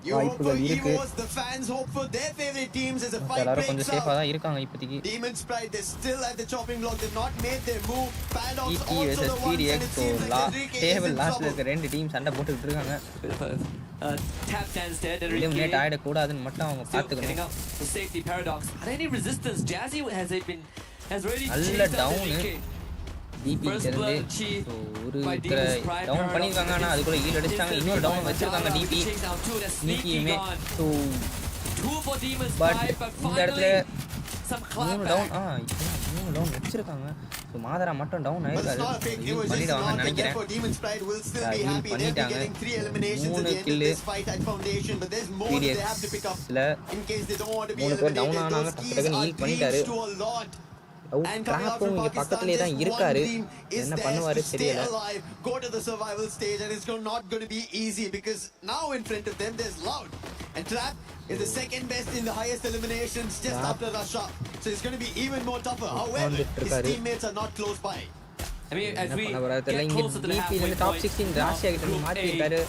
You hope for EVOS, the fans hope for their favorite teams as a fight எல்லாரும் breaks கொஞ்சம் சேஃபா out. தான் இருக்காங்க இப்போதைக்கு Demon Sprite, they're still at the chopping block. They've not made their move. Paradox ET also versus the ones, and PDX it so seems like Enrique is table in லாஸ்ட்ல trouble. இருக்க 2 team சண்டை போட்டுக்கிட்டு இருக்காங்க Bit of a tap dance there. Eliminate ஆயிடக்கூடாதுன்னு மட்டும் அவங்க Still getting பார்த்துக்கணும் up for safety. Paradox. Are there any resistance? Jazzy has already நல்ல chased down டவுனு Enrique. டிபி First இருந்து blood achieved ஒரு by இருக்கிற Demon Sprite. டவுன் பண்ணியிருக்காங்க ஆனால் அதுக்குள்ள ஈல் அடிச்சிட்டாங்க இன்னொரு டவுன் வச்சிருக்காங்க டிபி Chase down 2. That's sneaky நீக்கியுமே gone. So 2 for Demon but Sprite, but இந்த இடத்துல finally some 3 down clapback. 3 down வச்சிருக்காங்க ஸோ மாதரா மட்டும் டவுன் But it's ஆயிருக்காது not a fake, it was just an பண்ணிடுவாங்கன்னு knock, and நினைக்கிறேன் therefore Demon Sprite will still be heal happy. They'll be பண்ணிட்டாங்க getting 3 eliminations at the end of this fight at Foundation, but there's more that they have to pick up PDX-ல in case they don't want to be 3 பேர் down eliminated. ஆனாங்க Those டக்கு keys டக்குன்னு are heel பண்ணிட்டாரு dreams to a lot. And coming out ட்ராப்பும் from இங்க Pakistan, பக்கத்துலேயே தான் just one இருக்காரு dream is என்ன theirs பண்ணுவாரு to stay தெரியல alive, go to the survival stage, and it's not going to be easy because now in front of them there's Loud. And Trap is the second best in the highest eliminations just Trap. after Russia. So it's going to be even more tougher. However, his teammates are not close by. I mean, as என்ன we பண்ண போறாரு get தெரியல இங்க closer to the டிபி halfway வந்து top point, 16 now ராசியா கிட்ட Group மாட்டி A, விட்டாரு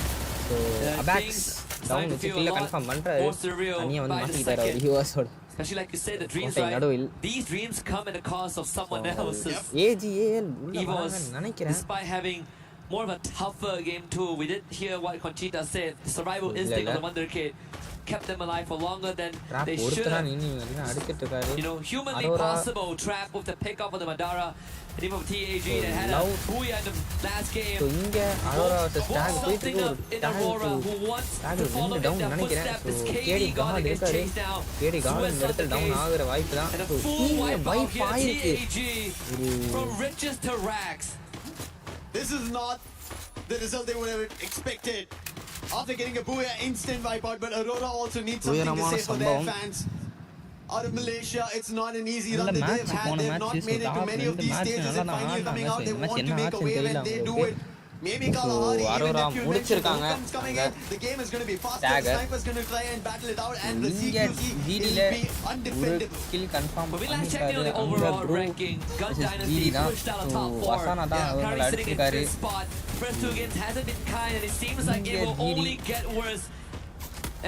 so Apex things down starting to வச்சு feel a கீழே lot கன்ஃபார்ம் பண்றாரு more surreal தனியா வந்து by the மாட்டிக்கிட்டாரு our second. யூஎஸோட Especially like you said, the dreams, கோட்டை right? நடுவில் These dreams come at the cost of someone else's. ஏஜிஏஎல் உள்ள EVOS, வராங்கன்னு நினைக்கிறேன் despite having more of a tougher game too, we did hear what Conchita said. The survival instinct of the Wonder Kid kept them alive for longer than drop they should ஒருத்தரா have. நின்னு எல்லாம் அடிச்சிட்டு இருக்காரு You know, humanly Arora possible trap with the pick up of the Madara. And even TAG that had a Loud. booyah in the last game. So இங்க Aurora versus TAG போயிட்டு Something இருக்கு up ஒரு in TAG Aurora who wants to follow 2 in down their நினைக்கிறேன் footsteps. So This KD KD gone card gets இருக்காரு chased down. KD card இந்த இடத்துல down ஆகுற வாய்ப்பு தான் And a ஸோ full இங்க wipe out வைப் here. ஆயிருக்கு TAG from riches to rags. This is not the result they would have expected. After getting a booyah, instant wipe out, but Aurora also needs something to say for their fans. Out of Malaysia, it's not an easy run that they've had. They've not made it to many of these stages, and finally coming out, they want to make a wave, and they do it. Maybe Kalahari, even Aurora if you mentioned முடிச்சிருக்காங்க Wukong's coming in, the game is going to be faster. Tag. The Sniper's going to try and battle it out, and the இங்க CQC ஜிடில will be ஒரு undefendable. Kill confirm But we last checked on பண்ணிட்டாரு the அங்க overall pro ranking. Gun GT Dynasty தான் pushed out of so top 4. வசானா தான் அவங்களை Currently sitting in அடிச்சிருக்காரு 5th spot. First 2 games hasn't been kind, and it seems like it will இங்க only get worse.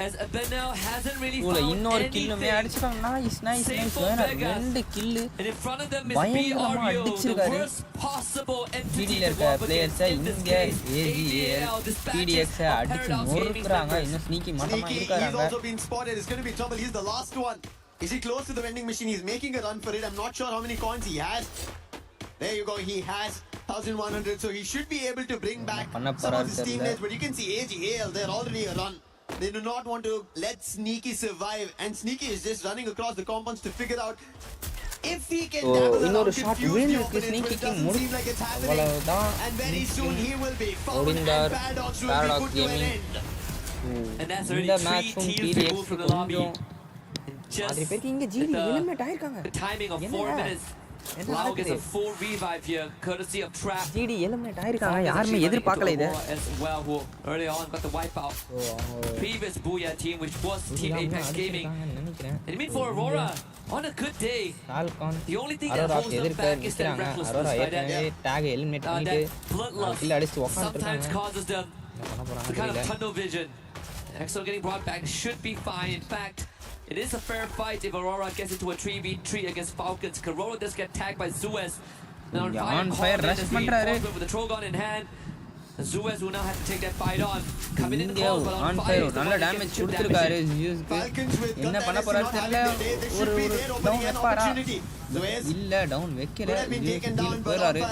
As Benel hasn't really இவ்வளோ found இன்னொரு கில்லுமே anything. அடிச்சிருக்காங்க nice nice Same nice for வேற Vegas. 2 kill And in front of them is பயங்கரமா BRU, the அடிச்சிருக்காரு worst possible entity ஜிடியில் to இருக்க go up against பிளேயர்ஸை in this இங்க case. ஏஜிஏஎல் ADL dispatches பிடிஎக்ஸை of அடிச்சு Paradox Gaming's நொறுக்குறாங்க members. இன்னும் sneaky மட்டமா Sneaky, he's இருக்காங்க also been spotted. It's going to be trouble. He's the last one. Is he close to the vending machine? He's making a run for it. I'm not sure how many coins he has. There you go. He has 1,100. So he should be able to bring back பண்ண some of போறாரு his தெரியல teammates. But you can see AGAL, they're already a run. They do not want to let Sneaky survive. And Sneaky is just running across the compounds to figure out if he can oh dabble இன்னொரு around, shot confuse விழுந்து the இருக்கு opponents, but it ஸ்னீக்கிக்கு doesn't seem like it's happening. அவ்வளவுதான் And very soon he will be found and ஒடிந்தார் Paradox will be Paradox put to an Gaming end. And that's இந்த already 3 மேட்சும் teams பிடிஎக்ஸ் removed from the lobby. கொஞ்சம் And just மாதிரி பேருக்கு இங்க GT eliminate ஆயிருக்காங்க the timing of 4 என்னடா? minutes. என்ன Lau gets a நடக்குது full revive here, courtesy of Trap. GT eliminate ஆயிருக்காங்க Falcons யாருமே actually எதிர்பார்க்கல running இதை into Aurora as well, who early on got the wipeout. Previous Booyah team, which was Team Apex Gaming. நினைக்கிறேன் And I mean for Aurora, on a good day, falcon the only thing that Arora holds them எதிர்க்க back is their நிற்கிறாங்க recklessness, Arora right? ஏற்கனவே take eliminate பண்ணிட்டு That bloodlust கில்ல அடிச்சு sometimes உட்காந்துருக்காங்க causes them என்ன பண்ண போறாங்க the kind of தெரியல tunnel vision. Exo getting brought back should be fine. In fact, It is a fair fight if Aurora gets into a 3v3 against Falcons. Corona does get tagged by Zuez. Now on fire rush பண்றாரு. with the Trogon in hand. Zuez will now have to take that fight on. Coming in close, but on on fire. fire நல்ல damage கொடுத்திருக்காரு ஜியூஸ்க்கு. என்ன பண்ண போறாரு தெரியல. ஒரு down வைப்பாரா? இல்ல down வைக்கல. ஜியூஸ் போறாரு.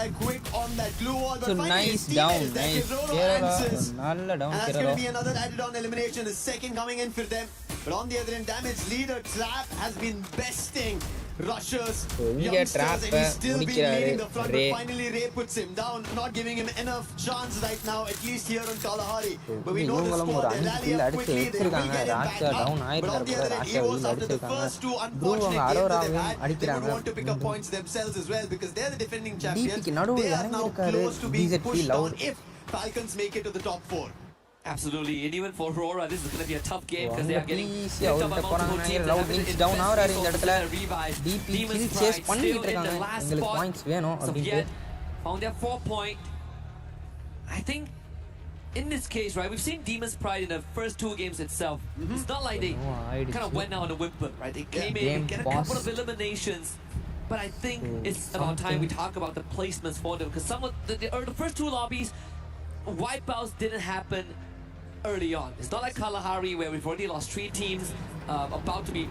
So nice down, nice. நல்ல down That's Kerala. going to be another added on elimination. The second coming in for them. But on the other end, damage leader Trap has been besting rushers, youngsters, and he's still been leading the front. But finally, Ray puts him down, not giving him enough chance right now, at least here on Kalahari. But we know the squad, they rally up quickly, they will get him back now. But on the other end, EWC, after the first two unfortunate games that they've had, they would want to pick up points themselves as well, because they're the defending champions. They are now close to being pushed down if Falcons make it to the top 4. Absolutely, and even for Aurora, this is going to be a tough game because they are getting easy அவர்ட்ட போறாங்க. Loud links down ஆவறாரு இந்த இடத்துல. DP kill chase பண்ணிட்டு இருக்காங்க. உங்களுக்கு points வேணும் அப்படினு found their 4 point. I think in this case, right, we've seen Demon's Pride in the first 2 games itself. It's not like they kind of went out on a whimper, right? They came in, get a couple of eliminations. But I think it's about time we talk about the placements for them, because some of the first 2 lobbies, wipeouts didn't happen early on. It's not like Kalahari where we've already lost 3 teams, about to be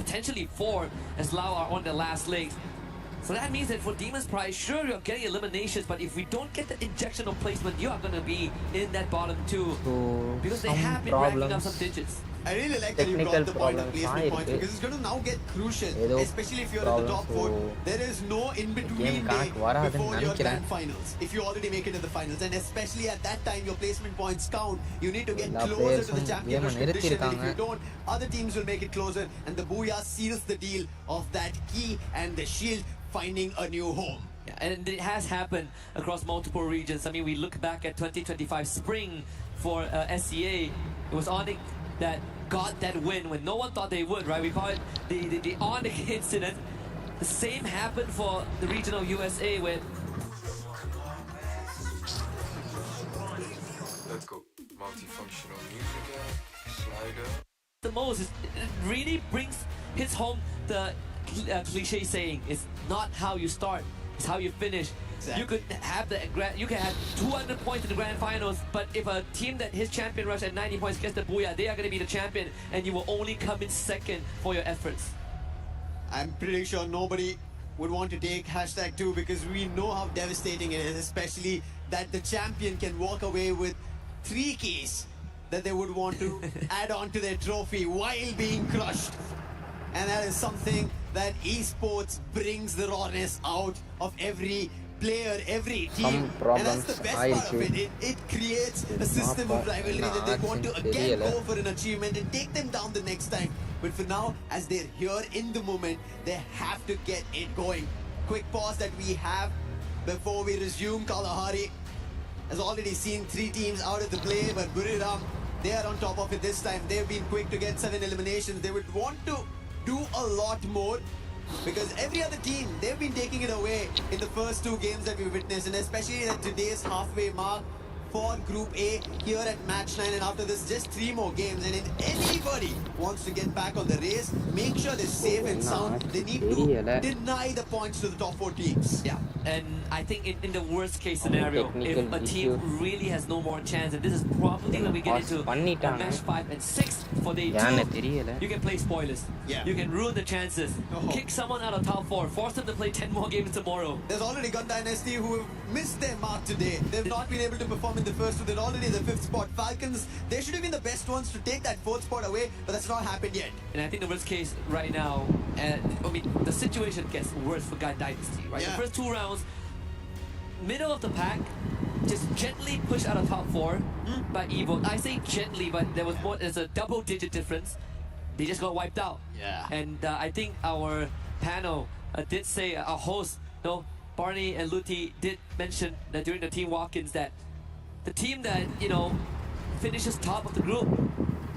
potentially 4 as Lao are on their last legs. So that means that for Demon's Pride, sure you're getting eliminations, but if we don't get the injection of placement, you are going to be in that bottom 2, because they have been racking up some digits. I really like that you brought the point of placement points, because it's going to now get crucial, especially if you're in the top 4. There is no in-between day before your grand finals, if you already make it to the finals, and especially at that time your placement points count. You need to get closer to the champion tradition, and if you don't, other teams will make it closer, and the Booyah seals the deal of that key and the shield finding a new home. Yeah, and it has happened across multiple regions. I mean, we look back at 2025 spring for SCA. It was Onyx that got that win when no one thought they would, right? We call it the Onyx incident. The same happened for the regional USA where... Let's go. Multifunctional music, slider. The most is it really hits home the cliche saying, it's not how you start, it's how you finish. Exactly. You could have you can have 200 points in the grand finals, but if a team that hits champion rush at 90 points gets the Booyah, they are going to be the champion, and you will only come in second for your efforts. I'm pretty sure nobody would want to take #2 because we know how devastating it is, especially that the champion can walk away with 3 keys that they would want to add on to their trophy while being crushed. And that is something that esports brings the rawness out of every player, every team. And that's the best part of it. It creates a system of rivalry that they want to again go for an achievement and take them down the next time. But for now, as they're here in the moment, they have to get it going. Quick pause that we have before we resume. Kalahari has already seen 3 teams out of the play, but Buriram, they are on top of it this time. They've been quick to get 7 eliminations. They would want to do a lot more, because every other team, they've been taking it away in the first 2 games that we witnessed, and especially at today's halfway mark for Group A here at match 9, and after this just 3 more games. And if anybody wants to get back on the race, make sure they're safe and sound. They need to deny the points to the top 4 teams. Yeah, and I think in the worst case scenario, if a team really has no more chance, and this is probably when we get into match 5 and 6 for day 2, you can play spoilers. Yeah. You can ruin the chances. Kick someone out of top 4, force them to play 10 more games tomorrow. There's already Gun Dynasty who have missed their mark today. They've not been able to perform in the first 2. They're already in the 5th spot. Falcons, they should have been the best ones to take that 4th spot away, but that's not happened yet. And I think the worst case right now, I mean, the situation gets worse for Gun Dynasty, right? The first 2 rounds, middle of the pack, just gently pushed out of top 4 by Evo. I say gently, but there's a double-digit difference. They just got wiped out. Yeah. And I think our panel did say, our host, Barney and Luti did mention that during the team walk-ins that the team that, finishes top of the group,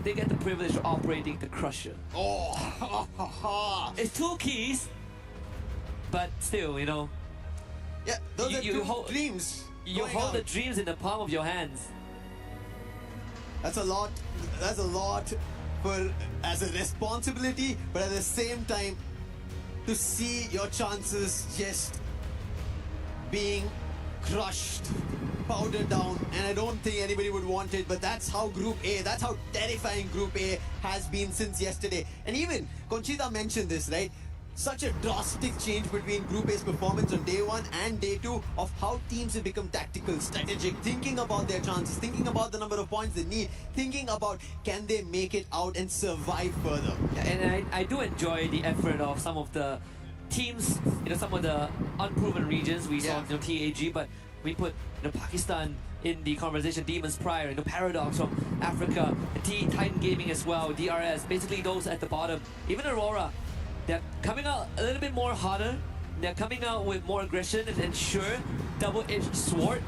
they get the privilege of operating the Crusher. Oh! It's 2 keys, but still, Yeah, those are 2 dreams. You hold the dreams in the palm of your hands. That's a lot as a responsibility, but at the same time, to see your chances just being crushed, powdered down, and I don't think anybody would want it, but that's how that's how terrifying Group A has been since yesterday. And even Conchita mentioned this, right? Such a drastic change between Group A's performance on day 1 and day 2 of how teams have become tactical, strategic, thinking about their chances, thinking about the number of points they need, thinking about can they make it out and survive further. Yeah, and I do enjoy the effort of some of the teams, some of the unproven regions. We saw TAG, but we put Pakistan in the conversation, Demons prior, Paradox from Africa, Titan Gaming as well, DRS, basically those at the bottom. Even Aurora, they're coming out a little bit more harder. They're coming out with more aggression and sure, double-edged sword,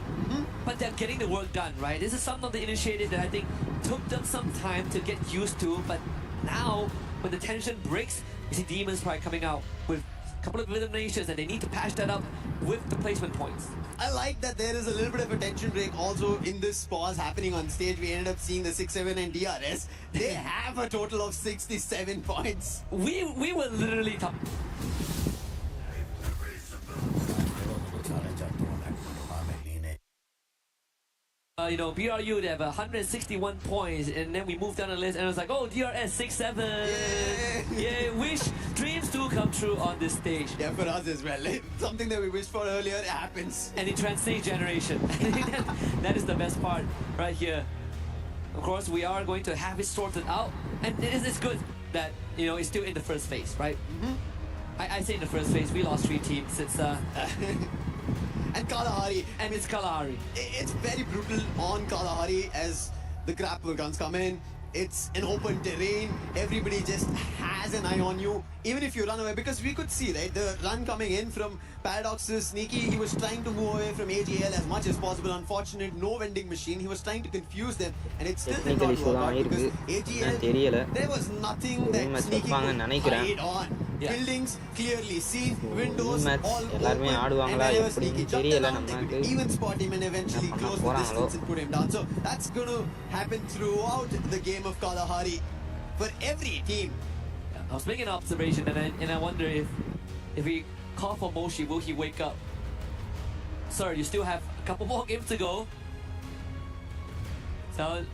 but they're getting the work done, right? This is some of the initiative that I think took them some time to get used to, but now when the tension breaks, you see Demons Pride coming out with a couple of eliminations and they need to patch that up with the placement points. I like that there is a little bit of a tension break also in this pause happening on stage. We ended up seeing the 6-7 and DRS. They have a total of 67 points. We were literally top. BRU, they have 161 points, and then we moved down the list, and it was like, oh, DRS 6-7. Yeah, wish dreams do come true on this stage. Yeah, for us as well. Something that we wished for earlier, it happens. And in Transstage generation. that is the best part right here. Of course, we are going to have it sorted out, and it's good that, it's still in the first phase, right? I say in the first phase, we lost 3 teams. It's and Kalahari. And it's Kalahari. It's very brutal on Kalahari as the grapple guns come in. It's an open terrain. Everybody just has an eye on you. Even if you run away, because we could see, right, the run coming in from Paradox's Sneaky, he was trying to move away from AGL as much as possible. Unfortunate, no vending machine. He was trying to confuse them, and it still did not work out because AGL, there was nothing that Sneaky could hide on. Yeah. Buildings clearly seen, windows all open, and whenever Sneaky jumped around, they could even spot him and eventually close the distance and put him down. So that's going to happen throughout the game of Kalahari for every team. I was making an observation, and I wonder if we call for Moshi, will he wake up? Sorry, you still have a couple more games to go. So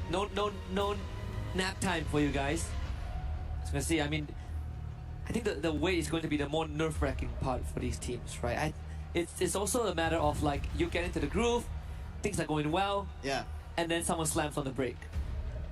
no nap time for you guys. As you can see, I think the wait is going to be the more nerve-wracking part for these teams, right? It's also a matter of like you get into the groove, things are going well, and then someone slams on the brake.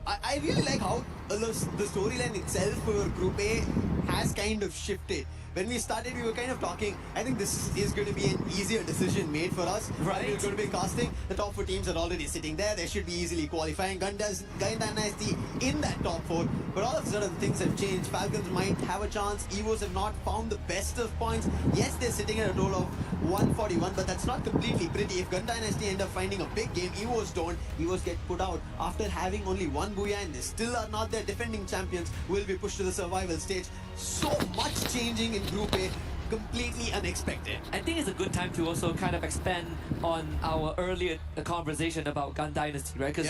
I really like how the storyline itself for Group A has kind of shifted. When we started, we were kind of talking, I think this is going to be an easier decision made for us. Right. We're going to be casting. The top 4 teams are already sitting there. They should be easily qualifying. Gun Dynasty in that top 4. But all of a sudden, things have changed. Falcons might have a chance. Evos have not found the best of points. Yes, they're sitting at a total of 141, but that's not completely pretty. If Gun Dynasty end up finding a big game, Evos don't. Evos get put out after having only 1 booyah, and they still are not their defending champions, will be pushed to the survival stage. So much changing in Group A, completely unexpected. I think it's a good time to also kind of expand on our earlier conversation about Gun Dynasty, right? Because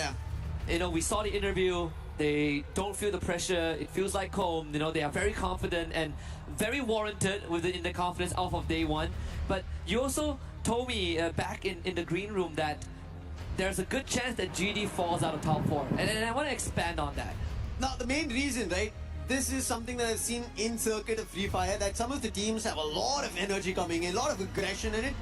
we saw the interview. They don't feel the pressure. It feels like home. They are very confident and very warranted within the confidence off of day 1. But you also told me back in the green room that there's a good chance that GD falls out of top 4, and I want to expand on that. Now, the main reason, right? This is something that I've seen in circuit of Free Fire, that some of the teams have a lot of energy coming in, a lot of aggression, and it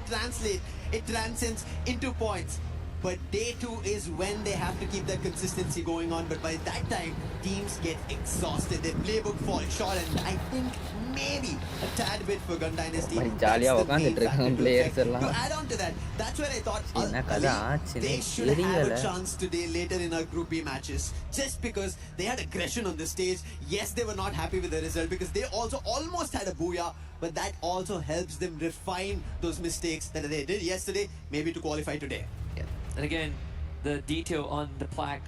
transcends into points. But day 2 is when they have to keep that consistency going on. But by that time, teams get exhausted. Their playbook falls short, and I think maybe a tad bit for Gun Dynasty. To add on to that, that's where I thought they should have a chance today later in our Group B matches. Just because they had aggression on the stage. Yes, they were not happy with the result because they also almost had a booyah. But that also helps them refine those mistakes that they did yesterday, maybe to qualify today. And again, the detail on the plaque,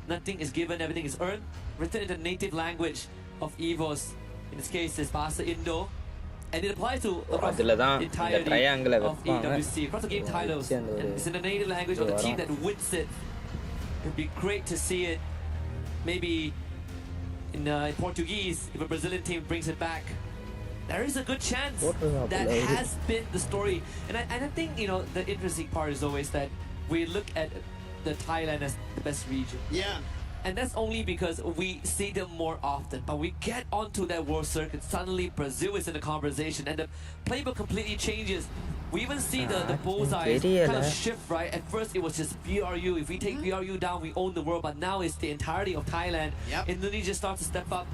nothing is given, everything is earned, written in the native language of EVOS. In this case, it's Bahasa Indo, and it applies to across the entirety of EWC, across the game titles. And it's in the native language of the team that wins it. It'd be great to see it maybe in Portuguese, if a Brazilian team brings it back, there is a good chance that has been the story. And I think, the interesting part is always that we look at the Thailand as the best region. Yeah. And that's only because we see them more often. But we get onto that world circuit, suddenly Brazil is in the conversation and the playbook completely changes. We even see the bullseye kind of shift, right? At first it was just BRU. If we take BRU down, we own the world. But now it's the entirety of Thailand. Indonesia starts to step up.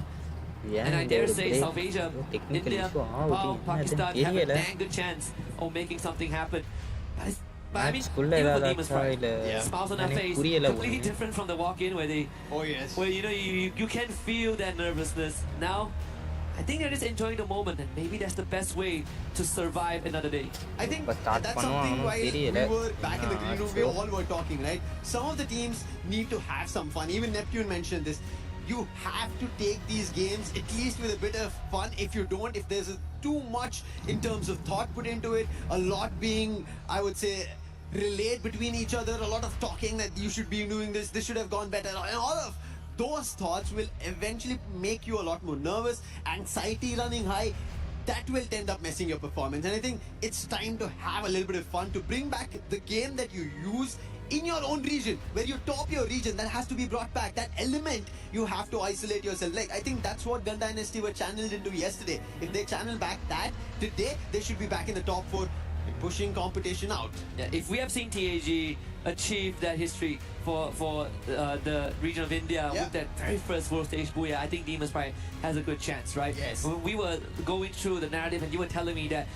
And I dare say South Asia, India, Pakistan have a dang good chance of making something happen. But I mean, even with Demon's Pride, smiles on their face, completely different from the walk-in where they, where you can feel that nervousness. Now, I think they're just enjoying the moment, and maybe that's the best way to survive another day. I think that's something while we were back in the green room, we all were talking, right? Some of the teams need to have some fun. Even Neptune mentioned this. You have to take these games at least with a bit of fun. If you don't, if there's too much in terms of thought put into it, a lot being, I would say, relayed between each other, a lot of talking that you should be doing this should have gone better, and all of those thoughts will eventually make you a lot more nervous, anxiety running high. That will end up messing your performance. And I think it's time to have a little bit of fun, to bring back the game that you use in your own region, where you top your region. That has to be brought back. That element, you have to isolate yourself. Like, I think that's what Gun Dynasty were channeled into yesterday. If they channel back that today, they should be back in the top 4 and pushing competition out. Yeah, if we have seen TAG achieve that history for the region of India with that very first world stage booyah, I think Demon's Pride has a good chance, right? Yes. When we were going through the narrative and you were telling me that,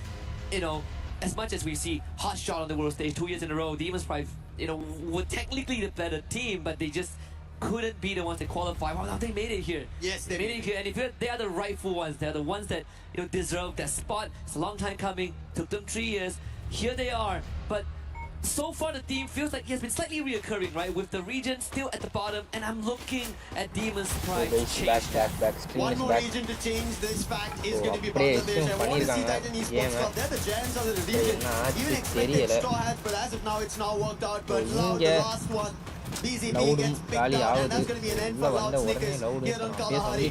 as much as we see Hot Shot on the world stage 2 years in a row, Demon's Pride, were technically the better team, but they just couldn't be the ones that qualify. Well, now they made it here. Yes, they made it here, and if they are the rightful ones, they're the ones that deserve that spot. It's a long time coming. Took them 3 years. Here they are, but so far the team feels like it has been slightly reoccurring, right? With the region still at the bottom, and I'm looking at Demon's Pride to change. One more region to change this fact is going to be Bangladesh. I want to see Titan Esports Club. They're the giants of the region. Even expected straw hats, but as of now it's not worked out. But Loud, the last one, BZP gets picked out, and that's going to be an end for Loud Snickers here on Kalahari.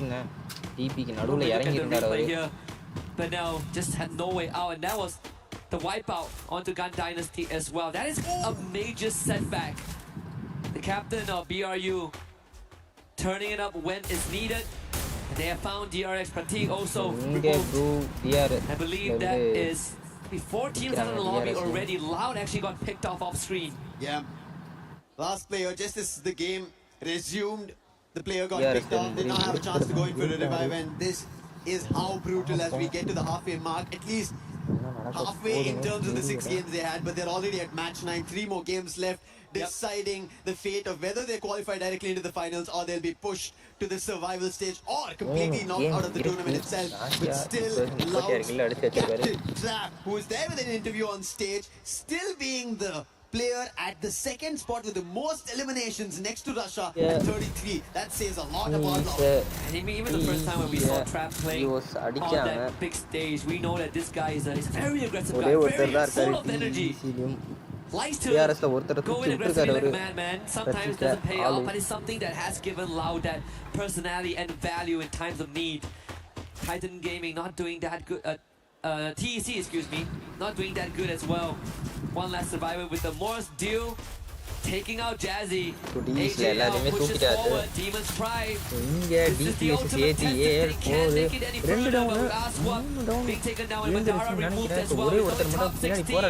Here, but now just had no way out, and that was the wipeout onto Gun Dynasty as well. That is a major setback. The captain of BRU turning it up when it's needed. And they have found DRX Pratik also removed. I believe that is 4 teams out of the lobby already. Loud actually got picked off screen. Yeah. Last player, just as the game resumed, the player got picked off, did not have a chance to go in for a revive, and this is how brutal as we get to the halfway mark. At least halfway in terms of the 6 games they had, but they're already at match 9, 3 more games left, deciding the fate of whether they qualify directly into the finals or they'll be pushed to the survival stage or completely knocked out of the tournament itself. But still, Loud's captain Trap, who is there with an interview on stage, still being the player at the 2nd spot with the most eliminations next to Russia at 33. That says a lot about Loud. And even the first time when we saw Trap playing on that big stage, we know that this guy is a very aggressive guy, very full of energy. Likes to go in aggressively like a madman. Sometimes doesn't pay off, but it's something that has given Loud that personality and value in times of need. Titan Gaming not doing that good. TEC, excuse me, not doing that good as well. One last survivor with the Morse deal, taking out Jazzy. AJL pushes forward, Demon's Pride. This is the ultimate test if they can't make it any further. But last one being taken down and Madara removed as well.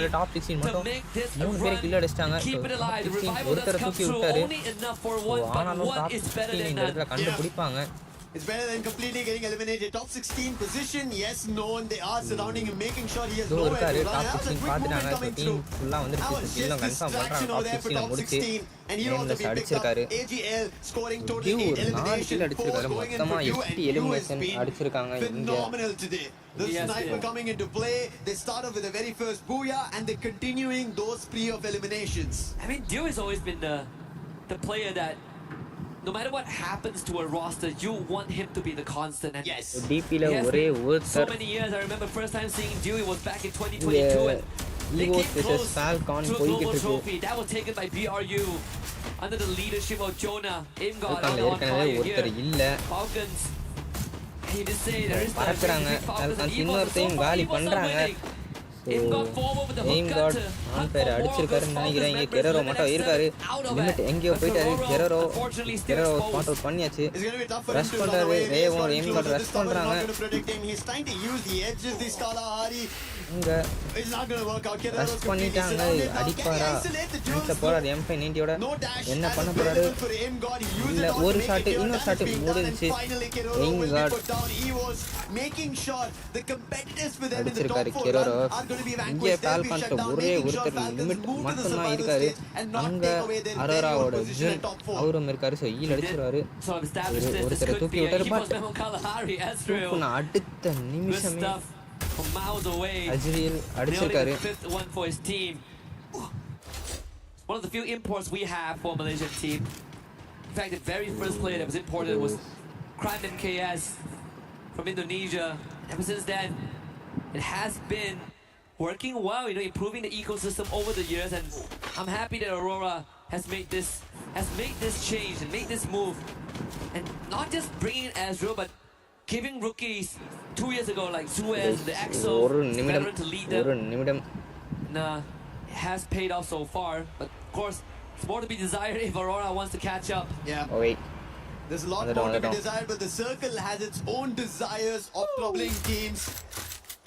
Top 16 to make this a run. Keep it alive. The revival does come through. Only enough for one, but one is better than none. It's better than completely getting eliminated. Top 16 position, yes, no, and they are surrounding him, making sure he has nowhere to run. That was a quick movement coming through. That was just distraction over there for top 16. And he'll also be picked up. AGL scoring total 8 elimination. 4 going in for you, and you has been phenomenal today. The sniper coming into play. They start off with the very first booyah, and they're continuing those spree of eliminations. I mean, Dew has always been the player that no matter what happens to a roster, you want him to be the constant. And yes, he has been so many years. I remember first time seeing Dewey was back in 2022, and They EVOS came versus close Falcon to a போய்கிட்டு global இருக்கு. trophy. That was taken by BRU under the leadership of Jonah. Imgod Falconல on ஏற்கனவே fire ஒருத்தர் here. இல்ல. Falcons. He did say there is பறக்குறாங்க. Falcons இன்னொருத்தையும் காலி பண்றாங்க. Aim God on fire அடிச்சிருக்காருன்னு நினைக்கிறேன். இங்கே கெரரோ மட்டும் இருக்காரு. லிமிட் எங்கேயோ போயிட்டாரு. கெரரோ ஸ்பாட் அவுட் பண்ணியாச்சு. ரஷ் பண்றாரு. ரேவும் எய்ம் காட் ரஷ் பண்றாங்க. இங்க ரஷ் பண்ணிட்டாங்க. அடிப்பாரா போறாரு M590யோட. என்ன பண்ண போறாரு? இல்ல ஒரு ஷாட் இன்னொரு ஷாட் முடிஞ்சிச்சு. எய்ம் காட் அடிச்சிருக்காரு கெரரோ. இங்கே ஃபால்கான்ஸ்ல ஒரே ஒருத்தர் லிமிட் மட்டும்தான் இருக்காரு. அங்க அரோராவோட ஜின் அவரும் இருக்காரு. ஸோ ஈல் அடிச்சிருவாரு. ஒருத்தரை தூக்கி விட்டாரு. பட் தூக்குன அடுத்த நிமிஷமே அஜ்ரியல் அடிச்சிருக்காரு. One of the few imports we have for Malaysian team. In fact, the very first player that was imported was Crime MKS from Indonesia. Ever since then, it has been working well, improving the ecosystem over the years, and I'm happy that Aurora has made this change and made this move, and not just bringing Ezreal, but giving rookies 2 years ago like Suez, the EXO, veteran to lead them. Nah, it has paid off so far, but of course, it's more to be desired if Aurora wants to catch up. Yeah. Oh wait. There's a lot more to be desired, but the circle has its own desires of troubling teams.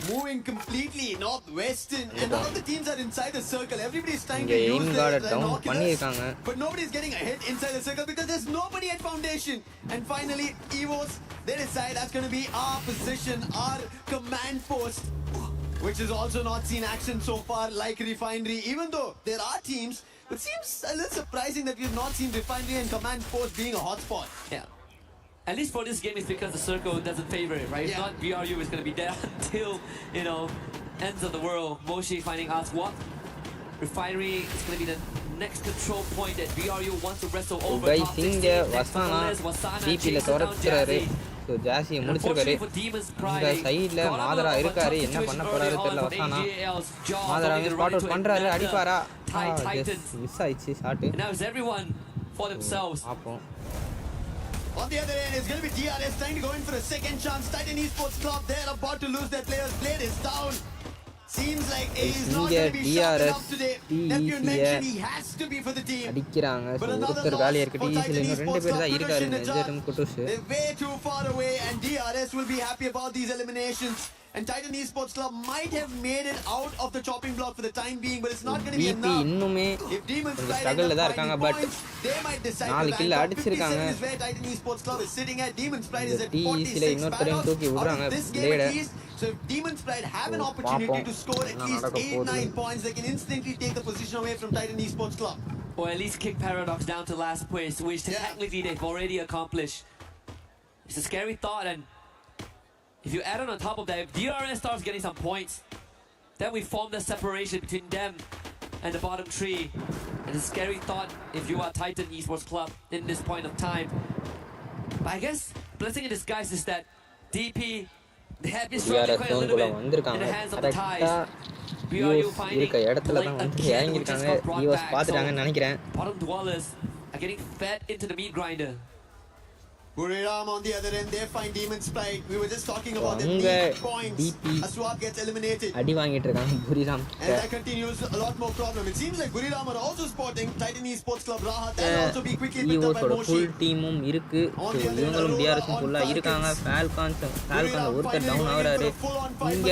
Moving completely northwestern, and all the teams are inside the circle. Everybody's trying to use their binoculars, but nobody's getting a hit inside the circle because there's nobody at foundation. And finally, EVOS, they decide that's going to be our position, our command post, which has also not seen action so far like Refinery. Even though there are teams, it seems a little surprising that we've not seen Refinery and command post being a hotspot. Yeah. At least for this game, it's because the circle doesn't favor it, right? If not, BRU is going to be there until, ends of the world. Moshi finding out what Refinery is going to be the next control point that BRU wants to wrestle over. Guys, இங்க வசானா டிபில தோரச்சுறாரு. So ஜாசியை முடிச்சிருக்காரு. இந்த சைடில் மாதரா இருக்காரு. என்ன பண்ண போறாரு தெரியல. வசானா மாதராவை spot out பண்றாரு. அடிப்பாரா? மிஸ் ஆயிடுச்சு ஷாட்டு. பார்ப்போம். On the other end, it's going to be DRS trying to go in for a second chance. Titan Esports Club, they're about to lose their players. Blade is down. Seems like he's not going to be sharp enough today. Neptune mentioned he has to be for the team. அடிக்கிறாங்க. ஒருத்தர் காலியா இருக்கு. டிசில இன்னும் ரெண்டு பேர் தான் இருக்காரு. நெஜரும் குட்டுஸ். They're way too far away, and DRS will be happy about these eliminations. And Titan Esports Club might have made it out of the chopping block for the time being, but it's not going to be enough. இன்னுமே If Demons Pride ஸ்ட்ரகிள்ல தான் இருக்காங்க. But they might decide நாலு kill அடிச்சிருக்காங்க. is where Titan Esports Club is sitting at. Demons Pride is at 46. டிசில இன்னொருத்தரையும் தூக்கி விடுறாங்க. பிளேட. So if Demons Pride have an opportunity to score at least 8-9 points, they can instantly take the position away from Titan Esports Club. Or at least kick Paradox down to last place, which technically they've already accomplished. It's a scary thought, and if you add on top of that, if DRS starts getting some points, then we form the separation between them and the bottom three. And it's a scary thought if you are Titan Esports Club in this point of time. But I guess blessing in disguise is that DP, they have been struggling quite a little bit in the hands of the ties. BRU finding bottom dwellers are getting fed into the meat grinder. Buriram on the other end, they find Demons Pride. We were just talking about the meat points. Aswap gets eliminated. அடி வாங்கிட்டு இருக்காங்க Buriram. And that continues a lot more problem. It seems like Buriram are also spotting Titan Esports Club Rahat. That will also be quickly picked up by Moshi. full teamum இருக்கு. இவங்களும் DRS ஃபுல்லா இருக்காங்க. Falcon ஒருத்தர் down ஆகுறாரு. இங்க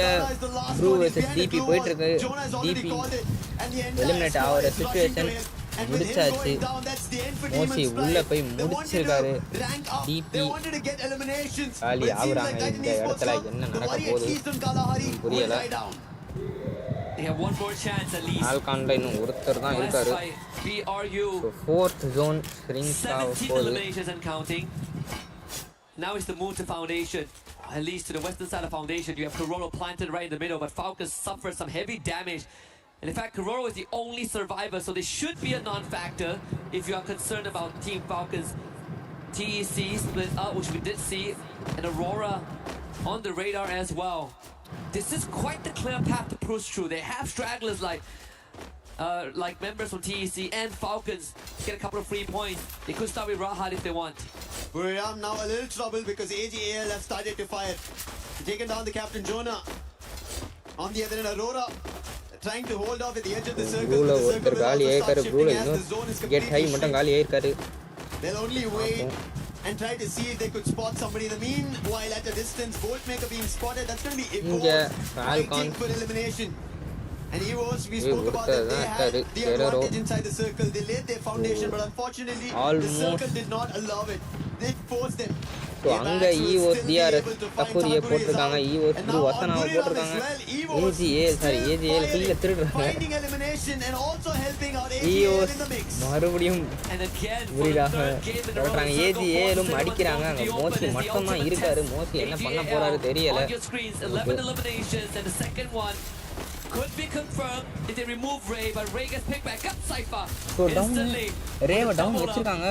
Brew vs DP போயிட்டு இருக்கு. DP eliminate ஆகுற சிச்சுவேஷன் முடிச்சாச்சு. மோசி உள்ள போய் முடிச்சிருக்காரு. டிபி காலி ஆகுறாங்க. இந்த இடத்துல என்ன நடக்க போகுது புரியல. ஆல்கான்ல இன்னும் ஒருத்தர் தான் இருக்காரு. ஃபோர்த் ஜோன் ஸ்ப்ரிங்ஸ் ஆக போகுது. Now it's the move to Foundation. At least to the western side of Foundation, you have Cororo planted right in the middle, but Falcons suffered some heavy damage. And in fact, Cororo is the only survivor, so they should be a non-factor if you are concerned about Team Falcons. TEC split up, which we did see, and Aurora on the radar as well. this is quite the clear path to push through. They have stragglers like members from TEC and Falcons get a couple of free points. They could start with Rahat if they want. We are now a little trouble because AGAL have started to fire. Taken down the captain Jonah. On the other end, Aurora trying to hold off at the edge of the circle. ப்ளூல But the ஒருத்தர் circle will காலி also ஆயிருக்காரு start ப்ளூல shifting as the zone is இன்னும் get high completely மட்டும் shrunk. காலி ஆயிருக்காரு They'll only wait and try to see if they could spot somebody. In the meanwhile, at a distance, Boltmaker being spotted. That's going to be இங்க Evo's fighting Falcon for elimination. And Evo's, we ஏய், spoke about that. They had ஒருத்தர் the Ferrero. advantage inside the circle. They laid their foundation, but unfortunately, the Almost. circle did not allow it. They forced them. So அங்கே இஓஸ் TRS தப்புரியை போட்டிருக்காங்க இஓஸ் through வசனாவை போட்டிருக்காங்க ஏஜிஏஎல் கீழே திருடுறாங்க Finding elimination and also helping out AGL இஓஸ் in the mix. மறுபடியும் புரியுதாக சொல்கிறாங்க ஏஜிஏலும் அடிக்கிறாங்க அங்கே மோசி மட்டும்தான் இருக்காரு மோசி என்ன பண்ண போறாரு தெரியல On your screens, 11 eliminations, and the second one could be confirmed if they remove Ray, but Ray gets picked back up. Cypher so down instantly. ரேவை டவுன் வச்சிருக்காங்க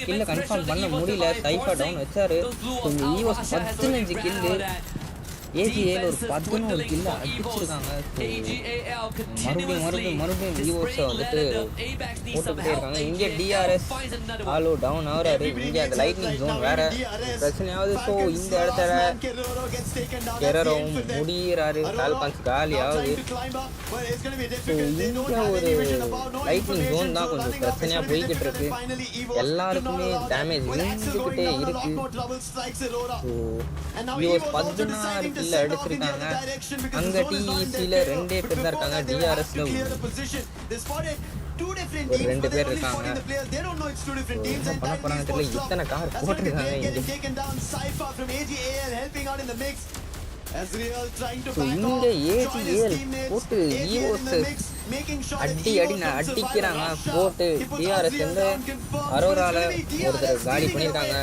கில்ல கன்ஃபார்ம் பண்ண முடியல சைஃபா டவுன் வச்சாரு ஈவோஸ் 15 கில்லு ஏஜிஏல ஒரு 11 கில்ல அடிச்சிருக்காங்க மறுபடியும் ஈவோஸ் வந்துட்டு போட்டுக்கிட்டே இருக்காங்க இங்கே டிஆர்எஸ் ஆலோ டவுன் ஆகுறாரு இங்கே அந்த லைட்னிங் ஜோன் வேற பிரச்சனையாவது ஸோ இந்த இடத்துல கெரரும் முடிகிறாரு ஃபால்கான்ஸ் காலி ஆகுது ஸோ இங்கே ஒரு லைட்னிங் ஜோன் தான் கொஞ்சம் பிரச்சனையாக போய்கிட்டு இருக்கு எல்லாருக்குமே டேமேஜ் இருந்துக்கிட்டே இருக்கு ஸோ ஈவோஸ் 16 கில்ல அடிச்சிருக்காங்க அங்கே டிஇசியில் 2 பேர் தான் இருக்காங்க டிஆர்எஸ்ல ஒரு 2 பேர் இருக்காங்க என்ன பண்ண போறாங்க தெரியல இத்தனை கார் போட்டிருக்காங்க இங்க ஏஜிஏல் போட்டு ஈவோஸ் அடிக்கிறாங்க போட்டு டிஆர்எஸ் வந்து அரோரால ஒருத்தர் காலி பண்ணியிருக்காங்க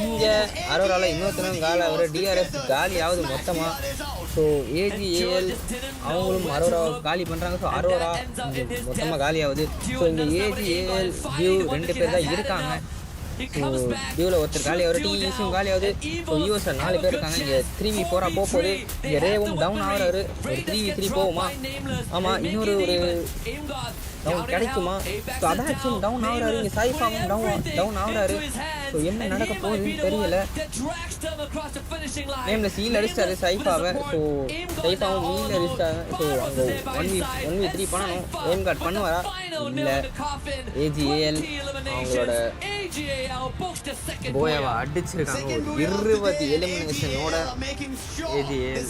இங்க அரோரால இன்னொருத்தரும் காலி ஆகுற டிஆர்எஸ் காலி ஆகுது மொத்தமா ஸோ ஏஜிஏஎல் அவங்களும் அரோராவை காலி பண்றாங்க ஸோ அரோரா மொத்தமா காலி ஆகுது ஸோ இங்க ஏஜிஏஎல் வியூ 2 பேர் தான் இருக்காங்க வியூவில் ஒருத்தர் காலி ஆகுது டிஇசியும் காலி ஆகுது ஸோ யூஎஸ்ல 4 பேர் இருக்காங்க இங்கே 3v4 போகுது இங்கே ரேவும் டவுன் ஆகுறாரு ஒரு 3v3 போகுமா ஆமாம் இன்னொரு டவுன் கிடைக்குமா ஸோ அதாச்சும் டவுன் ஆகுறாரு இங்கே சைஃபாவும் டவுன் ஆகுறாரு ஸோ என்ன நடக்க போகுதுன்னு தெரியல நேம்ல சீல் அடிச்சிட்டாரு சைஃபாவை ஸோ சைஃபாவும் மீல் அடிச்சிட்டாங்க ஸோ அங்கே 1v3 பண்ணணும் எய்ம் கார்ட் பண்ணுவாரா இல்லை ஏஜிஏஎல் அவங்களோட போயாவை அடிச்சிருக்காங்க ஒரு 20 எலிமினேஷனோட ஏஜிஏஎல்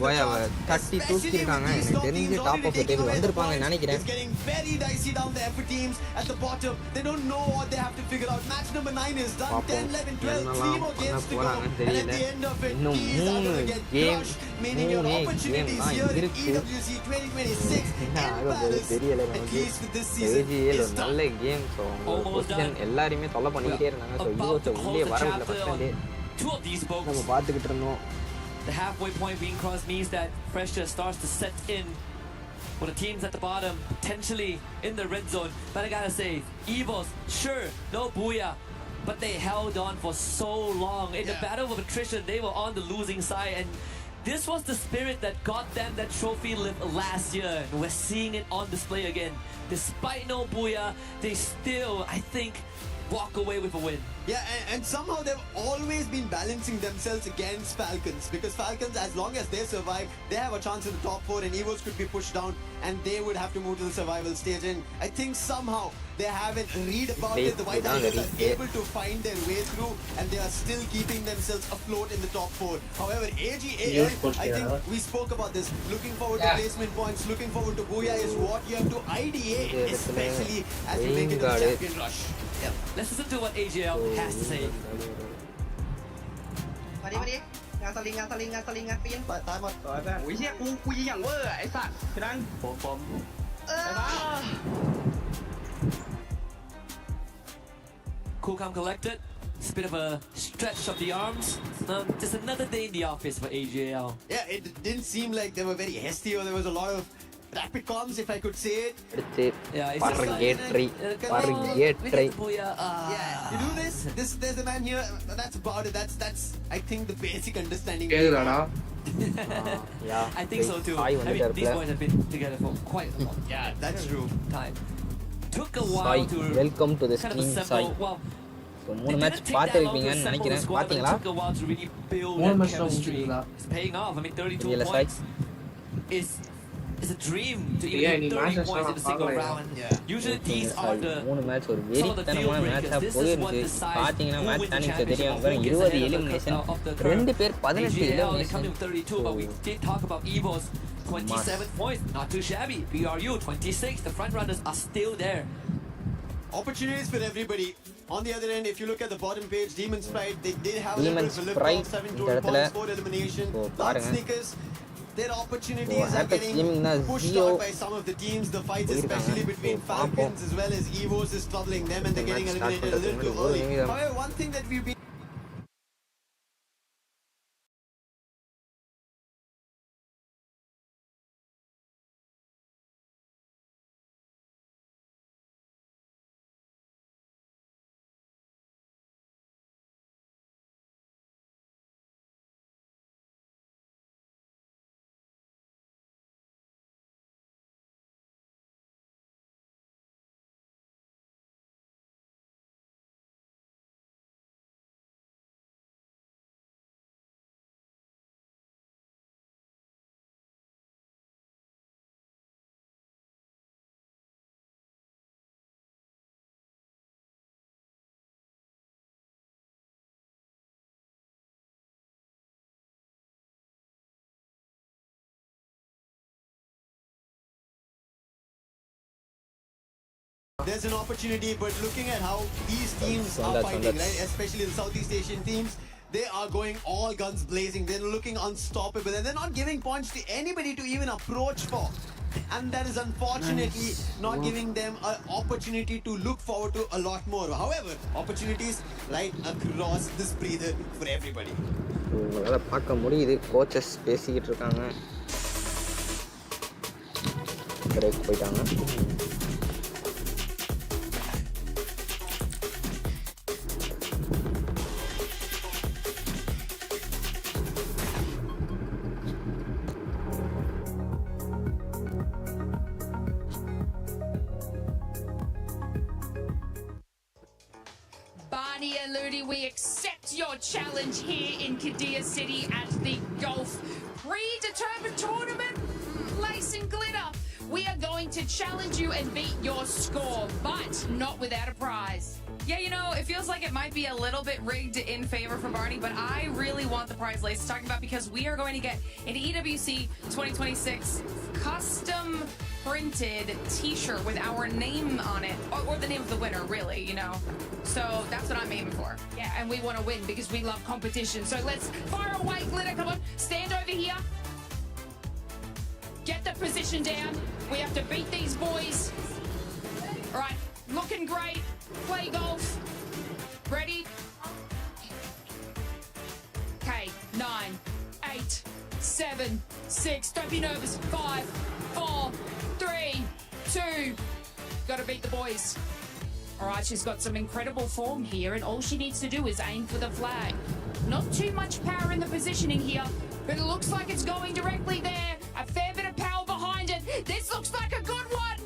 போயாவை தட்டி தூக்கியிருக்காங்க எனக்கு தெரிஞ்சு டாப் ஆஃப் த டேபிள் வந்திருப்பாங்க நினைக்கிறேன் போறாங்கன்னு தெரியல இன்னும் 3 கேம் தான் இருக்கு என்ன ஆக போகுது தெரியல நமக்கு ஏஜிஏஎல் ஒரு நல்ல கேம் ஸோ பொசிஷன் எல்லாரையுமே தொல்லை பண்ணிக்கிட்டே இருந்தாங்க ஸோ ஈவோஸை உள்ளே வரவில்லை ஃபர்ஸ்ட் நம்ம பார்த்துக்கிட்டு இருந்தோம். The halfway point being crossed means that pressure starts to set in for the teams at the bottom, potentially in the red zone. But I gotta say, Evos, sure, no booyah, but they held on for so long. In the battle of attrition, they were on the losing side, and this was the spirit that got them that trophy lift last year. And we're seeing it on display again. Despite no booyah, they still, I think, walk away with a win. Yeah, and somehow they've always been balancing themselves against Falcons, because Falcons, as long as they survive, they have a chance in the top 4, and Evos could be pushed down and they would have to move to the survival stage. And I think somehow they haven't read about it. The White Tigers are able to find their way through, and they are still keeping themselves afloat in the top 4. However, AGAL, I think we spoke about this, looking forward to placement points, looking forward to Booyah is what you have to ideate, especially as you make it a champion rush. Yeah. Let's listen to what AGL has to say. มาดิงานสลิงปีนเปิดตายหมดโอ้ยเฮียกูยิงอย่างเวอร์ไอ้สัตว์พี่นังผม Cool, calm, collected. It's a bit of a stretch of the arms. Just another day in the office for AGL. Yeah, it didn't seem like they were very hasty or there was a lot of rapid comms, if I could say it. அடுத்து Yeah, it's just like, பரங்கேற்றி we You do this, there's a man here, that's about it. That's I think the basic understanding. கேக்குதாடா I think so too. Sai I mean, these வந்துட்டாருல boys have been together for quite a long that's true. time. Took a Sai while to welcome to the kind of screen assemble. Sai Well, so 3 match பார்த்துருப்பீங்கன்னு நினைக்கிறேன் பார்த்தீங்களா took a while to really build 3 that match chemistry. It's paying off. I mean, 32 தெரியல Sai points is a dream to Yeah, even நீ get 30 matches points in a single பார்க்கலையா? round. Usually these are the 3 match ஒரு some of the deal வெறித்தனமான breakers. மேட்சா This is what போயிருந்துச்சு decides பார்த்தீங்கன்னா who match wins the standings championship தெரியும் or who gets 20 ahead elimination of the curve. 2 பேர் 18 AGL, they come elimination in 32, but we did talk about Evo's 27 points. Not too shabby. BRU 26. The front runners are still there. Opportunities for everybody. On the other end, if you look at the bottom page, Demon's Pride, they did have a Demon's little bit of a Pride lift off, 7 இந்த total இடத்துல points, 4 elimination. ஓ Dark பாருங்க Sneakers, their opportunities are Apex getting Gaming தான் pushed 0 out by some of the teams. The fights, especially between Falcons as well as Evos, is troubling them and they're getting eliminated a little too early. However, one thing that we've been there's an opportunity, but looking at how these teams are fighting, right, especially the Southeast Asian teams, they are going all guns blazing. They're looking unstoppable, and they're not giving points to anybody to even approach for. And that is unfortunately not giving them an opportunity to look forward to a lot more. However, opportunities right across this breather for everybody. உங்களால் பார்க்க முடியுது coaches பேசிக்கிட்டு இருக்காங்க break போயிட்டாங்க Barney and Ludi, we accept your challenge here in Kadir City at the Golf Predetermined Tournament. Lace and glitter. We are going to challenge you and beat your score, but not without a prize. Yeah, you know, it feels like it might be a little bit rigged in favor for Barney, but I really want the prize Lace is talking about because we are going to get an EWC 2026 custom printed t-shirt with our name on it, or the name of the winner, really, you know. So that's what I'm aiming for. Yeah, and we want to win because we love competition. So let's fire away, Glitter. Come on, stand over here. Get the position down. We have to beat these boys. All right, looking great. Play golf. Ready? Okay, 9, 8, 7, 6. Don't be nervous. 5, 4, 3, 2. Gotta beat the boys. All right, she's got some incredible form here, and all she needs to do is aim for the flag. Not too much power in the positioning here, but it looks like it's going directly there. A fair bit of power behind it. This looks like a good one.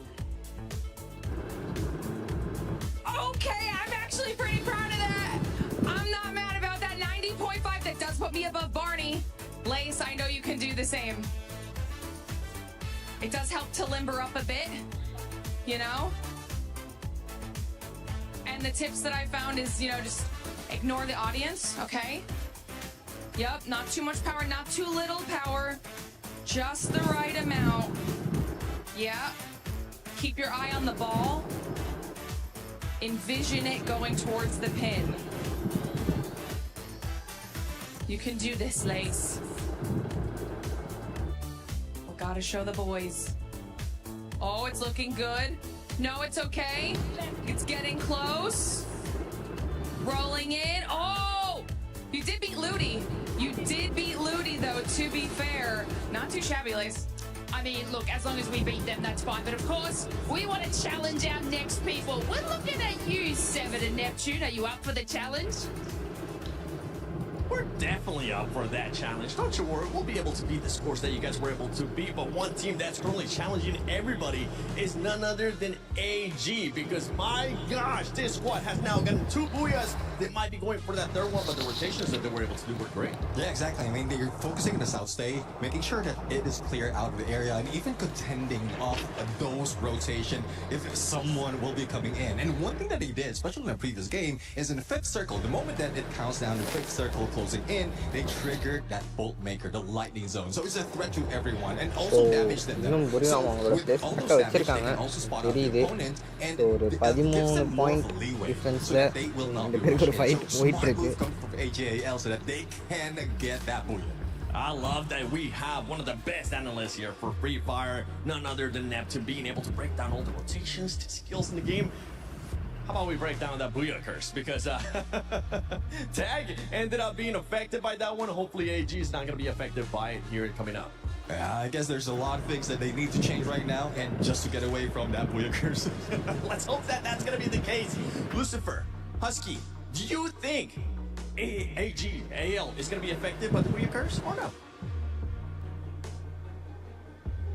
Okay, I'm actually pretty proud of that. I'm not mad about that 90.5. That does put me above Barney. Lace, I know you can do the same. It does help to limber up a bit, you know? And the tips that I found is, you know, just ignore the audience, okay? Yep, not too much power, not too little power. Just the right amount. Yeah. Keep your eye on the ball. Envision it going towards the pin. You can do this, Lace. We gotta show the boys. Oh, it's looking good. No, it's okay. It's getting close. Rolling in. Oh! You did beat Ludi. You did beat Ludi, though, to be fair. Not too shabby, Lace. I mean, look, as long as we beat them, that's fine. But of course, we want to challenge our next people. We're looking at you, Seven and Neptune. Are you up for the challenge? We're definitely up for that challenge. Don't you worry, we'll be able to beat the scores that you guys were able to beat. But one team that's currently challenging everybody is none other than AG. Because my gosh, this squad has now gotten 2 booyahs. They might be going for that third one, but the rotations that they were able to do were great. Yeah, exactly. I mean, they're focusing on the south stay, making sure that it is clear out of the area, and even contending off those rotation if someone will be coming in. And one thing that they did, especially in the previous game, is in the 5th circle, the moment that it counts down the 5th circle closing in, they triggered that bolt maker, the lightning zone. So it's a threat to everyone, and also damage them. So with all those damage, they can also spot out the opponent, and it gives them more of a leeway so that they will not be rushing. So smart move coming from AJAL so that they can get that booyah. I love that we have one of the best analysts here for Free Fire, none other than Neptune, being able to break down all the rotations, skills in the game. How about we break down that booyah curse? Because Tag ended up being affected by that one. Hopefully AG is not going to be affected by it here coming up. I guess there's a lot of things that they need to change right now, and just to get away from that booyah curse. Let's hope that that's going to be the case. Lucifer, Husky, do you think AL is going to be affected by the booyah curse or no?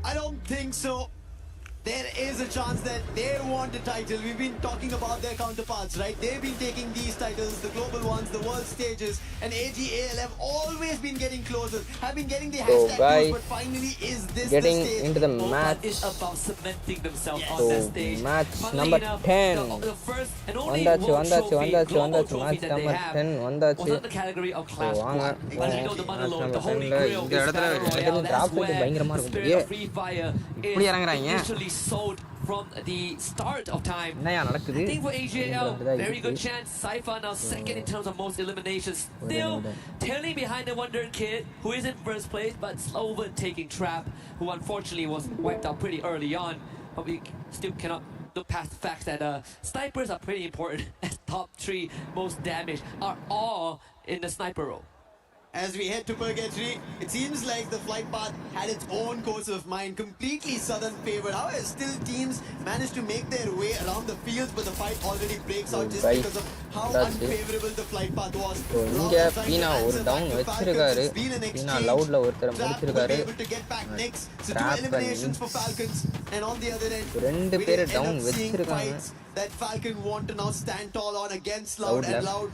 I don't think so. There is a chance that they want the title. We've been talking about their counterparts, right? They've been taking these titles, the global ones, the world stages, and AGAL have always been getting closer, have been getting the hashtag guys, but finally is this getting the stage? into the match. It's about cementing themselves So on that stage. match Funnily number enough, 10. the first and only Vandachu, world vandachu, trophy, vandachu, global vandachu. trophy Match that they number have 10 was vandachu. not the category of class So வாங்க squad. But you know the match Mandalore, number the Holy 10 ல Grail இந்த is இடத்துல Battle Royale. எனக்கு That's drop where பயங்கரமா the இருக்கும் spirit போலயே. of Free Fire இப்படி is இறங்குறாங்க. literally sold from the start of time. என்னையா நடக்குது? I think for AJL, அப்படிதான் very good இருக்கு. chance. Cypher now second in terms of most eliminations. Still tailing behind the Wonder Kid, who is in first place, but overtaking Trap, who unfortunately was wiped out pretty early on. But we still cannot look past the fact that snipers are pretty important, as top 3 most damage are all in the sniper role. As we head to Purgatory, it seems like the flight path had its own course of mind, completely southern favored. However, still teams managed to make their way around the fields, but the fight already breaks out just because of how unfavorable the flight path was. இங்க பீனா ஒரு down வச்சிருக்காரு. பீனா லவுட்ல ஒருத்தர் முடிச்சிருக்காரு. And on the other end, ரெண்டு பேர் down வச்சிருக்காங்க. that Falcon want to now stand tall on against Loud and Loud.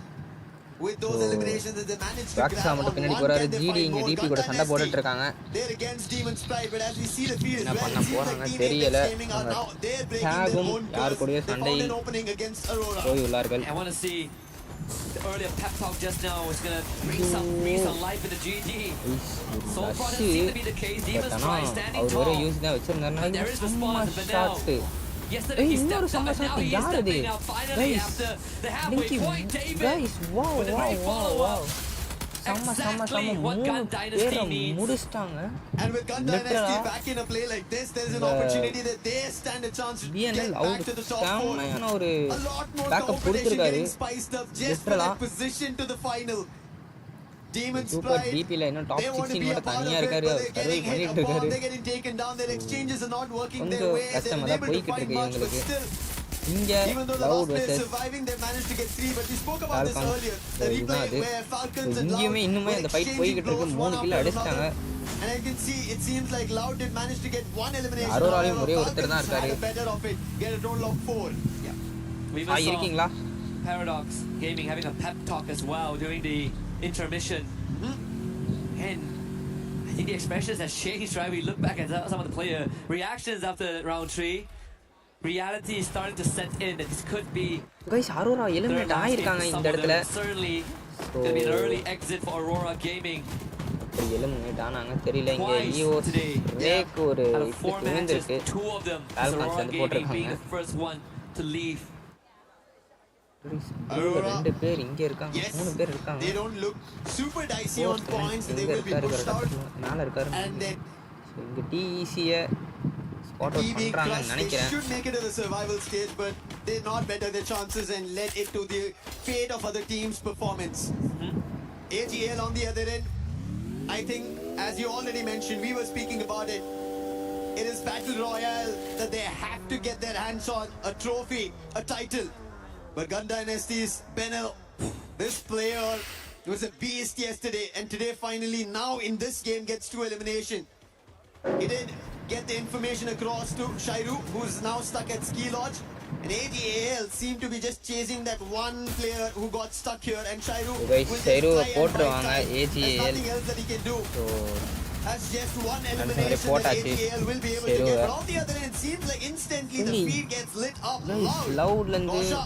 With those eliminations that they managed to grab on one, can they find more? GD கூட சண்டை போட்டுட்டு இருக்காங்க. They're against Demon's Pride, but as we see the field, என்ன well, பண்ண it seems போறாங்க like தெரியல. teammates gaming out now. They're breaking their own யார் curse. கூடயோ They சண்டை found an opening against Aurora. போயுள்ளார்கள். I want to see the earlier pep talk just now is going to bring some life in the GD. So far, that seems to be the case. Demon's Pride standing our tall. ஒரு use தான் வச்சிருந்தாருன்னா There is response, but now yesterday he stepped up and now he is stepping out finally after the halfway point. David with a great follow-up. Exactly what Gun Dynasty needs. முடிச்சிட்டாங்க. And with Gun Dynasty back in a play like this, there's an opportunity that they stand a chance to get back to the top 4. ஒரு A lot more backup competition கொடுத்திருக்காரு. getting spiced up just for that position to the final. Demon's super Pride, டிபில இன்னும் top they want to 16 be a மட்டும் part தனியா of it, இருக்காரு. but they're survive getting hit பண்ணிட்டு upon, இருக்காரு. they're getting taken down, their exchanges are not working their கொஞ்சம் way, they're கஷ்டமா தான் unable to போய்கிட்டு find இருக்கு much, but இவங்களுக்கு. still, இங்க even though the loud last player versus surviving, they managed to get 3, but we spoke about this Falcons. earlier, the இதுதான் replay அது. where Falcons and Loud இங்கேயுமே இன்னுமே அந்த fight exchanging போய்கிட்டு இருக்கு. blows 3 one கில் after அடிச்சிட்டாங்க. another. And I can see, it seems like Loud did manage to get 1 elimination. அரோராலையும் ஒரே However, ஒருத்தர் தான் Falcons had இருக்காரு. a better of it, get a total of 4. We even saw இருக்கீங்களா? Paradox Gaming having a pep talk as well during the intermission. And I think the expressions has changed, right? We look back at some of the player reactions after round 3. Reality is starting to set in. This could be guys Arora eliminate ஆயிருக்காங்க இந்த இடத்துல. Certainly going to be an early exit for Aurora Gaming. Eliminate ஆனாங்க தெரியல. இங்க லியோஸ் rack ஒரு விழுந்திருக்கு. Falcons வந்து போட்டுருக்காங்க. The first one to leave. ரெண்டு பேர் இங்க இருக்காங்க. 3 பேர் இருக்காங்க. They don't look super dicey on points. They will be pushed out. மேல இருக்காரு. And then இங்க TEC-ய ஸ்பாட் அவுட் பண்றாங்கன்னு they நினைக்கிறேன். should make it to the survival stage, but they not better their chances and led it to the fate of other teams' performance. AGL on the other end, I think, as you already mentioned, we were speaking about it. It is Battle Royale that they have to get their hands on a trophy, a title. But Gun Dynasty's Benel, this player was a beast yesterday, and today finally now in this game gets to elimination. He did get the information across to Shairu, who's now stuck at Ski Lodge. And AGAL seemed to be just chasing that one player who got stuck here, and Shairu will just try and fight time. There's nothing else that he can do. That's just one elimination that AGAL will be able to get. But on the other end, it seems like instantly the feed gets lit up loud. Gosha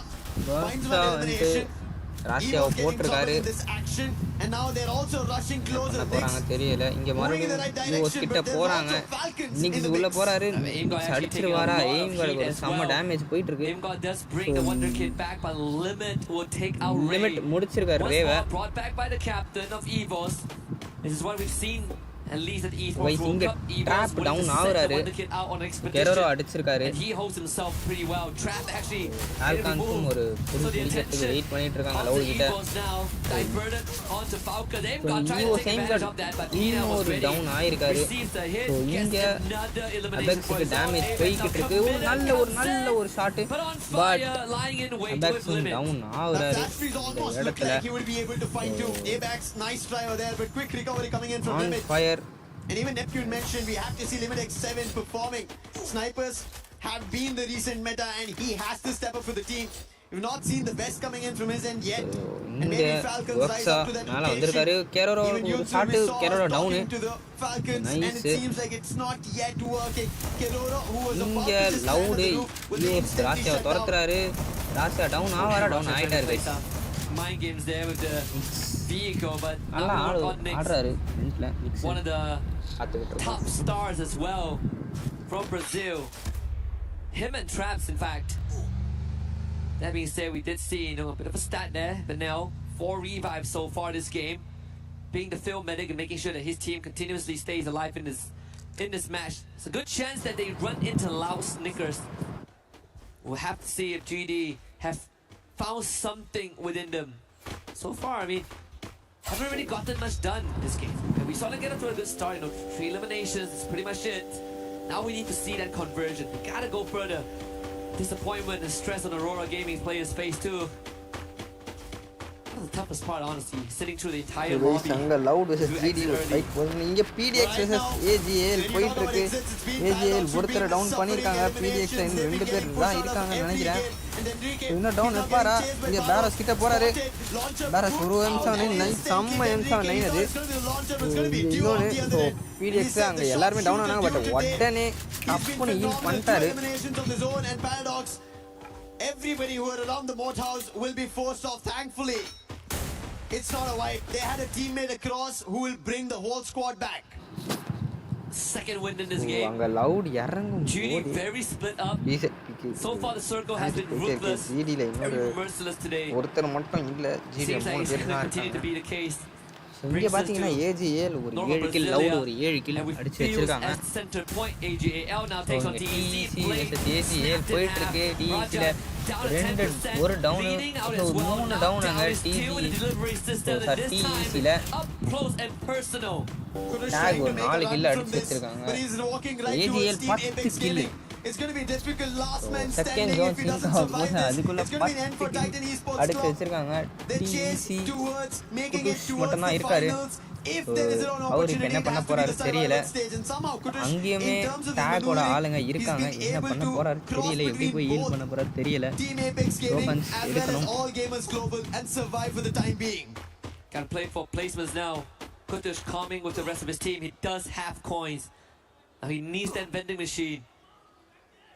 finds one elimination. He was getting trouble in this action, and now they're also rushing closer. தெரியல இங்க மறுபடியும் US கிட்ட போறாங்க இன்னைக்கு உள்ள போறாரு அடிச்சிருவாரா aim card ஒரு செம்ம டேமேஜ் போயிட்டு இருக்கு லிமிட் முடிச்சிருக்காரு Reva At least at esports World Cup, Trap down ஆகுறாரு கெரோரோ அடிச்சிருக்காரு ஆல்கான்ஸும் ஒரு புடிக்கிறதுக்கு வெயிட் பண்ணிட்டு இருக்காங்க லவுட் கிட்ட ஈவோ சேம் கார்டு இன்னொரு டவுன் ஆயிருக்காரு ஸோ இங்க அபெக்ஸுக்கு டேமேஜ் போய்கிட்டு இருக்கு ஒரு நல்ல ஒரு ஷாட்டு பட் அபெக்ஸும் டவுன் ஆகுறாரு இந்த இடத்துல on fire. And even Neptune mentioned we have to see Limit X7 performing. Snipers have been the recent meta, and he has to step up for the team. We've not seen the best coming in from his end yet. And maybe Falcons rise up to that occasion. Even Yunsu is also into the Falcons, and it seems like it's not yet working. Keroro, who was about to just stand on the roof, will instantly shut down. ராசியா down ஆயிட்டாரு guys. Mind games there with the vehicle, but நல்லா ஆடுறாரு ஃப்ரண்ட்ல one of the top stars as well from Brazil. Him and Traps, in fact. That being said, we did see a bit of a stat there. Benel, 4 revives so far this game. Being the field medic and making sure that his team continuously stays alive in this match. It's a good chance that they run into loud snickers. We'll have to see if GD have found something within them. So far, I mean, haven't really gotten much done this game. And we saw them get off to a good start, 3 eliminations, that's pretty much it. Now we need to see that conversion. We gotta go further. Disappointment and stress on Aurora Gaming players' face too. That's the toughest part, honestly, sitting through the entire lobby. அங்க loud vs GD fight போகுது. இங்க PDX vs AGL போயிட்டு இருக்கு. AGL ஒருத்தர down பண்ணிருக்காங்க. PDX இன்னும் 2 பேர் தான் இருக்காங்கன்னு நினைக்கிறேன். இன்னும் டவுன் வைப்பாரா? இங்க பேரஸ் கிட்ட போறாரு. பேரஸ் ஒரு M79 செம்ம M79 அது. இன்னொன்னு ஸோ PDX அங்க எல்லாருமே டவுன் ஆனாங்க. பட் உடனே டப்புன்னு ஹீல் பண்ணிட்டாரு. Everybody who are around the moat house will be forced off, thankfully. It's not a wipe. They had a teammate across who will bring the whole squad back. Second win in this game. அங்க loud இறங்கும் GD very split up. So far the circle has been ruthless and merciless today. ஒருத்தர் மட்டும் இல்ல GD மூணு பேர் தான் continue to be the case. இங்க பாத்தீங்கன்னா AGL ஒரு 7 கில் லவுட் ஒரு 7 கில் அடிச்சு வச்சிருக்காங்க. Center point AGAL now takes on TEC. AGL போயிட்டு இருக்கு. TEC ல ஒரு டவுன் மூணு டவுன் அங்க TEC ல டாக் ஒரு 4 கில் அடிச்சு வச்சிருக்காங்க. AGL 10 kill. It's going to be difficult. Last man standing. If he doesn't survive this, it's going to be an end for Titan Esports Club. They chase towards making it towards the finals. If there is an opportunity, it has to be the survival stage. And somehow, Kutush, in terms of the maneuvering, he's been able to cross between both Team Apex Gaming as well as all gamers global and survive for the time being. Can play for placements now. Kutush calming with the rest of his team. He does have coins. Now he needs that vending machine.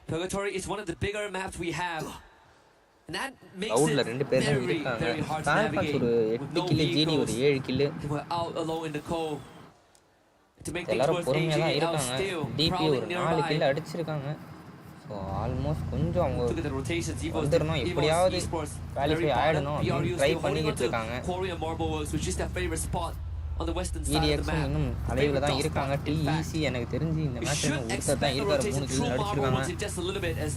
Purgatory is one of the bigger maps we have. And that makes it very, very hard to navigate with no vehicles. They were out alone in the cold. To make things worse, AGL still prowling nearby. அடிச்சிருக்காங்க. So almost கொஞ்சம் அவங்க Look at the rotations. வந்துடணும் எப்படியாவது qualify ஆயிடணும் அப்படின்னு try பண்ணிக்கிட்டு இருக்காங்க. Korea Marble Works, which is their favorite spot on the western side of the map. இன்னும் அலைவுல தான் இருக்காங்க. TEC எனக்கு தெரிஞ்சு இந்த மேட்ச்ல ஒருத்தர் தான் இருக்காரு. 3 கில் அடிச்சிருக்காங்க. Just a little bit as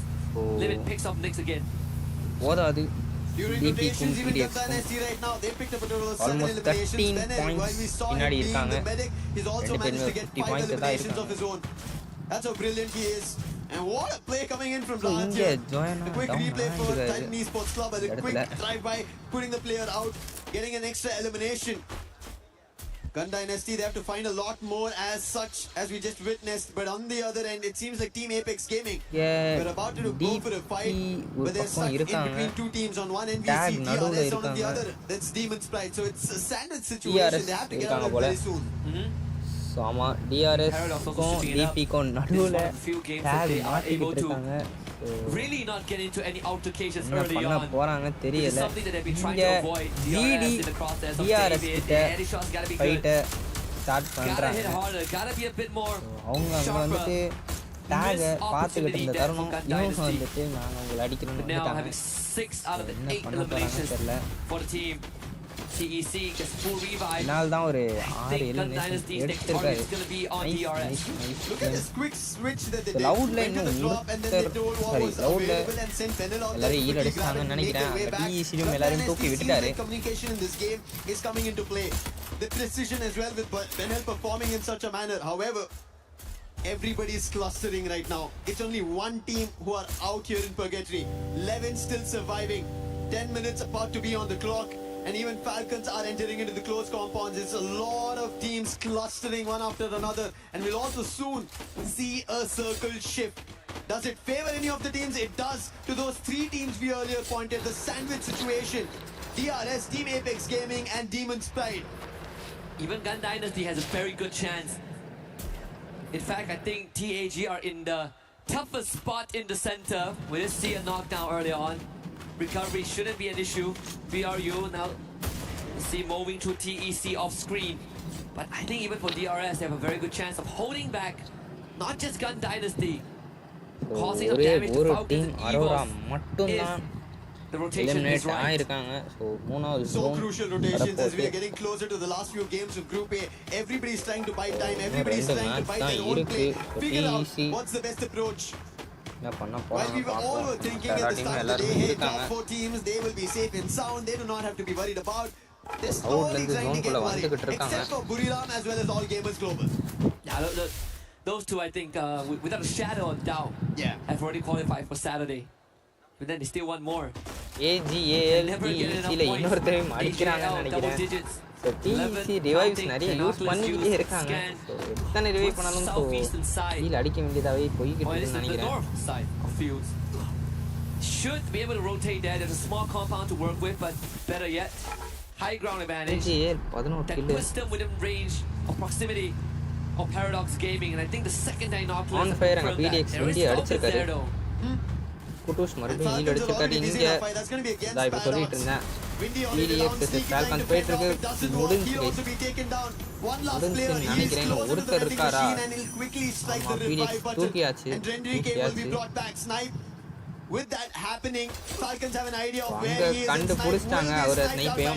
Limit picks up Knicks again. போதாது. During rotations, even Dynasty right now, they picked up a total of 7 eliminations. While we saw him being the medic, he's also managed to get 5 eliminations of his own. That's how brilliant he is. And what a play coming in from Raj. A quick replay for Titan Esports Club and a quick drive-by, putting the player out, getting an extra elimination. Gun Dynasty, they have to find a lot more as such as we just witnessed. But on the other end, it seems like Team Apex Gaming, they're about to go for a fight, but they're stuck in between two teams. On one NVC, DRS on the other. That's Demon's Pride. So it's a sandwich situation. They have to get out of it very soon. ஆமா டிஆர்எஸ்க்கும் டிபிக்கும் நடுவுல take மாட்டிக்கிட்டு இருக்காங்க really not get into any altercations என்ன early பண்ண on. போறாங்க தெரியல Something that they've been trying இங்க to avoid. DD TRS கிட்ட ஃபைட்ட ஸ்டார்ட் Gotta hit பண்றாங்க harder, gotta be a bit more அவங்க அங்க வந்துட்டு டேக பாத்துக்கிட்டு இருந்த தருணம் இவங்க வந்துட்டு நான் உங்களை அடிக்கணும்னு now வந்துட்டாங்க having 6 out of the என்ன 8 பண்ண போறாங்கன்னு eliminations தெரியல for the team. TEC gets full revive. இதனால தான் ஒரு I 6 think Gun elimination Dynasty's next target எடுத்திருக்காரு is going to be on DRS. Look at this quick switch that they did. லவுட்ல Went to the இன்னும் drop and then they told what sorry was லவுட்ல available and sent Penel out there எல்லாரும் to ஈடு quickly grab அடிச்சாங்கன்னு and make நினைக்கிறேன் their way back. டிஇசியும் Gun எல்லாரையும் Dynasty தூக்கி seems விட்டுட்டாரு like communication in this game is coming into play. The precision as well with Penel performing in such a manner. However, everybody is clustering right now. It's only one team who are out here in purgatory. 11 still surviving. 10 minutes apart to be on the clock. And even Falcons are entering into the close compounds. It's a lot of teams clustering one after another. And we'll also soon see a circle shift. Does it favor any of the teams? It does. To those three teams we earlier pointed, the sandwich situation. DRS, Team Apex Gaming and Demon's Pride. Even Gun Dynasty has a very good chance. In fact, I think TAG are in the toughest spot in the center. We did see a knockdown early on. Recovery shouldn't be an issue. BRU now see moving to TEC off screen. But I think even for DRS, they have a very good chance of holding back not just Gun Dynasty, causing some ஒரே damage to ஒரு Falcons team and Arora Evos. மட்டும் தான் The rotation is eliminate right. ஆயிருக்காங்க so மூணாவது So zone crucial rotations as we வரப்போகுது are getting closer to the last few games of Group A. Everybody's trying to buy time. Everybody's ரெண்டு trying to match buy தான் their own இருக்கு play. Figure out TEC what's the best approach. என்ன பண்ண While we போறாங்க were all were பார்ப்போம் thinking எல்லா at the டீமும் start of the எல்லாரும் day, hey, இருக்காங்க top 4 teams, they will be safe and sound. They do not have to be worried about. They're அவுட்ல slowly இருந்து trying to zone get குள்ள worried. வந்துகிட்டு இருக்காங்க Except for Buriram as well as All Gamers Global. Yeah, those two, I think, without a shadow of doubt, have already qualified for Saturday. But then they still want more. ஏஜிஏஎல் டிஇசியில் இன்னொருத்தரையும் அடிக்கிறாங்கன்னு நினைக்கிறேன் so DEC revives நிறைய use பண்ணிக்கிட்டே இருக்காங்க so எத்தனை revive பண்ணாலும் so கீழே அடிக்க வேண்டியதாகவே போய்கிட்டு இருக்குன்னு நினைக்கிறேன் Should be able to rotate there. There's a small compound to work with, but better yet, high ground advantage. That puts them within range of proximity of Paradox Gaming, and I think the second Dinoculus On fire அங்க confirmed that. PDX There is வண்டி focus அடிச்சிருக்காரு there though. குட்டூஸ் மறுபடியும் heel அடிச்சிருக்காரு இங்கே நான் இப்போ சொல்லிட்டு இருந்தேன் பிடிஎஃப் ஃபால்கன்ஸ் போயிட்டு இருக்கு முடிஞ்சு நினைக்கிறேன் ஒருத்தர் இருக்காரா ஆமா PDF தூக்கியாச்சு With that happening, Falcons have an idea of where அங்க he is. கண்டுபிடிச்சிட்டாங்க அவரை ஸ்னைப்பையும்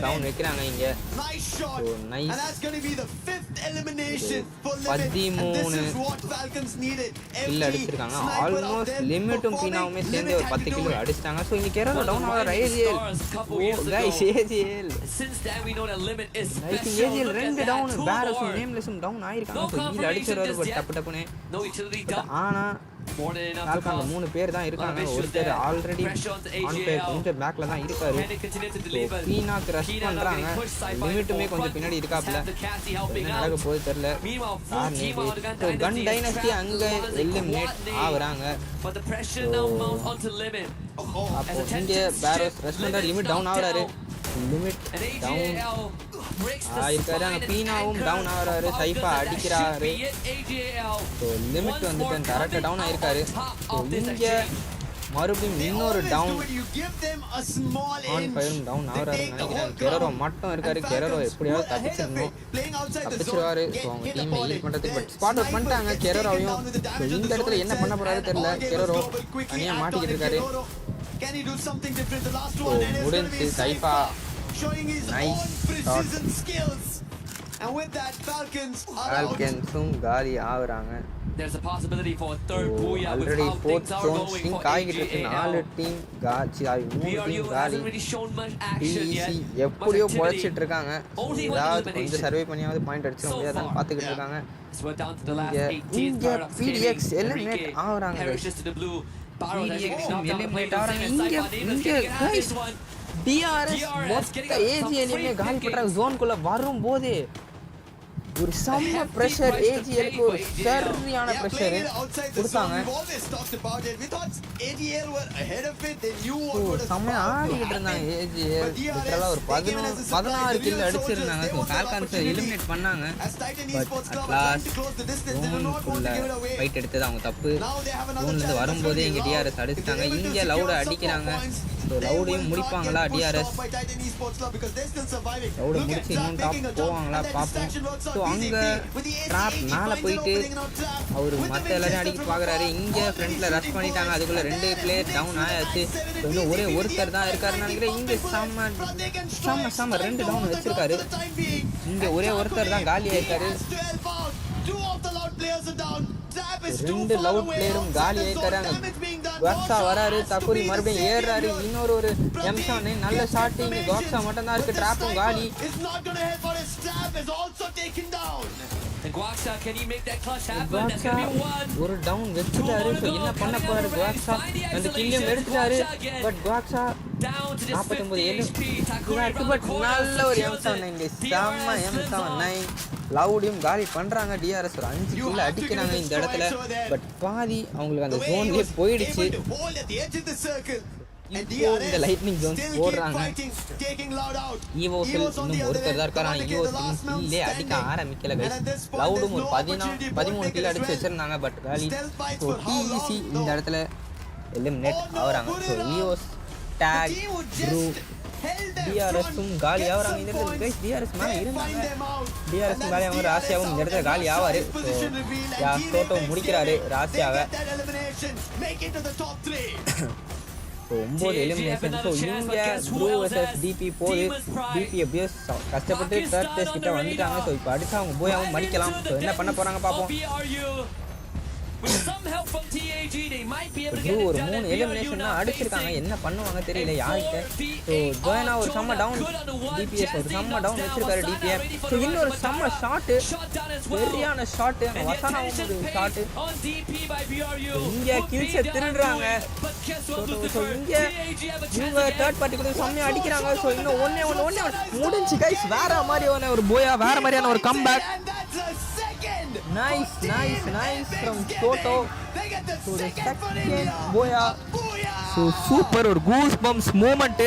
டவுன் வைக்கிறாங்க இங்க Nice shot. Nice And that's going to be the 5th elimination for Limit. And this is what Falcons needed. Kill அடிச்சிருக்காங்க almost லிமிட்டும் பீனாவுமே சேர்ந்து ஒரு 10 கில் அடிச்சிட்டாங்க ஸோ இங்க கேரளா டவுன் ஆகிற AGL guys AGL Since then we know that Limit is nice special. AGL Look at ரெண்டு that, down two பேரஸும் more. நேம்லெஸும் டவுன் ஆயிருக்காங்க No ஸோ கீழ அடிச்சிருவாரு confirmation டப்பு டப்புனு No utility dump. ஆனா More than enough to ஃபால்கன்ல cause 3 பேர் தான் இருக்காங்க ஒருத்தர் ஆல்ரெடி ஆன் ஃபயர் கொஞ்சம் பேக்ல தான் இருக்காரு பீனாக்கு ரஷ் பண்றாங்க லிமிட்டுமே கொஞ்சம் பின்னாடி இருக்காப்ல என்ன நடக்க போகுது தெரியல கன் டைனஸ்டி அங்க எலிமினேட் ஆகுறாங்க அப்போ இங்க பேரோஸ் ரஷ் பண்ற லிமிட் டவுன் ஆகுறாரு லிமிட் டவுன் ஆயிருக்காரு அங்க பீனாவும் டவுன் ஆகுறாரு சைஃபா அடிக்கிறாரு ஸோ லிமிட் வந்துட்டு கரெக்டாக டவுன் ஆயிருக்காரு ஸோ இங்கே மறுபடியும் இன்னொரு டவுன் ஆன் ஃபயரும் டவுன் ஆகுறாருன்னு நினைக்கிறேன் கெரரோ மட்டும் இருக்காரு கெரரோ எப்படியாவது தப்பிச்சிருவாரு ஸோ அவங்க டீமை ஹீல் பண்ணுறதுக்கு பட் ஸ்பாட் அவுட் பண்ணிட்டாங்க கெரரோவையும் ஸோ இந்த இடத்துல என்ன பண்ண போறாரு தெரியல கெரரோ தனியாக மாட்டிக்கிட்டு இருக்காரு ஸோ முடிஞ்சு சைஃபா nice shot And with that, Falconsum காலி ஆகுறாங்க There's a possibility for a third booyah with already how fourth things are zone going sync for ஆகிட்டு இருக்கு 4 டீம் காலி 3 டீம் காலி டிசி எப்படியோ பொழைச்சிட்டு இருக்காங்க ஏதாவது கொஞ்சம் சர்வே பண்ணியாவது பாயிண்ட் அடிச்சிட முடியாதான்னு பார்த்துக்கிட்டு இருக்காங்க So we're down to the last Yeah. 18th. India Paradox PDX Gaming. eliminate Enrique ஆவறாங்க perishes to the blue. Barrow has PDX actually knocked down the eliminate plate. ஆவறாங்க And இங்க Saipan Davis இங்க can have guys this one. DRS மொத்த AG எலிமே காலி பண்றாங்க ஜோன்குள்ள வரும்போது ஒரு செம்ம pressure ஏஜிஎலுக்கு ஒரு சரியான பிரஷர் கொடுத்தாங்க செம்ம ஆடிக்கிட்டு இருந்தாங்க ஏஜிஎல் லிட்டரலா ஒரு 16 கில் அடிச்சிருந்தாங்க ஸோ ஃபால்கான்ஸை எலிமினேட் பண்ணாங்க பட் அட் லாஸ்ட் ஜோனுக்குள்ள ஃபைட் எடுத்தது அவங்க தப்பு ஜோன்லேருந்து வரும்போதே இங்கே டிஆர்எஸ் அடிச்சிட்டாங்க இங்கே லவுடை அடிக்கிறாங்க ஸோ லவுடையும் முடிப்பாங்களா டிஆர்எஸ் லவுடை முடிச்சு இன்னும் டாப் போவாங்களா பார்ப்போம் ஸோ அங்கே ட்ராப் மேலே போயிட்டு அவர் மற்ற எல்லாரையும் அடிக்க பார்க்குறாரு இங்கே ஃப்ரண்ட்டில் ரஷ் பண்ணிட்டாங்க அதுக்குள்ளே 2 பிளேயர் டவுன் ஆயாச்சு இன்னும் ஒருத்தர் தான் இருக்காருன்னு நினைக்கிறேன் இங்கே செம்ம 2 டவுன் வச்சிருக்காரு இங்கே ஒருத்தர் தான் காலியாக இருக்காரு 2 லவுட் பிளேயரும் காலி ஆயிருக்காரு கோக்ஸா வராரு தக்குரி மறுபடியும் ஏறாரு இன்னொரு M7 நல்ல ஷாட் இங்க கோக்ஸா மட்டும் தான் இருக்கு ட்ராப்பும் காலி Guaxa, can he make that clutch happen? That's gonna be one. ஒரு டவுன் வெச்சிட்டாரு சோ என்ன பண்ண போறாரு கோக்ஸா அந்த கில்லையும் எடுத்துட்டாரு பட் கோக்ஸா 49 7 பட் நல்ல ஒரு M79 செம்ம M79 லவுடையும் காலி பண்றாங்க டிஆர்எஸ் ஒரு 5 கில் அடிக்கிறாங்க இந்த இடத்துல பட் பாதி அவங்களுக்கு அந்த ஜோன்லயே போயிடுச்சு இந்த லைட்னிங் ஜோன்ஸ் போடுறாங்க ஈவோஸில் இன்னும் ஒருத்தர் தான் இருக்காரு ஆனால் ஈவோஸ் கில்லே அடிக்க ஆரம்பிக்கல கைஸ் லவுடும் ஒரு 13 கில் அடிச்சு வச்சிருந்தாங்க பட் காலி ஸோ டிஇசி இந்த இடத்துல எலிமினேட் ஆகுறாங்க ஸோ ஈவோஸ் டேக் ப்ரூ டிஆர்எஸும் காலி ஆகுறாங்க இந்த இடத்துல கைஸ் டிஆர்எஸ் மேலே இருந்தாங்க டிஆர்எஸும் காலி ஆகும் ராசியாவும் இந்த இடத்துல காலி ஆவார் ஸோ சோட்டோ முடிக்கிறாரு ராசியாவை ஸோ 9 எலிமினேஷன் ஸோ இங்கே ப்ரூ வர்சஸ் டிபி போகுது டிபி எப்படியோ கஷ்டப்பட்டு தேர்ட் பிளேஸ் கிட்ட வந்துட்டாங்க ஸோ இப்போ அடிச்சு அவங்க போயாவும் மடிக்கலாம் ஸோ என்ன பண்ண போகிறாங்க பார்ப்போம் ப்ரூ ஒரு 3 எலிமினேஷன் தான் அடிச்சிருக்காங்க என்ன பண்ணுவாங்க தெரியல யார்கிட்ட ஸோ ஜோயனா ஒரு செம்ம டவுன் டிபிஎஸ் ஒரு செம்ம டவுன் வச்சிருக்காரு டிபிஎஸ் ஸோ இன்னொரு செம்ம ஷாட்டு சரியான ஷாட்டு அங்கே வசானாவும் ஒரு ஷாட்டு இங்கே கில்ஸை திருடுறாங்க ஸோ இங்கே இவங்க தேர்ட் பார்ட்டி கூட செம்மையாக அடிக்கிறாங்க ஸோ இன்னும் ஒன்னே முடிஞ்சு கைஸ் வேற மாதிரியான ஒரு போயா வேற மாதிரியான ஒரு comeback Nice from Toto to the second boya. So super ஒரு கூஸ் பம்ப்ஸ் மூமெண்ட்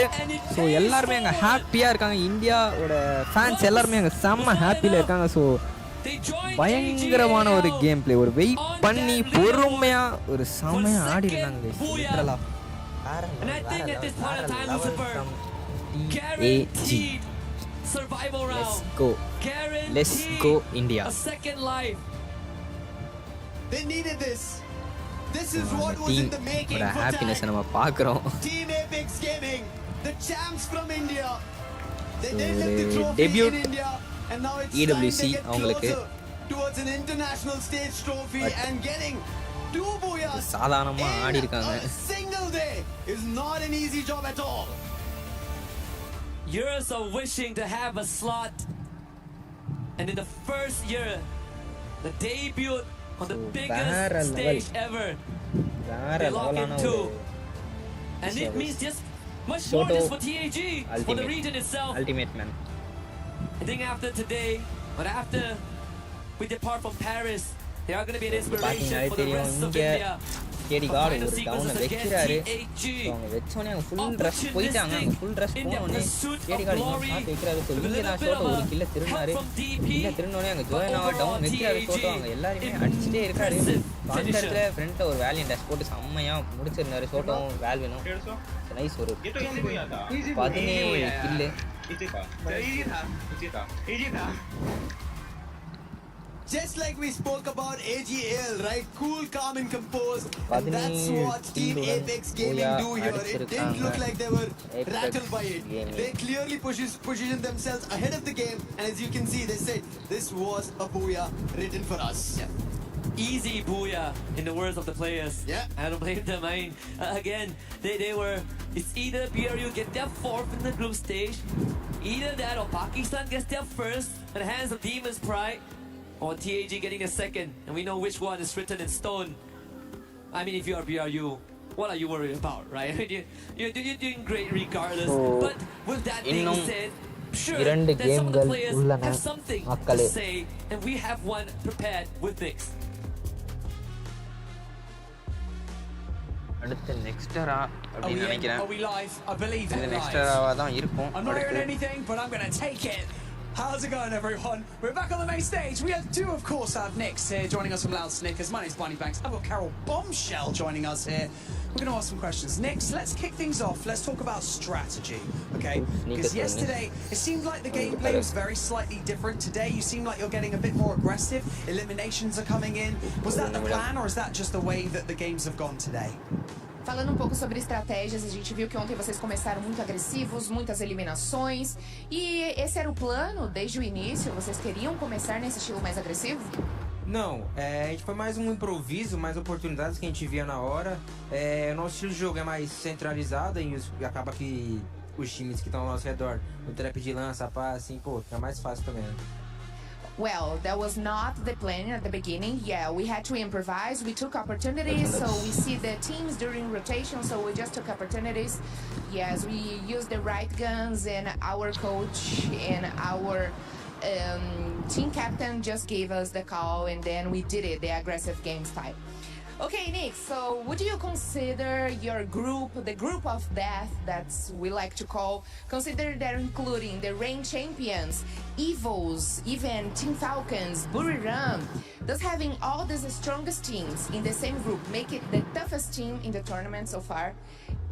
ஸோ எல்லாருமே அங்கே ஹாப்பியாக இருக்காங்க இந்தியாவோட ஃபேன்ஸ் எல்லாருமே அங்கே செம்ம ஹாப்பியில் இருக்காங்க ஸோ பயங்கரமான ஒரு கேம் பிளே ஒரு வெயிட் பண்ணி பொறுமையாக ஒரு செம்மையாக ஆடி இருந்தாங்க லிட்டரலா Survival round. Let's go India. A second life. They needed this. This is what was in the making for happiness நம்ம பார்க்குறோம். Team Apex Gaming, the champs from India. They left the trophy in India and now it's EWC time to get அவங்களுக்கு towards an international stage trophy and getting 2 booyahs. சாதாரணமா ஆடி இருக்காங்க. A single day is not an easy job at all. Years of wishing to have a slot, and in the first year, the debut on the biggest stage ever, they lock in 2, and it means just much more just for TAG, for the region itself. Ultimate man. I think after today, or after we depart from Paris, they are going to be an inspiration for the rest of India. KD card ஒரு டவுனை வைக்கிறாரு அவங்க வச்சோடனே அவங்க full dress போயிட்டாங்க அவங்க full dress போனோடனே கேடி card இன்னும் shot வைக்கிறாரு ஸோ இங்கே தான் சோட்டோ ஒரு கில்ல திருநாரு கில்ல திருந்தோடனே அங்கே ஜோயனாவை டவுன் வைக்கிறாரு சோட்டோ அவங்க எல்லாருமே அடிச்சுட்டே இருக்காரு அந்த இடத்துல ஃப்ரண்ட்டில் ஒரு வேலியன் டேஷ் போட்டு செம்மையாக முடிச்சிருந்தாரு சோட்டோவும் வேல்வினும் நைஸ் ஒரு 17 கில்லு Just like we spoke about AGL, right? Cool, calm and composed. And that's what Team Apex Gaming do here. It didn't look like they were rattled by it. They clearly positioned themselves ahead of the game. And as you can see, they said, this was a booyah written for us. Yeah. Easy booyah, in the words of the players. Yeah. I don't blame them. I mean, again, they were, it's either BRU get their 4th in the group stage, either that or Pakistan gets their 1st at the hands of Demon's Pride, or TAG getting a second, and we know which one is written in stone. I mean, if you are BRU, what are you worried about, right? You're doing great regardless. But with that being said, sure, that some of the players have something to say, and we have one prepared with Nix. அடுத்து next ரா அப்படின்னு நினைக்கிறேன். Are we live? I believe இது we're next live. ராவா தான் இருக்கும். I'm not hearing anything, but I'm going to take it. How's it going, everyone? We're back on the main stage. We do, of course, have Nix here joining us from Loud Snickers. My name's Barney Banks. I've got Carol Bombshell joining us here. We're going to ask some questions. Nix, let's kick things off. Let's talk about strategy, okay? Because yesterday, it seemed like the gameplay was very slightly different. Today, you seem like you're getting a bit more aggressive. Eliminations are coming in. Was that the plan, or is that just the way that the games have gone today? Falando um pouco sobre estratégias, a gente viu que ontem vocês começaram muito agressivos, muitas eliminações. E esse era o plano desde o início? Vocês queriam começar nesse estilo mais agressivo? Não, a gente foi mais um improviso, mais oportunidades que a gente via na hora. O nosso estilo de jogo é mais centralizado e acaba que os times que estão ao nosso redor, no trap de lança, pá, assim, pô, fica mais fácil também, né? Well, that was not the plan at the beginning. Yeah, we had to improvise. We took opportunities, so we see the teams during rotation, so we just took opportunities. Yes, we used the right guns, and our coach and our team captain just gave us the call, and then we did it, the aggressive game style. Okay, Nick, so would you consider your group, the group of death that's we like to call, consider that including the Reign Champions, Evils, even Team Falcons, Buriram, does having all these strongest teams in the same group make it the toughest team in the tournament so far?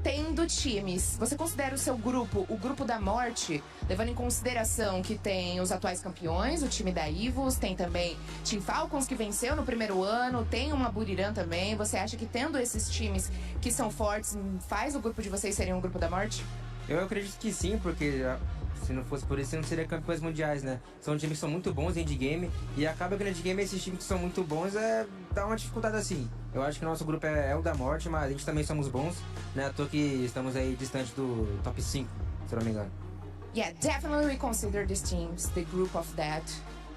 Tendo times, você considera o seu grupo, o grupo da morte, levando em consideração que tem os atuais campeões, o time da Evos, tem também Team Falcons que venceu no primeiro ano, tem uma Buriram também. Você acha que tendo esses times que são fortes, faz o grupo de vocês serem um grupo da morte? Eu acredito que sim, porque se não fosse por isso, não seria campeões mundiais, né? São times que são muito bons em endgame e acaba que no endgame esses times que são muito bons dá uma dificuldade assim. Eu acho que o nosso grupo é o da morte, mas a gente também somos bons, né? À toa que estamos aí distante do top 5, se eu não me engano. Yeah, definitely we consider these teams the group of that.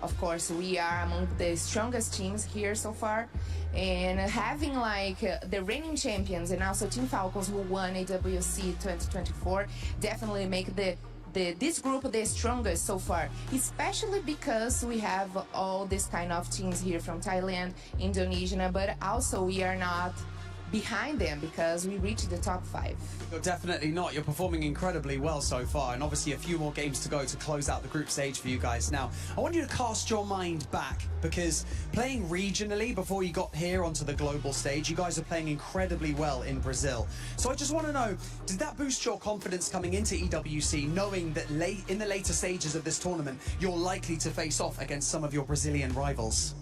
Of course, we are among the strongest teams here so far, and having like the reigning champions and also Team Falcons who won EWC 2024 definitely make this group the strongest so far, especially because we have all this kind of teams here from Thailand, Indonesia, but also we are not behind them because we reached the top 5. You're definitely not. You're performing incredibly well so far, and obviously a few more games to go to close out the group stage for you guys. Now, I want you to cast your mind back, because playing regionally before you got here onto the global stage, you guys are playing incredibly well in Brazil. So I just want to know, did that boost your confidence coming into EWC, knowing that in the later stages of this tournament, you're likely to face off against some of your Brazilian rivals?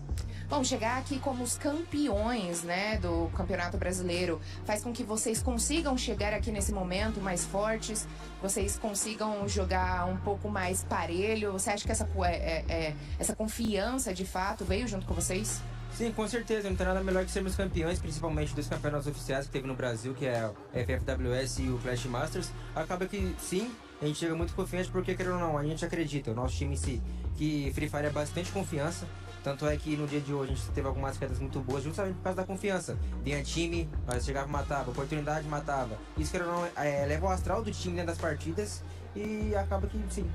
Bom, chegar aqui como os campeões, né, do Campeonato Brasileiro faz com que vocês consigam chegar aqui nesse momento mais fortes, vocês consigam jogar um pouco mais parelho. Você acha que essa confiança de fato veio junto com vocês? Sim, com certeza. Não tem nada melhor que sermos campeões, principalmente dos campeonatos oficiais que teve no Brasil, que é o FFWS e o Clash Masters. Acaba que sim, a gente chega muito confiante porque, querendo ou não, a gente acredita, o nosso time em si, que Free Fire é bastante confiança. Tanto é que no dia de hoje a gente teve algumas quedas muito boas, justamente por causa da confiança. Vinha time, nós chegava e matava, oportunidade matava. Isso, querendo ou não, leva o astral do time dentro das partidas e acaba que sim.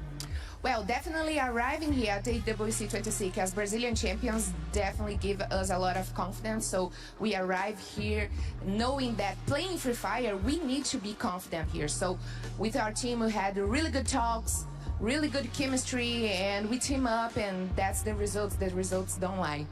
Well, definitely arriving here at the EWC 26 as Brazilian champions definitely give us a lot of confidence. So we arrive here knowing that playing Free Fire, we need to be confident here. So with our team, we had really good talks, really good chemistry, and we team up, and that's the results. The results don't lie.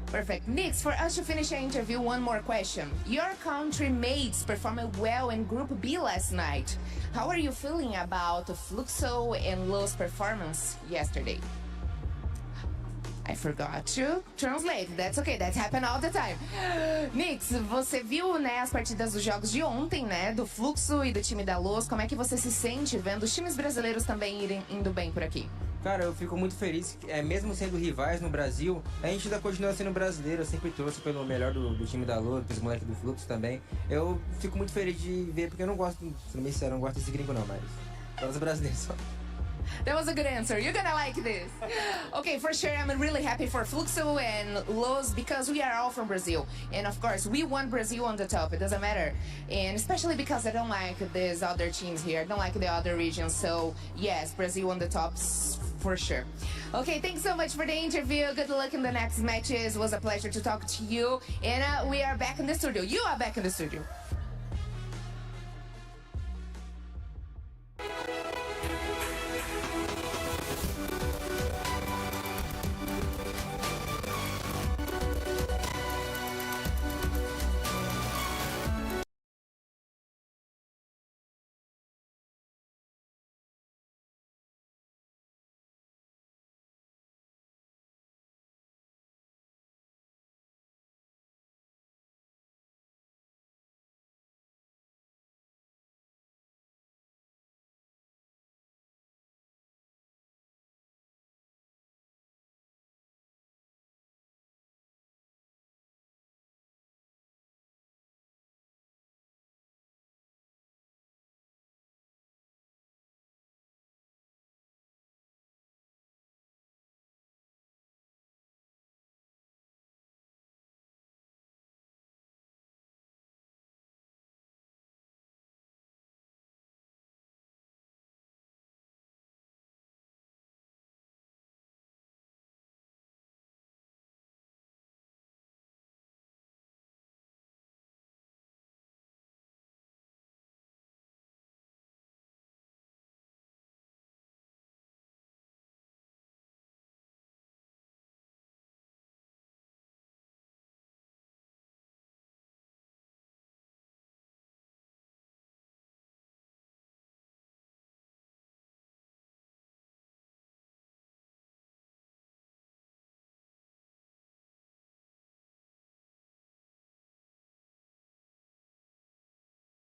Perfect. Nix, for us to finish our interview, one more question. Your country mates performed well in Group B last night. How are you feeling about Fluxo and Lo's performance yesterday? I forgot to translate. That's okay, that happens all the time. Nix, você viu, né, as partidas dos jogos de ontem, né, do Fluxo e do time da Los. Como é que você se sente vendo os times brasileiros também indo bem por aqui? Cara, eu fico muito feliz, mesmo sendo rivais no Brasil, a gente ainda continua sendo brasileiro. Eu sempre torço pelo melhor do time da Lua, pelos moleques do Fluxo também. Eu fico muito feliz de ver, porque eu não gosto, sendo bem sincero, eu não gosto desse gringo não, mas gosto brasileiro só. That was a good answer. You're gonna like this. Okay, for sure, I'm really happy for Fluxo and Los because we are all from Brazil. And of course, we want Brazil on the top. It doesn't matter. And especially because I don't like these other teams here. I don't like the other regions. So yes, Brazil on the top for sure. Okay, thanks so much for the interview. Good luck in the next matches. It was a pleasure to talk to you. And we are back in the studio. You are back in the studio.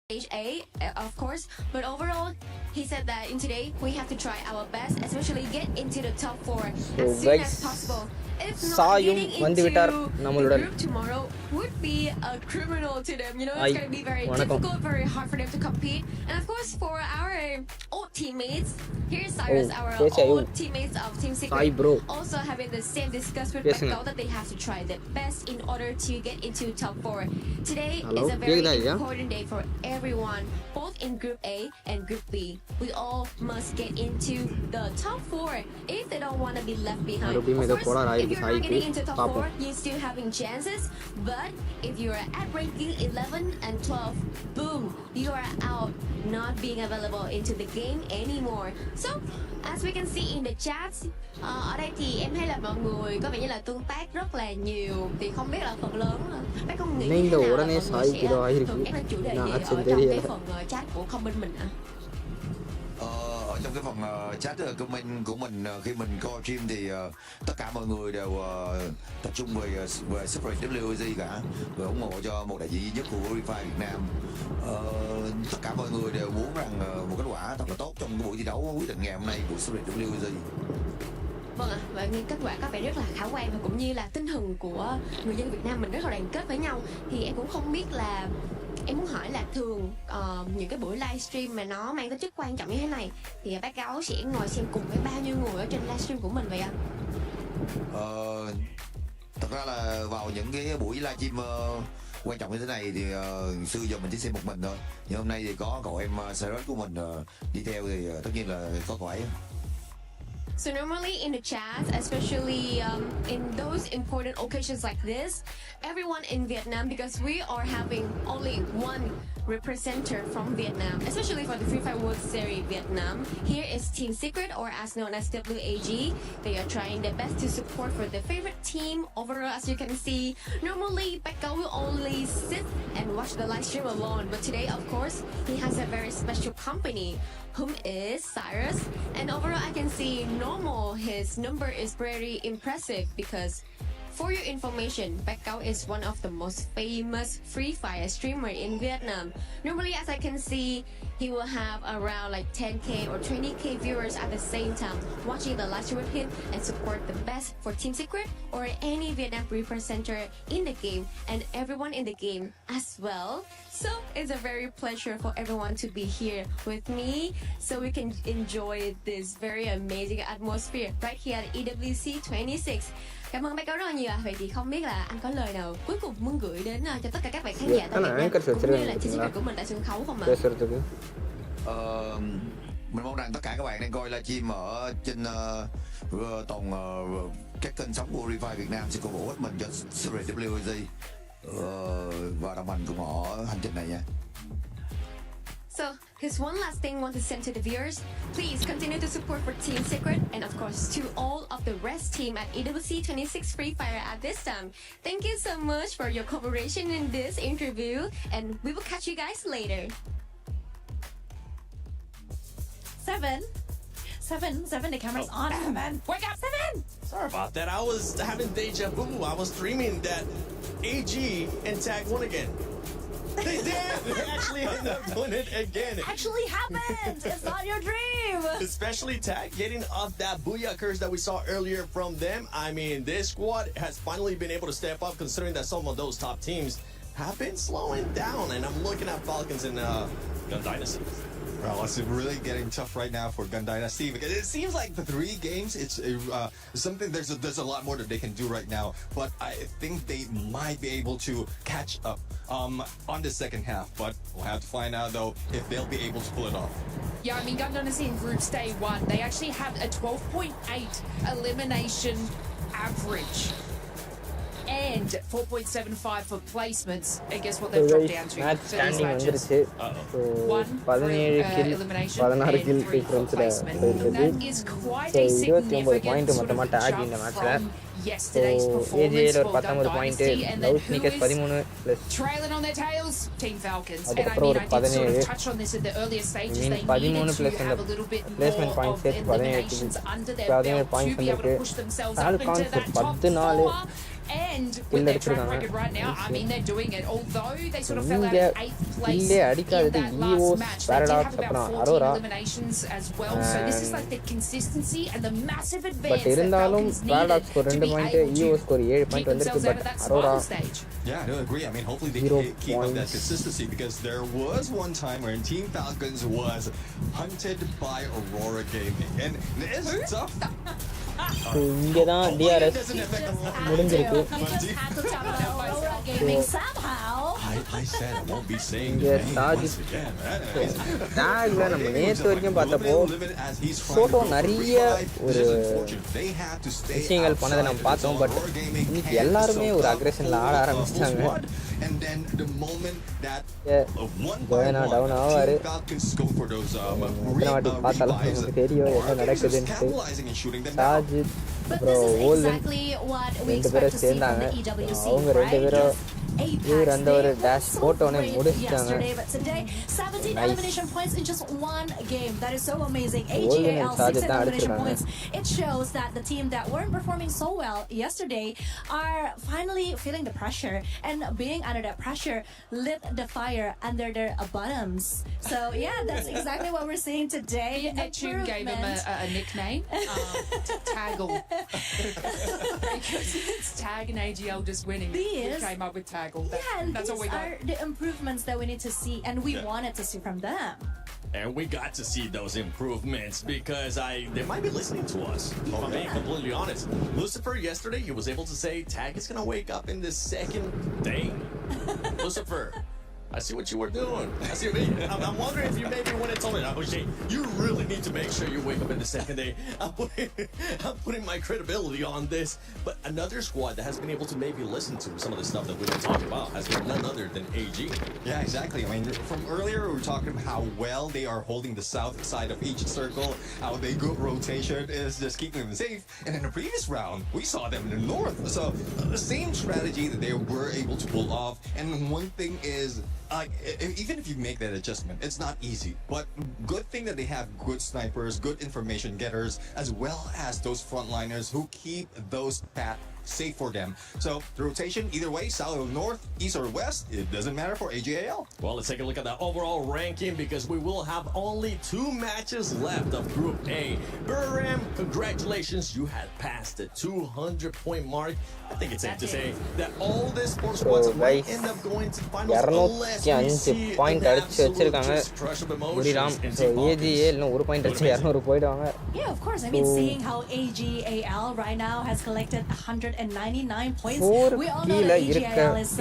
Stage A, of course, but overall, he said that in today we have to try our best, especially get into the top 4 as soon as possible. If not, getting into the group tomorrow would be a criminal to them. You know, it's going to be very difficult, very hard for them to compete. And of course, for our old teammates, here's Cyrus, our old teammates of Team Secret, also having the same discussion with Becco that they have to try their best in order to get into top 4. Today is a very important day for everyone, both in Group A and Group B. We all must get into the top 4 if they don't want to be left behind. Of course, if you're not getting into top 4, you're still having chances. But if you're at ranking 11 and 12, boom, you are out, not being available into the game anymore. So, as we can see in the chats, ở đây thì em thấy là mọi người có vẻ như là tương tác rất là nhiều. Thì không biết là phần lớn bác không nghĩ thế nào là mọi người sẽ thường ép ra chủ đề gì ở trong cái phần chat của comment mình ạ? Ở trong cái phần chat comment của mình khi mình coi stream thì tất cả mọi người đều tập trung về Super EWC cả, rồi ủng hộ cho một đại diện duy nhất của Free Fire Việt Nam. Tất cả mọi người đều muốn rằng một kết quả thật là tốt trong cái buổi thi đấu quyết định ngày hôm nay của Super EWC. Vâng ạ, và kết quả có vẻ rất là khả quan và cũng như là tinh thần của người dân Việt Nam mình rất là đoàn kết với nhau. Thì em cũng không biết là em muốn hỏi là thường những cái buổi livestream mà nó mang tính chất quan trọng như thế này thì bác Gấu sẽ ngồi xem cùng với bao nhiêu người ở trên livestream của mình vậy ạ? Thật ra là vào những cái buổi livestream quan trọng như thế này thì xưa giờ mình chỉ xem một mình thôi. Nhưng hôm nay thì có cậu em Cyrus của mình đi theo thì tất nhiên là có cậu ấy. So normally in the chats, especially in those important occasions like this, everyone in Vietnam, because we are having only one representative from Vietnam, especially for the Free Fire World Series Vietnam. Here is Team Secret, or as known as WAG. They are trying their best to support for their favorite team. Overall, as you can see, normally Becca will only sit and watch the live stream alone, but today, of course, he has a very special company, whom is Cyrus. And overall, I can see normal his number is very impressive because For your information, Backao is one of the most famous Free Fire streamer in Vietnam. Normally, as I can see, he will have around like 10k or 20k viewers at the same time watching the live stream with him and support the best for Team Secret or any Vietnam representer in the game and everyone in the game as well. So it's a very pleasure for everyone to be here with me so we can enjoy this very amazing atmosphere right here at EWC 26. Cảm ơn Backao rất là nhiều. Vậy thì không biết là anh có lời nào cuối cùng muốn gửi đến cho tất cả các bạn khán giả tại Việt Nam cũng như là Team Secret của mình tại sân khấu không ạ? Mình mong rằng tất cả các bạn đang coi livestream ở trên toàn các kênh sóng của Free Fire Việt Nam sẽ cổ vũ hết mình cho Secret EWC và đồng hành cùng họ ở hành trình này nha. So, here's one last thing I want to send to the viewers. Please continue to support for Team Secret and of course to all of the rest team at EWC 26 Free Fire at this time. Thank you so much for your cooperation in this interview and we will catch you guys later. Seven, the camera's on. Seven, wake up, Seven! Sorry about that. I was having deja vu. I was dreaming that AG and Tag won again. They did! They actually ended up doing it again. It actually happened! It's not your dream! Especially Tag getting off that booyah curse that we saw earlier from them. I mean, this squad has finally been able to step up considering that some of those top teams have been slowing down. And I'm looking at Falcons and Gun Dynasty. Well, it's really getting tough right now for Gun Dynasty because it seems like the 3 games, it's something, there's a lot more that they can do right now, but I think they might be able to catch up on the second half, but we'll have to find out though if they'll be able to pull it off. Yeah, I mean, Gun Dynasty in Groups Day 1, they actually have a 12.8 elimination average and 4.75 for placements. And guess what they've dropped down to? Match 30 standing matches. வந்துருச்சு. So 17 kill, 16 kill difference-ல போயிருக்குது. That is quite So a 29 significant point sort மொத்தமா of tag jump இந்த match-ல. from yesterday's So performance AJ ஒரு for Gun 19 point, Dynasty, and then who Sneakers is 13 plus trailing on their tails? Team Falcons. And I அதுக்கப்புறம் mean, ஒரு I did sort 17. of touch on this in the earlier stages. I mean, They 13 needed plus to இந்த have a little bit placement more points of சேர்த்து 17 eliminations under their 17 belt points to be able to வந்திருக்கு. push themselves up into Falcons that top 14 4. And kill with their track அடிச்சிருக்காங்க. record right now, I mean, they're doing it. Although they sort of fell out இங்க in 8th place kill in அடிக்காதது that last EOS, match, they did Paradox, have about அப்புறம் 14 Aurora. eliminations as well. So this is like the consistency and the massive But advance that இருந்தாலும் Falcons Paradox needed ஒரு to 2 be point, able to EOS ஒரு 7 point keep வந்திருக்கு. themselves out But of that Aurora survival stage. Yeah, I do agree. I mean, hopefully they 0 can keep up that points. consistency because there was one time where Team Falcons was hunted by Aurora Gaming. And it's tough. So இங்க தான் DRS முடிஞ்சிருக்கு. Aurora Gaming somehow. I said I won't be saying இங்க your name Taj once again. tagல நம்ம நேத்து வரைக்கும் பார்த்தப்போ சோட்டோ நிறைய ஒரு விஷயங்கள் பண்ணதை நம்ம பார்த்தோம். பட் இன்னைக்கு எல்லாருமே ஒரு அக்ரெஷன்ல ஆட ஆரம்பிச்சிட்டாங்க. And then the moment that கோயனா டவுன் ஆவாரு. Falcons go for those எத்தனை வாட்டி பார்த்தாலும் நமக்கு தெரியும் என்ன நடக்குதுன்ட்டு. தாஜ் But this அப்புறம் is olden exactly what we ரெண்டு expect பேரும் to see from சேர்ந்தாங்க. the EWC, அவங்க ரெண்டு right? பேரும் Apex, இவர் அந்த ஒரு they டேஷ் were so போட்டோன்னே great முடிச்சிட்டாங்க. yesterday, but today 17 Nice. elimination points in just one game. That is so amazing. Golden AGAL and Charge 6 தான் elimination அடிச்சிருக்காங்க. points. It shows that the team that weren't performing so well yesterday are finally feeling the pressure, and being under that pressure lit the fire under their bottoms. So yeah, that's exactly what we're seeing today. Neptune gave him a nickname, Taggle. Because it's Tag and AGL just winning. These- We came up with Taggle. Yeah, and That's all these we got. are the improvements that we need to see, and we wanted to see from them. And we got to see those improvements because they might be listening to us. If I'm being completely honest. Lucifer yesterday, he was able to say Tag is gonna wake up in the second day. Lucifer, I see what you were doing. I see what I'm wondering if you maybe went and told me, oh shit, you really need to make sure you wake up in the second day. I'm putting my credibility on this. But another squad that has been able to maybe listen to some of the stuff that we've been talking about has been none other than AG. Yeah, exactly. I mean, from earlier we were talking about how well they are holding the south side of each circle, how they good rotation is just keeping them safe. And in the previous round, we saw them in the north. So the same strategy that they were able to pull off. And one thing is, even if you make that adjustment, it's not easy. But good thing that they have good snipers, good information getters, as well as those frontliners who keep those paths safe for them. So the rotation, either way, south or north, east or west, it doesn't matter for AGAL. Well, let's take a look at the overall ranking because we will have only 2 matches left of Group A. Burram, congratulations, you had passed the 200-point mark. I think it's safe to say that all the sports squads might end up going to finals unless we see an absolute just crush of emotions in Team Yeah, of course. I mean, seeing how AGAL right now has collected 199 points. We all know that AGAL is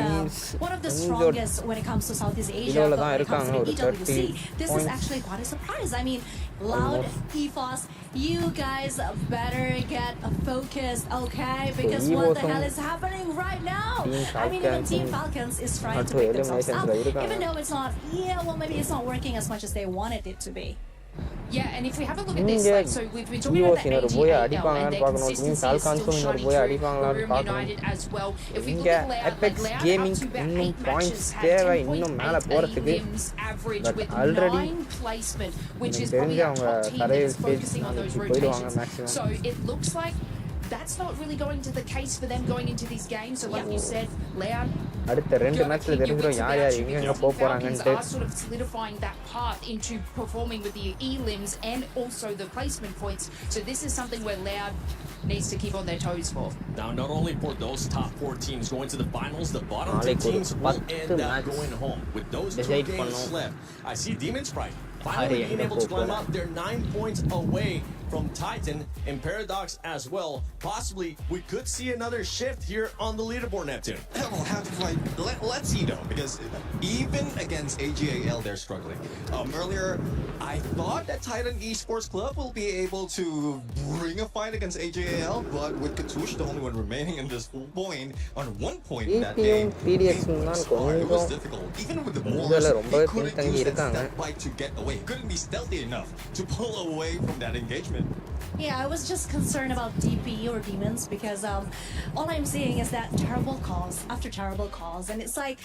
one of the strongest when it comes to Southeast Asia, but when it comes to the EWC, this is actually quite a surprise. I mean, Loud, EFOS, you guys better get focused, okay? Because what the hell is happening right now? I mean, even Team Falcons is trying to pick themselves up, even though it's not, maybe it's not working as much as they wanted it to be. Yeah, and if we have a look at this, like, so we've been talking about the AGAL and their consistency is still shining through. Burram United as well. If we look at Loud, like Loud up to about 8 matches, had 10.8 limbs average with 9 placement, which is probably our top team that is focusing on those rotations. So it looks like that's not really going to the case for them going into these games. So like you said, Loud, Falcons are sort of solidifying that path into performing with the E-limbs and also the placement points. So this is something where Loud needs to keep on their toes for. Now, not only for those top 4 teams going to the finals, the bottom 2 teams will end up going home. With those 2 games left, I see Demon Sprite finally being able to climb up. They're 9 points away from Titan and Paradox as well. Possibly, we could see another shift here on the leaderboard, Neptune. We'll have to fight. Let's see though, because even against AGAL, they're struggling. Earlier, I thought that Titan Esports Club will be able to bring a fight against AGAL, but with Katush, the only one remaining in this point, on 1 point in that game, it was difficult. Even with the Moors, he couldn't use that step bite to get away. He couldn't be stealthy enough to pull away from that engagement. Yeah, I was just concerned about DP or demons because all I'm seeing is that terrible calls after terrible calls, and it's like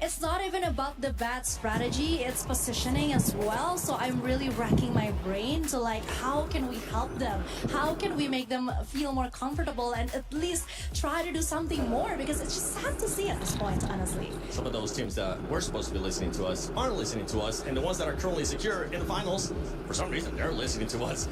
it's not even about the bad strategy, it's positioning as well. So I'm really racking my brain to like, how can we help them? How can we make them feel more comfortable and at least try to do something more? Because it's just sad to see at this point, honestly. Some of those teams that were supposed to be listening to us aren't listening to us, and the ones that are currently secure in the finals, for some reason, they're listening to us.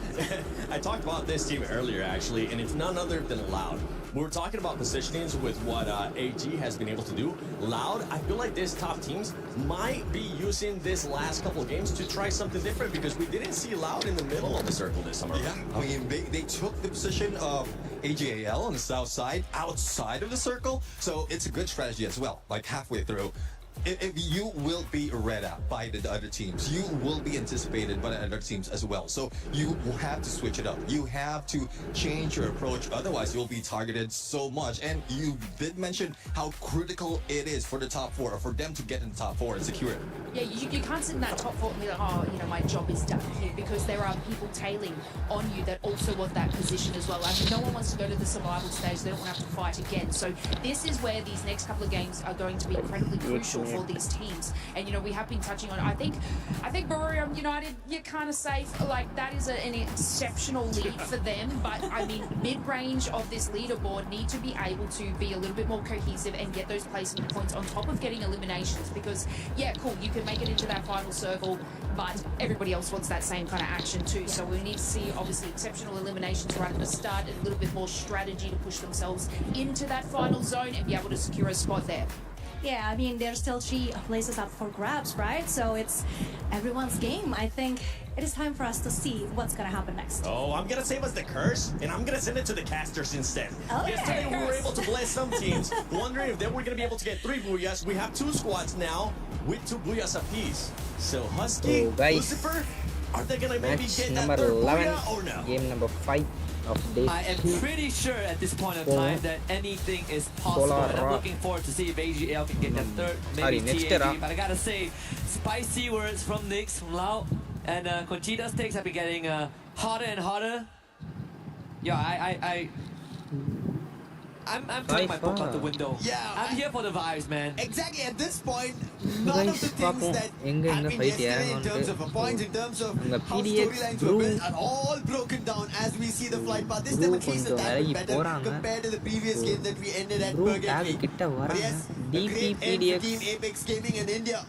I talked about this team earlier, actually, and it's none other than Loud. We were talking about positionings with what AG has been able to do. Loud, I feel like this top teams might be using this last couple of games to try something different because we didn't see Loud in the middle of the circle this summer. Yeah, I mean, they took the position of AGAL on the south side, outside of the circle, so it's a good strategy as well, like halfway through. If you will be read out by the other teams, you will be anticipated by the other teams as well. So you will have to switch it up. You have to change your approach. Otherwise, you'll be targeted so much. And you did mention how critical it is for the top 4, or for them to get in the top 4 and secure it. Yeah, you can't sit in that top 4 and be like, oh, my job is done here, because there are people tailing on you that also want that position as well. I mean, no one wants to go to the survival stage. They don't want to have to fight again. So this is where these next couple of games are going to be incredibly crucial for these teams. And we have been touching on, I think Burram United, you're kind of safe. Like, that is an exceptional lead for them, but I mean, mid-range of this leaderboard need to be able to be a little bit more cohesive and get those placement points on top of getting eliminations, because yeah, cool, you can make it into that final circle, but everybody else wants that same kind of action too. So we need to see obviously exceptional eliminations right at the start and a little bit more strategy to push themselves into that final zone and be able to secure a spot there. Yeah, I mean, there's still 3 places up for grabs, right? So it's everyone's game. I think it is time for us to see what's going to happen next. Oh, I'm going to save us the curse, and I'm going to send it to the casters instead. Okay. Yesterday, we were able to bless some teams, wondering if they were going to be able to get 3 booyahs. We have 2 squads now with 2 booyahs apiece. So Husky, Lucifer, are they going to maybe get that 3rd booyah or no? Game number 5 of day I am pretty sure at this point in time that anything is possible. And I'm looking forward to see if AGL can get that 3rd, maybe TAG. But I gotta say, spicy words from Nix, from Lau, and Conchita's takes have been getting hotter and hotter. Yeah, I'm putting my book out the window. Yeah, I'm here for the vibes, man. Exactly. At this point, none of the things that happened yesterday in terms of points, in terms of how storylines were built, are all broken down as we see the flight path. This time at least a tad bit better compared to the previous game that we ended at Burgundy. But yes, a great end for Team Apex Gaming in India.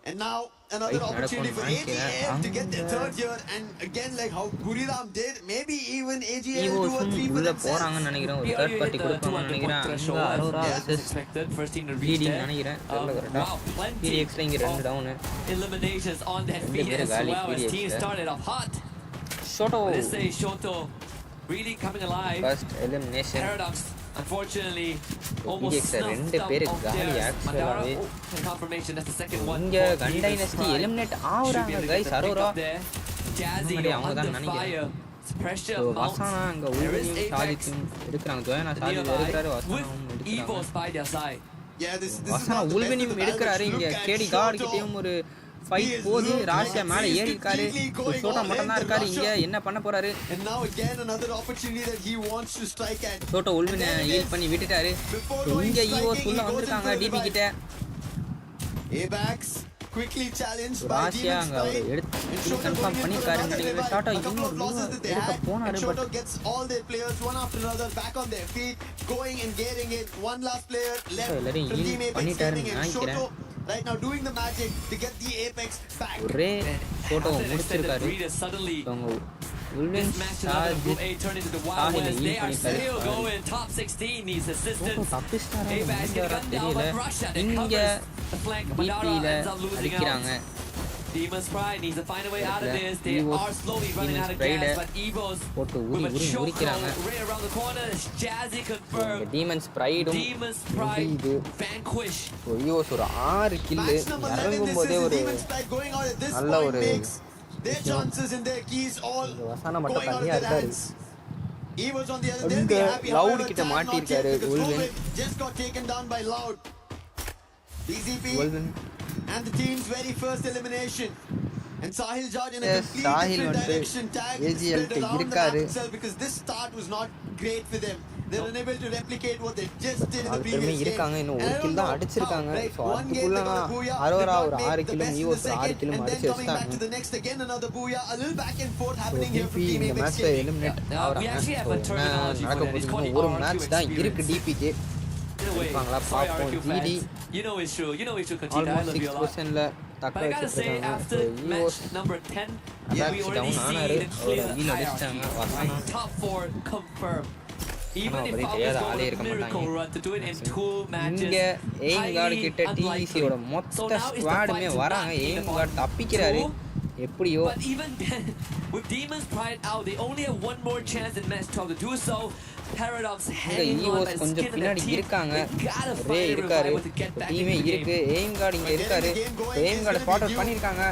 And now another opportunity for AGL to get their third year, and again, like how Buriram did, maybe even AGL do a 3 for themselves. We are hit the 200-point threshold as expected. First team to reach there. Wow, plenty of eliminations on that feed as well as teams started off hot. Let's say Shoto really coming alive. First elimination. Paradox, unfortunately, almost snuffed out of theirs. Mandara, and confirmation, that's the second one. Gun Dynasty eliminate ஆவறாங்க guys. Aurora Jazzy under fire. Pressure Vasana அங்க ஊரியும் சாதிக்கும் எடுக்கறாங்க. ஜோயனா சாதி எடுக்கறாரு. Vasanam Evos by their side. Yeah, this Vasana உல்வனியும் எடுக்கறாரு. இங்க கேடி card கிட்டயும் ஒரு fight போகுது. ராஷியா மேல ஏறி இருக்காரு. ஷோட்டா மட்டும் தான் இருக்காரு. இங்க என்ன பண்ண போறாரு? And now again another opportunity that he wants to strike at. Shota உல்வனை ஹீல் பண்ணி விட்டுட்டாரு. இங்க ஈவோஸ் உள்ள வந்திருக்காங்க டிபி கிட்ட. Abax quickly challenged by Rashiya அங்க அவர் எடுத்து கன்ஃபார்ம் பண்ணிருக்காரு. நினைக்கிறேன் ஷோட்டா இன்னொரு எடுக்க போனாரு. Shoto gets all their players one after another back on their feet, going and getting it. One last player left from Team Apex Gaming, and Shoto right now doing the magic to get the Apex back. ஒரே ஷோட்டோ முடிச்சிருக்காரு. This match another Group A turned into the Wild West. They are still going top 16. Needs assistance. Apex get gunned down by Russia. They cover the flank. Madara ends up losing out. Demon's Pride needs to find a way out of this. They are slowly running out of gas, but Evos with a choke right around the corner. Jazzy confirmed. Demon's Pride vanquish. Evos ஒரு 6 kill இறங்கும் போதே ஒரு நல்ல ஒரு their chances and their keys all வசானா மட்டும் going out தனியா of their இருக்காரு. hands. Evos on the other, they'll be happy. Loud கிட்ட மாட்டி இருக்காரு. Wolven just got taken down by Loud. BZP and the team's very first elimination. And Sahil Judge in a completely different direction. Tag spread around the map itself because this start was not great for them. They're unable to replicate what they just did in the previous game. இருக்காங்க. இன்னும் ஒரு kill தான் அடிச்சிருக்காங்க. So அதுக்குள்ளனா Arora ஒரு 6 கிலும் ஈவோஸ் 6 கிலும் அடிச்சு வச்சாங்க. To the next again another booyah, a little back and forth happening here for Team Apex. மேட்ச்ல eliminate ஆவறாங்க. நடக்க போகுது. ஒரு மேட்ச் தான் இருக்கு டிபிக்கு. இருப்பாங்களா பாப்போம். GT You know it's true. You know it's true. Continue. I love you a lot. 6%ல தக்க But I gotta say, after match number 10, we already see the clear top 4 confirmed. Even if I was going a miracle run to do it in 2 matches, இங்க aim card கிட்ட TVC ஓட மொத்த ஸ்குவாடுமே வராங்க. Aim card தப்பிக்கிறாரு எப்படியோ. But even then, with Demon's Pride out, they only have one more chance in match 12 to do so. Paradox hanging on by the skin of the team. They gotta find a revival to get back into the game. Aim card இங்க இருக்காரு. Aim card spot out பண்ணிருக்காங்க.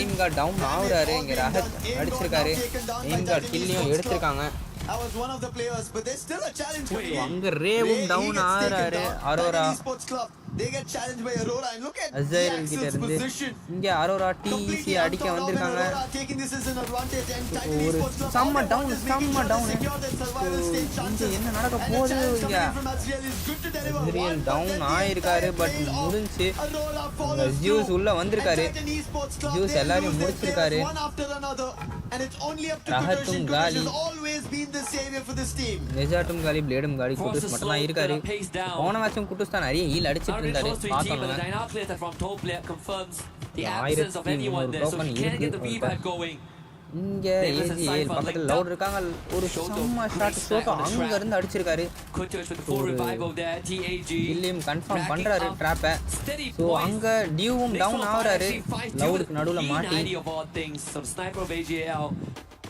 Aim card down ஆகுறாரு. இங்க ரஹத் அடிச்சிருக்காரு. Aim card கில்லியும் எடுத்திருக்காங்க. I was one of the players, but there's still a challenge for me. அங்க ரேவும் down ஆறாரு. Aurora they get challenged by Aurora, and look at அசைரல் கிட்ட இருந்து இங்க அரோரா டிசி அடிக்க வந்திருக்காங்க. ஒரு சம்ம டவுன் இங்க என்ன நடக்க போகுது? இங்க அசைரல் டவுன் ஆயிருக்காரு. பட் முடிஞ்சு ஜூஸ் உள்ள வந்திருக்காரு. ஜூஸ் எல்லாரையும் முடிச்சிருக்காரு. ரஹத்தும் காலி நெஜாட்டும் காலி பிளேடும் காலி குட்டுஸ் மட்டும் தான் இருக்காரு. போன மேட்சும் குட்டுஸ் தான் நிறைய ஹீல் அடிச்சிட்டு இருந்தாரு. பார்த்தோம் இங்க ஏஜிஎல் பக்கத்துல லவுட் இருக்காங்க. ஒரு செம்ம ஷாட் ஷோட்டோ அங்க இருந்து அடிச்சிருக்காரு. இல்லையும் கன்ஃபார்ம் பண்றாரு ட்ராப்பை. ஸோ அங்க டியூவும் டவுன் ஆகுறாரு. லவுடுக்கு நடுவுல மாட்டி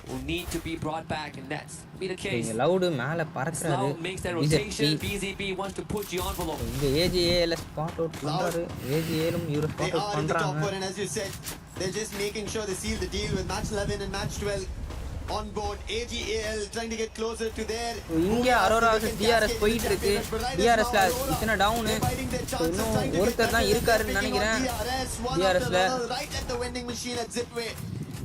will need to be brought back, and that's be the case. Allowed மேல பறக்குறாரு. makes that rotation. BZB wants to push the envelope. இங்க AGL ஸ்பாட் அவுட் பண்றாரு. AGLம் இவர ஸ்பாட் அவுட் பண்றாங்க. And as you said, they're just making sure they seal the deal with match 11 and match 12 on board. AGAL trying to get closer to their இங்க Arora vs DRS போயிட்டு இருக்கு. DRSல இத்தனை down. இன்னும் ஒருத்தர் தான் இருக்காருன்னு நினைக்கிறேன். DRSல right at the vending machine at Zipway.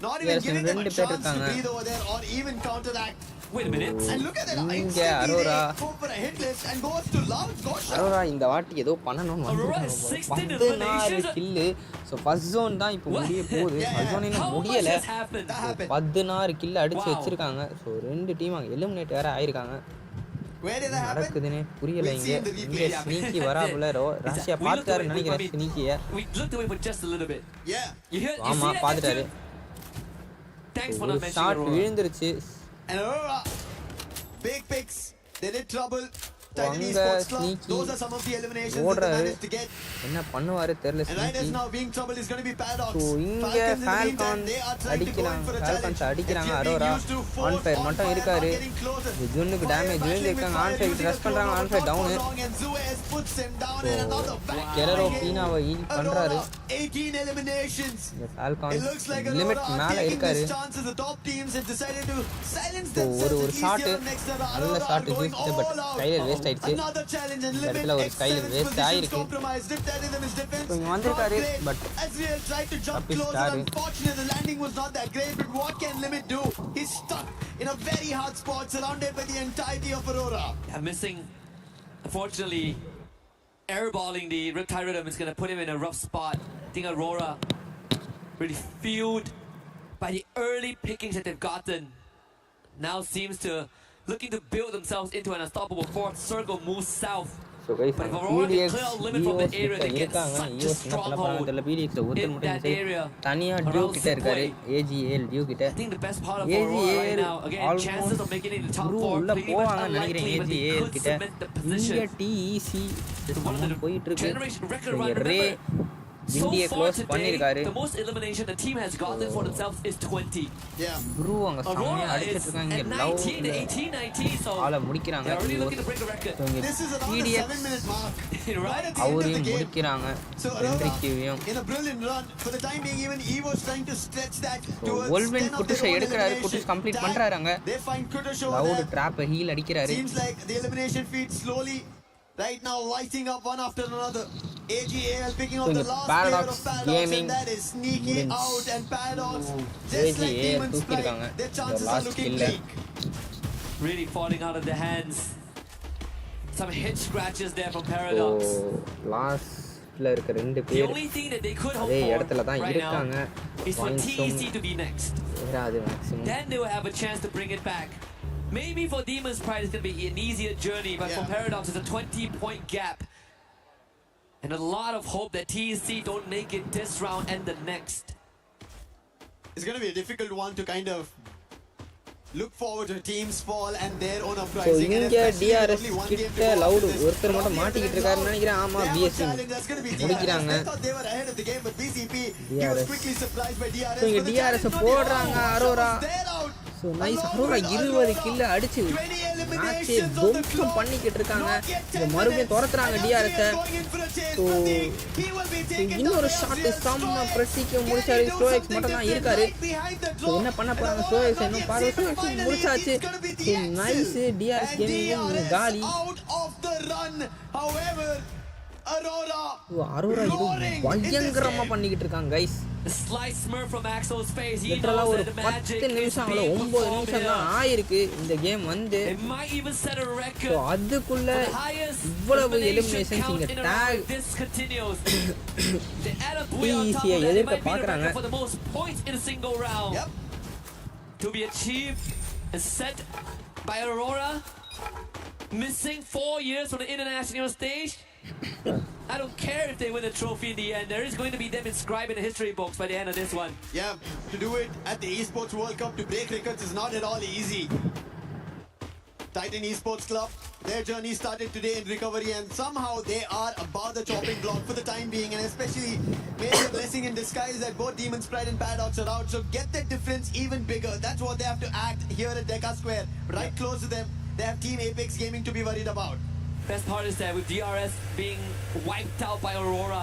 Not even giving them a chance to breathe over there or even counteract. Wait a minute. And look at that. இங்க Instantly Arora they go for a hit list and goes to loud Gosha. Arora இந்த வாட்டி ஏதோ பண்ணணும்னு வந்திருக்காங்க. 16 கில்லு. So first zone தான் இப்போ முடிய போகுது. ஃபர்ஸ்ட் ஜோன் இன்னும் முடியலை. 16 கில்லு அடிச்சு வச்சிருக்காங்க. ஸோ 2 டீம் அங்கே எலிமினேட் வேற ஆயிருக்காங்க. நடக்குதுன்னு புரியல. இங்க ஸ்னீக்கி வராப்புல ராசியா பார்த்தாருன்னு நினைக்கிறேன் ஸ்னீக்கிய. ஆமா பார்த்துட்டாரு. ஒரு ஷாட் விழுந்துருச்சு. Big picks. They did trouble. அங்க ஸ்னீக்கி ஓடுறாரு. என்ன பண்ணுவாரு தெரியல ஸ்னீக்கி. ஸோ இங்க ஃபால்கான்ஸ் அடிக்கிறாங்க. அரோரா ஆன் ஃபயர் மட்டும் இருக்காரு. ஜுன்னுக்கு டேமேஜ் விழுந்திருக்காங்க. ஆன் ஃபயர் ட்ரெஸ் பண்றாங்க. On fire down. கெரரோ பீனாவை ஹீல் பண்றாரு. இந்த ஃபால்கான்ஸ் லிமிட் மேல இருக்காரு. ஸோ ஒரு ஷாட்டு நல்ல ஷாட்டு ஜூஸ் பட் கையில் வேஸ்ட் ஆயிடுச்சு. இந்த இடத்துல ஒரு ஸ்கைலர் வேஸ்ட் ஆயிருக்கு. இங்க வந்திருக்காரு but தப்பிச்சிட்டாரு. Missing, unfortunately, airballing the Riptide Rhythm is going to put him in a rough spot. I think Aurora really fueled by the early pickings that they've gotten now seems to looking to build themselves into an unstoppable fourth circle, move south. So guys, but if Aurora can clear a limit from the area, they get இருக்காங்க. such a stronghold in that area. தனியா due கிட்ட இருக்காரு. AGL due கிட்ட. I think the best part of Aurora right now, again, chances of making it in the top 4 உள்ள pretty much போவாங்க unlikely, நினைக்கிறேன். but they AGL could கிட்ட cement the position. இங்க TEC போயிட்டு இருக்கு. Generation record run. இங்க ரே விண்டியை close பண்ணிருக்காரு. The most elimination the team has gotten for themselves is 20. Yeah. Bru அங்க செமையா அடிச்சிட்டு இருக்காங்க. இங்க லவ் 18 so ஆள முடிக்கறாங்க. they're really looking to break a record. This is around the 7-minute mark. Right at the end of அவரையும் the game. முடிக்கறாங்க. ரெண்ட்ரிக்கியும் In a brilliant run for the time being, even Evo's trying to stretch that towards Wolven குட்டிஷ எடுக்கறாரு. Kutush complete பண்றாங்க. They find Kutush over Loud there. Drop heal அடிக்கறாரு. Seems like the elimination feed slowly right now lighting up one after another. AGL picking up the last player of Paradox Gaming and that is sneaky out and Paradox just like AGL Demon's Pride, தூக்கிருக்காங்க. their chances are looking bleak. Really falling out of their hands. Some hit scratches there from Paradox. லாஸ்ட்ல இருக்க ரெண்டு The பேர் only thing that they could hope அதே for இடத்துல தான் right இருக்காங்க. now is for TEC to be next. ஏறாது maximum. Then they will have a chance to bring it back. Maybe for Demon's Pride it's going to be an easier journey, but for Paradox it's a 20-point gap. And a lot of hope that TEC don't make it this round and the next. It's going to be a difficult one to kind of look forward to teams fall and their own so uprising. இங்க TRS கிட்ட allowed ஒருத்தர் மட்டும் மாட்டிக்கிட்டு இருக்காருன்னு நினைக்கிறேன். ஆமா BSc முடிக்கிறாங்க. So இங்க டிஆர்எஸ் போடுறாங்க. Arora so nice. அரோரா 20 கில்ல அடிச்சு மேட்சே துவம்சம் பண்ணிக்கிட்டு இருக்காங்க. இதை மறுபடியும் துரத்துறாங்க டிஆர்எஸ். ஸோ இன்னொரு ஷாட் செம்ம பிரசிக்க முடிச்சாரு. ஸ்டோஎக்ஸ் மட்டும் தான் இருக்காரு. ஸோ என்ன பண்ண போறாங்க ஸ்டோஎக்ஸ் இன்னும் பாருங்க. ஸ்டோஎக்ஸ் முடிச்சாச்சு. So nice. டிஆர்எஸ் கேமிங் காலி. அரோரா இது பயங்கரமா பண்ணிக்கிட்டு இருக்காங்க கைஸ். லிட்டரலா ஒரு 10 நிமிஷம் ஆகல, 9 நிமிஷம் தான் ஆயிருக்கு இந்த கேம் வந்து. ஸோ அதுக்குள்ள இவ்வளவு எலிமினேஷன்ஸ் இங்க டேக் ஈஸியா எதிர்க்க பாக்குறாங்க. To be achieved and set by Aurora, missing 4 years from the international stage. I don't care if they win the trophy in the end. There is going to be them inscribed in the history books by the end of this one. Yeah, to do it at the Esports World Cup, to break records is not at all easy. Titan Esports Club, their journey started today in recovery and somehow they are above the chopping block for the time being, and especially maybe a blessing in disguise that both Demon's Pride and Paradox are out, so get that difference even bigger. That's what they have to act here at Deca Square. Right close to them, they have Team Apex Gaming to be worried about. Best part is that with DRS being wiped out by Aurora,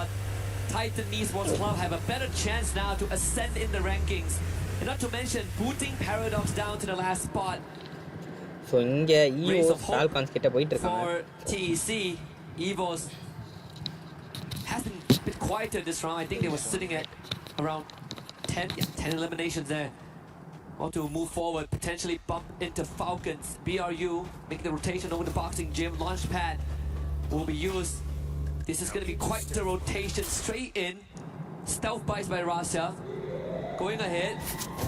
Titan Esports Club have a better chance now to ascend in the rankings. And not to mention booting Paradox down to the last spot. So இங்க ஈவோஸ் ஃபால்கான்ஸ் கிட்ட போயிட்டு இருக்காங்க. For TEC, EVOS hasn't been quieter this round. I think they were sitting at around 10 eliminations there. Want to move forward, potentially bump into Falcons. BRU making the rotation over the boxing gym. Launch pad will be used. This is going to be quite the rotation straight in. Stealth bites by Rasha. Going ahead.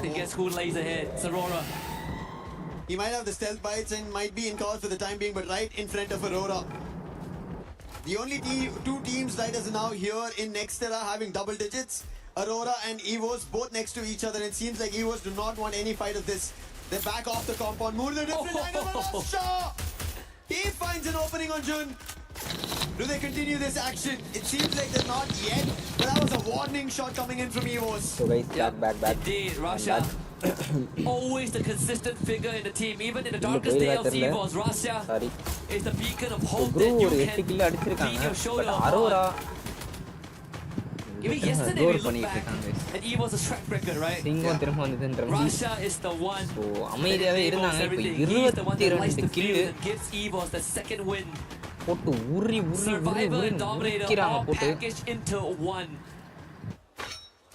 And guess who lays ahead? It's Aurora. He might have the stealth bites and might be in call for the time being, but right in front of Aurora. The only two teams right as now here in Nextera having double digits. Aurora and EVOS both next to each other. It seems like EVOS do not want any fight of this. They're back off the compound. Move the different angle. Rasha! He finds an opening on Jun. Do they continue this action? It seems like they're not yet, but that was a warning shot coming in from EVOS. So guys, back. Indeed, Rasha. Always the consistent figure in the team, even in the darkest day of EVOS. Rasha is the beacon of hope that you can lean your shoulder upon. Even yesterday we looked back at EVOS' track record, right? Rasha is the one that enables everything. He is the one that lights the fuse and gives EVOS the second win. Survivor and Dominator all packaged into one.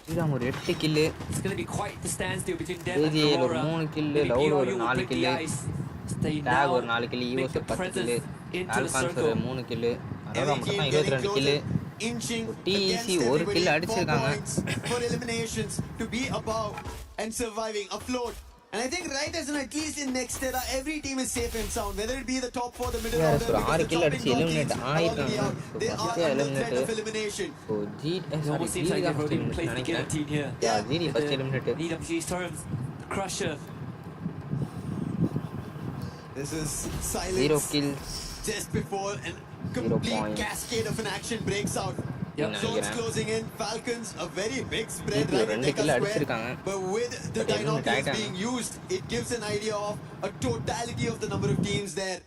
It's going to be quite the standstill between them and Aurora. Maybe BRU will break the ice. Stay now, make the presence into the circle. Inching against everybody, 4 points for eliminations to be above and surviving afloat. And I think right as in at least in Nextera, every team is safe and sound. Whether it be the top 4, the middle order, because the top and low teams are already out. They are under threat of elimination. It almost seems like they've already placed the guillotine here. EWC's terms, the Crusher. This is silence. 0 kills. Just before an complete cascade of an action breaks out. Zones closing in. Falcons, a very big spread right in Deca Square. But with the binoculars being used, it gives an idea of a totality of the number of teams there.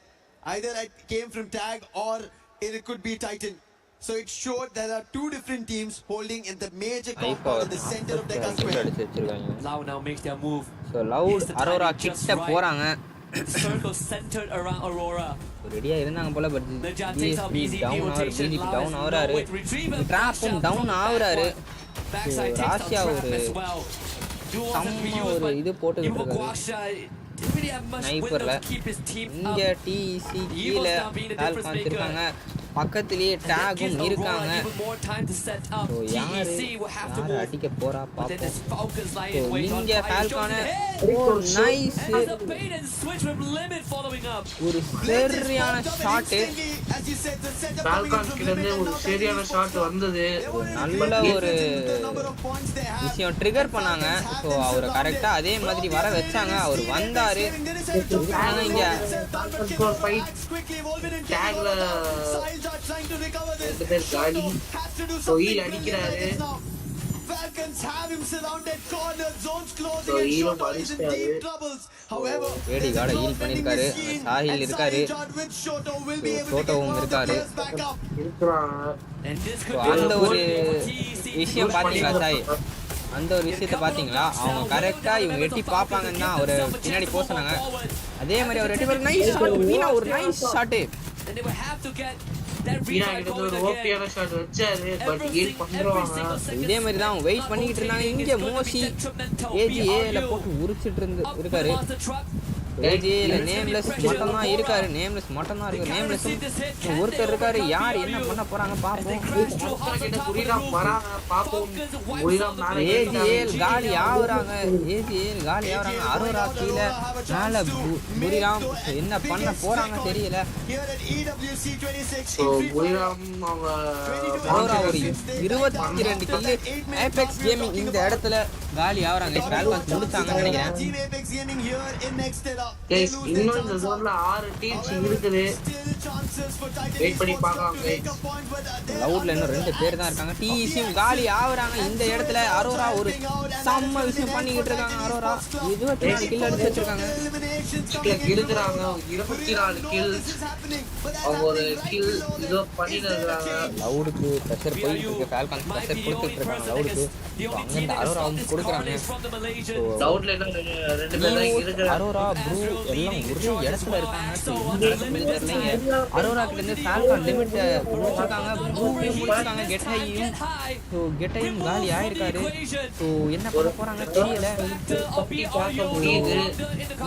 Either it came from Tag or it could be Titan. So it showed there are 2 different teams holding in the major compound in the center of Deca Square. Loud now makes their move. So Loud Aurora கிட்ட போறாங்க. Circle centered around Aurora. ரெடியா இருந்தாங்க போல but BGP down ஆவறாரு. டிராப்பும் down ஆவறாரு. Rashiya ஒரு ஒரு இது போட்டுட்டு இருக்காரு. ஸ்னைப்பர்ல இங்க டிசி கீழ ஆல்கான்ஸ் இருக்காங்க. பக்கத்திலேயே டாகும் இருக்காங்க. ஸோ யாரு அடிக்க போறா பாப்போம். ஸோ இங்க ஃபால்கான ஒரு நைஸ் ஒரு சரியான ஷாட்டு. ஃபால்கான்ஸ்ல ஒரு சரியான ஷாட் வந்தது. நல்ல ஒரு விஷயம் ட்ரிகர் பண்ணாங்க. ஸோ அவரை கரெக்டா அதே மாதிரி வர வச்சாங்க. அவர் வந்தாரு. இங்க டேக்ல காலி ஹீல் அடிக்கிறாரு. Falcons have him surrounded, corner zones closing So and hero Shoto is in deep troubles. However, ஏடி காட ஹீல் பண்ணிருக்காரு. சாஹில் இருக்காரு. ஷோட்டோவும் இருக்காரு. அந்த ஒரு விஷயம் பாத்தீங்களா சாய்? அந்த ஒரு விஷயத்தை பாத்தீங்களா? அவங்க கரெக்டா இவங்க எட்டி பாப்பாங்கன்னு தான் ஒரு பின்னாடி போக சொன்னாங்க. அதே மாதிரி அவர் எட்டி பாருங்க. Nice shot. மீனா ஒரு நைஸ் ஷாட். இதே மாதிரி தான் வெயிட் பண்ணிட்டு இருந்தாங்க. இங்க மோசி ஏஜிஏல போட்டு உரிச்சிட்டு இருக்காரு. ஏஜிஏல நேம்லெஸ் மட்டும் தான் இருக்காரு. நேம்லெஸ் மட்டும் தான் இருக்கு. நேம்லெஸ் ஒருத்தர் இருக்காரு. யார் என்ன பண்ண போறாங்க பாப்போம். ஏஜிஏல் காலி ஆகுறாங்க. ஏஜிஏல் காலி ஆகுறாங்க. அரோரா கீழே மேல புரிராம் என்ன பண்ண போறாங்க தெரியல. அரோரா ஒரு 22 கில்லு. ஏபெக்ஸ் கேமிங் இந்த இடத்துல காலி ஆகுறாங்க. ஃபால்கான்ஸ் முடிச்சாங்கன்னு நினைக்கிறேன். गाइस இன்னும் இந்த ஜோன்ல 6 டீம்ஸ் இருக்குது. வெயிட் பண்ணி பார்க்கலாம் गाइस. லவுட்ல இன்னும் 2 பேர் தான் இருக்காங்க. டிசியும் காலி ஆவறாங்க. இந்த இடத்துல அரோரா ஒரு சம்ம விஷயம் பண்ணிக்கிட்டு இருக்காங்க. அரோரா 24 கில் அடிச்சு வச்சிருக்காங்க. இருக்கிறாங்க 24 kills அவங்க ஒரு கில் இதோ பண்ணிட்டு இருக்காங்க. லவுடுக்கு ப்ரெஷர் போயிட்டு இருக்கு, ஃபால்கான்ஸ் ப்ரெஷர் கொடுத்துட்டு இருக்காங்க லவுடுக்கு. அங்கேருந்து அரோராவும் கொடுக்குறாங்க. லவுட்ல என்ன ரெண்டு பேர் தான் இருக்கிறாங்க. அரோரா ப்ரூ எல்லாம் ஒரே இடத்துல இருக்காங்க. அரோராக்குல இருந்து ஃபால்கான் லிமிட் முடிச்சிருக்காங்க, ப்ரூவையும் முடிச்சிருக்காங்க, கெட்டையும் காலி ஆயிருக்காரு. ஸோ என்ன பண்ண போறாங்க தெரியல.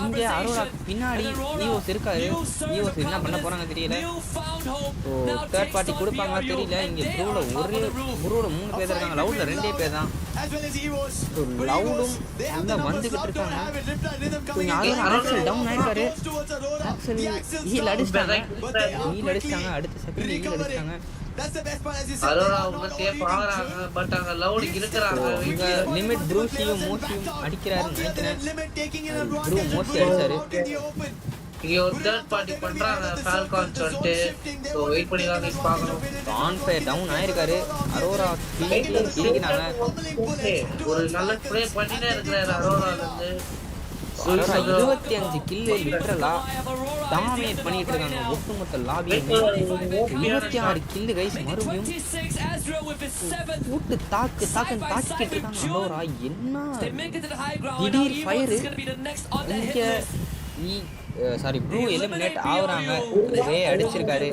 இங்கே அரோரா பின்னாடி ஈவோஸ் இருக்காரு, ஈவோஸ் என்ன பண்ண போறாங்க தெரியல. ஸோ தேர்ட் பார்ட்டி கொடுப்பாங்க தெரியல. இங்கே ப்ரூவில் 3 பேர் இருக்காங்க, லவுட்ல 2 பேர் தான். ஸோ லவுடும் நல்லா வந்துகிட்டு இருக்காங்க. ஆக்சல் டவுன் ஆயிருக்காரு, ஆக்சல் ஹீல் அடிச்சிட்டாங்க, அடுத்த செகண்ட் ஹீல் அடிச்சிட்டாங்க. அரோரா அவங்க சேஃப் ஆகுறாங்க, பட் அங்க லவுட் இருக்கிறாங்க. லிமிட் ப்ரூசியும் மோசியும் அடிக்கிறாருன்னு நினைக்கிறேன். ப்ரூ மோசி அடிச்சாரு. இங்க ஒரு தேர்ட் பார்ட்டி பண்றாங்க ஃபால்கான் சொல்லிட்டு. ஸோ வெயிட் பண்ணி தான் பார்க்கணும். ஆன்ஃபயர் டவுன் ஆயிருக்காரு. அரோரா கிழிக்கிறாங்க. ஒரு நல்ல ப்ளே பண்ணிட்டே இருக்கிறாரு அரோரால இருந்து. 25 கில்லு லிட்டரலா டாமினேட் பண்ணிட்டு இருக்காங்க ஒட்டுமொத்த லாபியுமே. 26 கில்லு கைஸ். மறுபடியும் போட்டு தாக்கிட்டு இருக்காங்க அரோரா. என்ன திடீர் ஃபயரு. இங்க ப்ரூ எலிமினேட் ஆகுறாங்க. ரே அடிச்சிருக்காரு.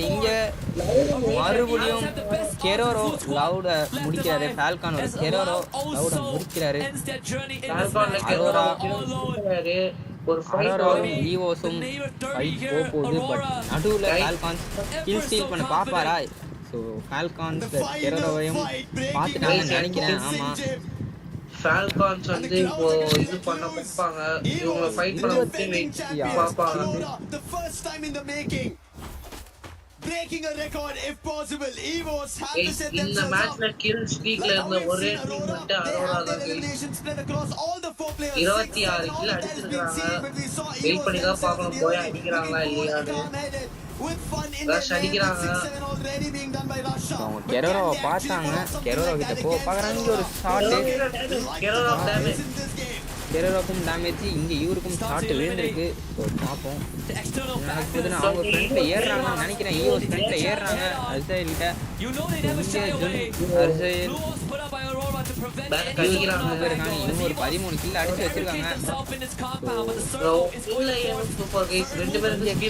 இங்க மறுபடியும் கெரோரோ லவுட முடிக்கிறாரு. ஃபால்கான் ஒரு கெரோரோ லவுட முடிக்கிறாரு. அரோராவும் ஈவோஸும் ஃபைட் போகுது. பட் நடுவில் ஃபால்கான்ஸ் கில் ஸ்டீல் பண்ண பாப்பாரா? ஸோ ஃபால்கான்ஸ் கெரோரோவையும் பார்த்துட்டாங்கன்னு நினைக்கிறேன். ஆமா, ஃபால்கான்ஸ் வந்து இப்போ இது பண்ண பார்ப்பாங்க, இவங்க ஃபைட் பண்ண பார்ப்பாங்க. Breaking a record if possible. EVOS have to set in the match la kill streak la irundha ore team mette Aurora la spread across all the 4 players. 26 kill adichirukanga. Wait பண்ணி தான் பார்க்கணும் போய் அடிக்கறாங்களா இல்லையான்னு. With fun in rush அடிக்கறாங்க. அவங்க கெரோரோ பார்த்தாங்க. கெரோரோ கிட்ட பார்க்கறாங்க. ஒரு ஷாட் கெரோரோ டேமேஜ். கெரோரோக்கும் டேமேஜ். இங்க இவருக்கும் ஷாட் விழுந்திருக்கு. ஸோ பார்ப்போம் நடக்குதுன்னு. அவங்க ஃப்ரண்ட்ல ஏறுறாங்கன்னு நினைக்கிறேன். ஈவோஸ் ஃப்ரண்ட்ல ஏறுறாங்க. அர்சைல் கிட்ட அர்சைல் இருக்காங்க. இன்னும் ஒரு 13 கில் அடிச்சு வச்சிருக்காங்க.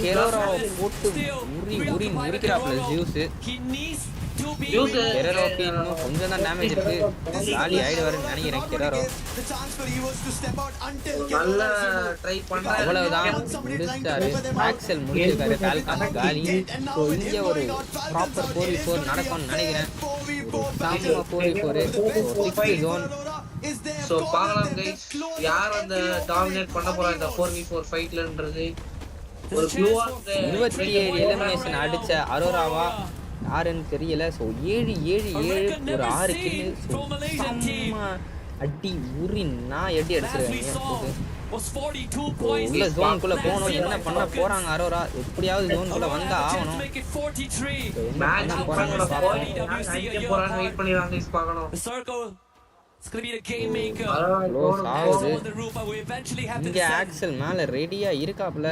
கெரோரோ போட்டு முறிக்கிறாப்ல ஜியூஸ். கெரோரோக்கு இன்னும் கொஞ்சம் தான் டேமேஜ் இருக்கு. காலி ஆயிடுவாருன்னு நினைக்கிறேன் கெரோரோ. அவ்வளவுதான் முடிச்சாரு. ஆக்சல் முடிச்சிருக்காரு. ஃபால்கான் காலி. ஸோ இங்கே ஒரு ப்ராப்பர் 4v4 நடக்கும்னு நினைக்கிறேன். சாம 4v4 6 ஜோன். ஸோ பார்க்கலாம் கைஸ், யார் அந்த டாமினேட் பண்ண போறா இந்த 4v4 ஃபைட்லன்றது. ஒரு 27 எலிமினேஷன் அடிச்ச அரோராவா யாருன்னு தெரியல. ஸோ 7 ஒரு 6 கில்லு. அடி உரி நான் எட்டி அடிச்சிருக்காங்க. உள்ள ஜோனுக்குள்ள போகணும். என்ன பண்ண போறாங்க அரோரா? எப்படியாவது ஜோனுக்குள்ள வந்தா ஆகணும். இங்க ஆக்சல் மேல ரெடியா இருக்காப்ல.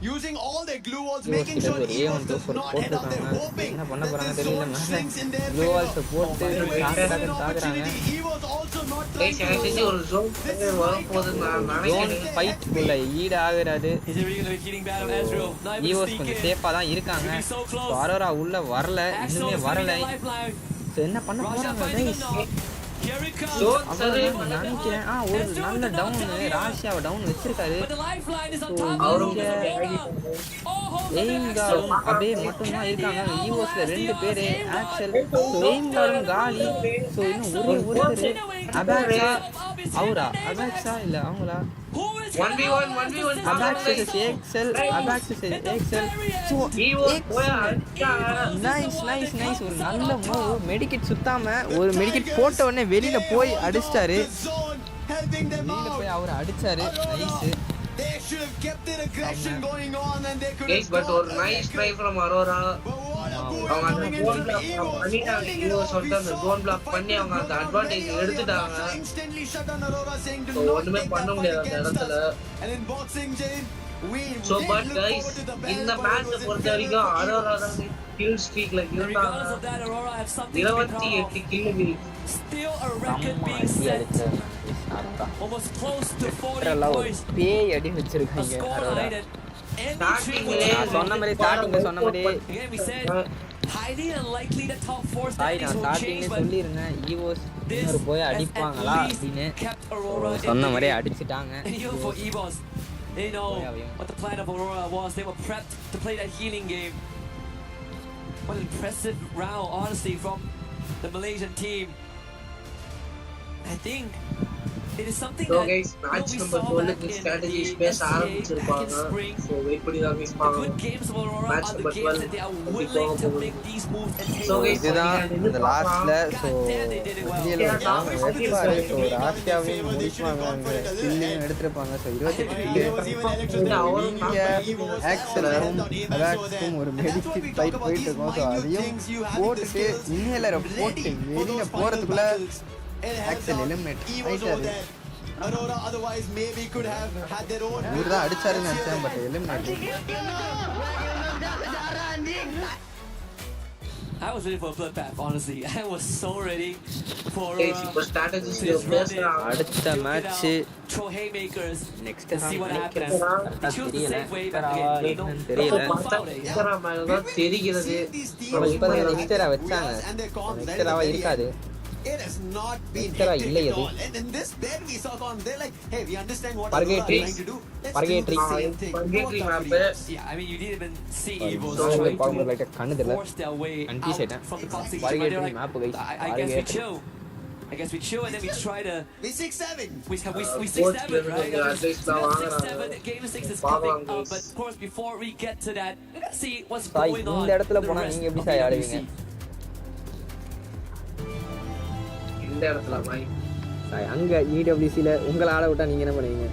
using all their glue walls, making sure Eagles does not end up there hoping என்ன பண்ண போறாங்க தெரியல. மேல க்ளூ வால்ஸ் போட்டு தாக்குறாங்க. ஒரு ஜோன் வரப்போகுது நான் நினைக்கிறேன். ஃபைட் குள்ள ஈடு ஆகுறாரு. ஈவோஸ் கொஞ்சம் சேஃபா தான் இருக்காங்க. அரோரா உள்ள வரல, இன்னுமே வரல. என்ன பண்ண போறாங்க கைஸ்? நினைக்கிறேன் ஒரு நல்ல டவுன் ராஷியாவை டவுன் வச்சிருக்காரு. எய்ம்கார்டும் அப்படியே மட்டும்தான் இருக்காங்க. ஈவோஸ்ல 2 பேரு ஆக்சல். எய்ம்கார்டும் காலி. ஸோ இன்னும் ஒரு பேரு அபாக்ஸா அவரா அபாக்ஸா இல்ல அவங்களா 1v1 அபாக்ஸஸ் எக்ஸல் ஸோ நைஸ் ஒரு நல்ல மூவ். மெடிக்கெட் சுத்தாம ஒரு மெடிக்கெட் போட்ட உடனே வெளியில போய் அடிச்சிட்டாரு. வெளியில போய் அவர் அடிச்சாரு. நைஸ். Guys, but ஒரு nice try from Aurora. அவங்க அந்த ஜோன் பிளாக் பண்ணிட்டாங்க. ஈவோஸ் வந்து அந்த ஜோன் பிளாக் பண்ணி அவங்க அந்த அட்வான்டேஜ் எடுத்துட்டாங்க. ஒண்ணுமே பண்ண முடியாது அந்த இடத்துல. So but guys, இந்த மேட்சை பொறுத்த வரைக்கும் அரோரா தான் கில் ஸ்ட்ரீக்ல இருந்தாங்க. 28 kill. Still a record being set. Almost close to 40 points. பேய் அடி வச்சிருக்காங்க அரோரா. ஸ்டார்டிங்ல சொன்ன மாதிரி Again we said highly unlikely the top 4 standings will change, but சொல்லிருங்க ஈவோஸ் இன்னொரு போய் அடிப்பாங்களா அப்படினு சொன்ன மாதிரி அடிச்சிட்டாங்க. even for EVOS, they know what the plan of Aurora was. They were prepped to play that healing game. What an impressive round, honestly, from the Malaysian team. I think it is something that guys, match number 12 க்கு strategies பேச ஆரம்பிச்சிருப்பாங்க. So wait பண்ணி தான் guys பார்க்கணும். Good games of Aurora are the games that they are willing to make these moves and take. So guys, இதுதான் இந்த லாஸ்ட்ல so இந்தியால இருக்காங்க வேட்பாரு சோ ராஷ்டியாவையும் முடிச்சுவாங்க கில்லையும் எடுத்துப்பாங்க. சோ 28 ஆக்சலரும் அலாக்ஸும் ஒரு மெடிக்கல் ஃபைட் போயிட்டு இருக்கும். சோ அதையும் போட்டுட்டு இன்ஹேலரை போட்டு வெளியில போறதுக்குள்ள ஆக்சல் எலிமினேட் ஆயிட்டாரு. Aurora otherwise maybe could have had their own. இவர்தான் அடிச்சாருன்னு நினைச்சேன் but eliminate. I was ready for a bloodbath, honestly. I was so ready for அடுத்த match throw haymakers. Next see what happens. They choose the safe way, but தெரியல. தெரிகிறது. இப்பதான் நெக்ஸ்டரா வச்சாங்க. நெக்ஸ்டராவா இருக்காது. It has not been hectic at all. And in this bed we saw on, they're like, hey, we understand what we're trying to do. Let's do the same thing. Yeah, I mean, you didn't even see EVOS trying to force their way out from the toxic situation. I guess we chill. And then we try to... We 6-7. We 6-7, right? 6-7. Game 6 is coming up, but of course, before we get to that, let's see what's going on. இந்த இடத்துல போனா நீங்க எப்படி சாய் ஆடுவீங்க? இந்த இடத்துல பாய் சாய் அங்க EWC ல உங்கள ஆட விட்டா நீங்க என்ன பண்ணுவீங்க?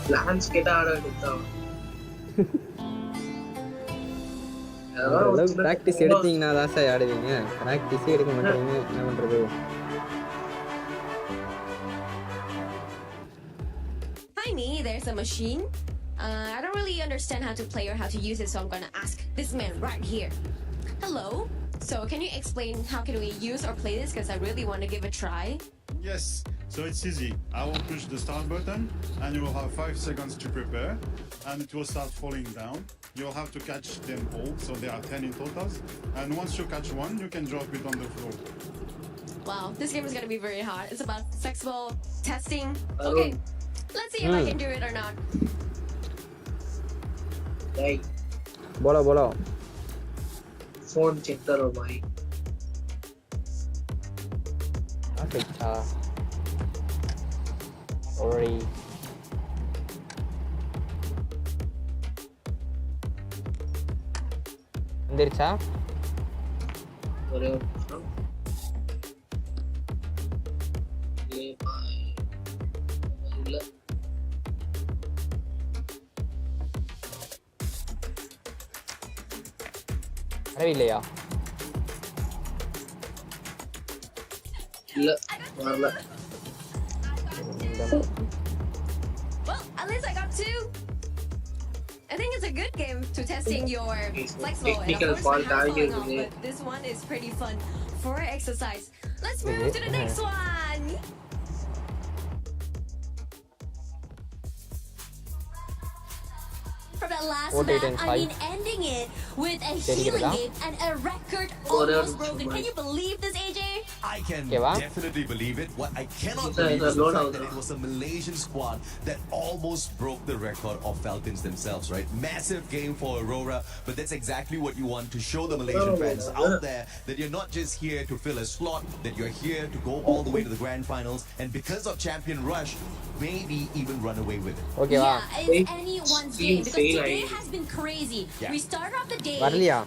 பிளான்ஸ் கேட்டா ஆட வேண்டியதா? அதாவது பிராக்டிஸ் எடுத்தீங்கன்னா தான் சார் ஆடுவீங்க. பிராக்டிஸே எடுக்க மாட்டீங்க, என்ன பண்றது? Hi me, there's a machine. I don't really understand how to play or how to use it, so I'm gonna ask this man right here. Hello. So can you explain how can we use or play this? Because I really want to give a try. Yes. So it's easy. I will push the start button and you will have 5 seconds to prepare and it will start falling down. You'll have to catch them all. So there are 10 in total. And once you catch one, you can drop it on the floor. Wow, this game is going to be very hard. It's about flexible testing. Okay, let's see if I can do it or not. Hey. बोलो. Phone check करो भाई. अच्छा. Sorry. வந்துருச்சா? ஒரே ஒரு நிமிஷம். இல்ல. வரவில்லையா? இல்ல வரல. Well, at least I got 2. I think it's a good game to testing your flexible and of course my hands falling off, but this one is pretty fun for exercise. Let's move to the next one. From that last map, I mean ending it with a healing game and a record almost broken. Can you believe this, AJ? I can definitely believe it. What I cannot believe is the fact that it was a Malaysian squad that almost broke the record of Falcons themselves, right? Massive game for Aurora, but that's exactly what you want to show the Malaysian fans out there, that you're not just here to fill a slot, that you're here to go all the way to the grand finals, and because of Champion Rush, maybe even run away with it. Okay, yeah, it's anyone's game because today has been crazy. We started off the day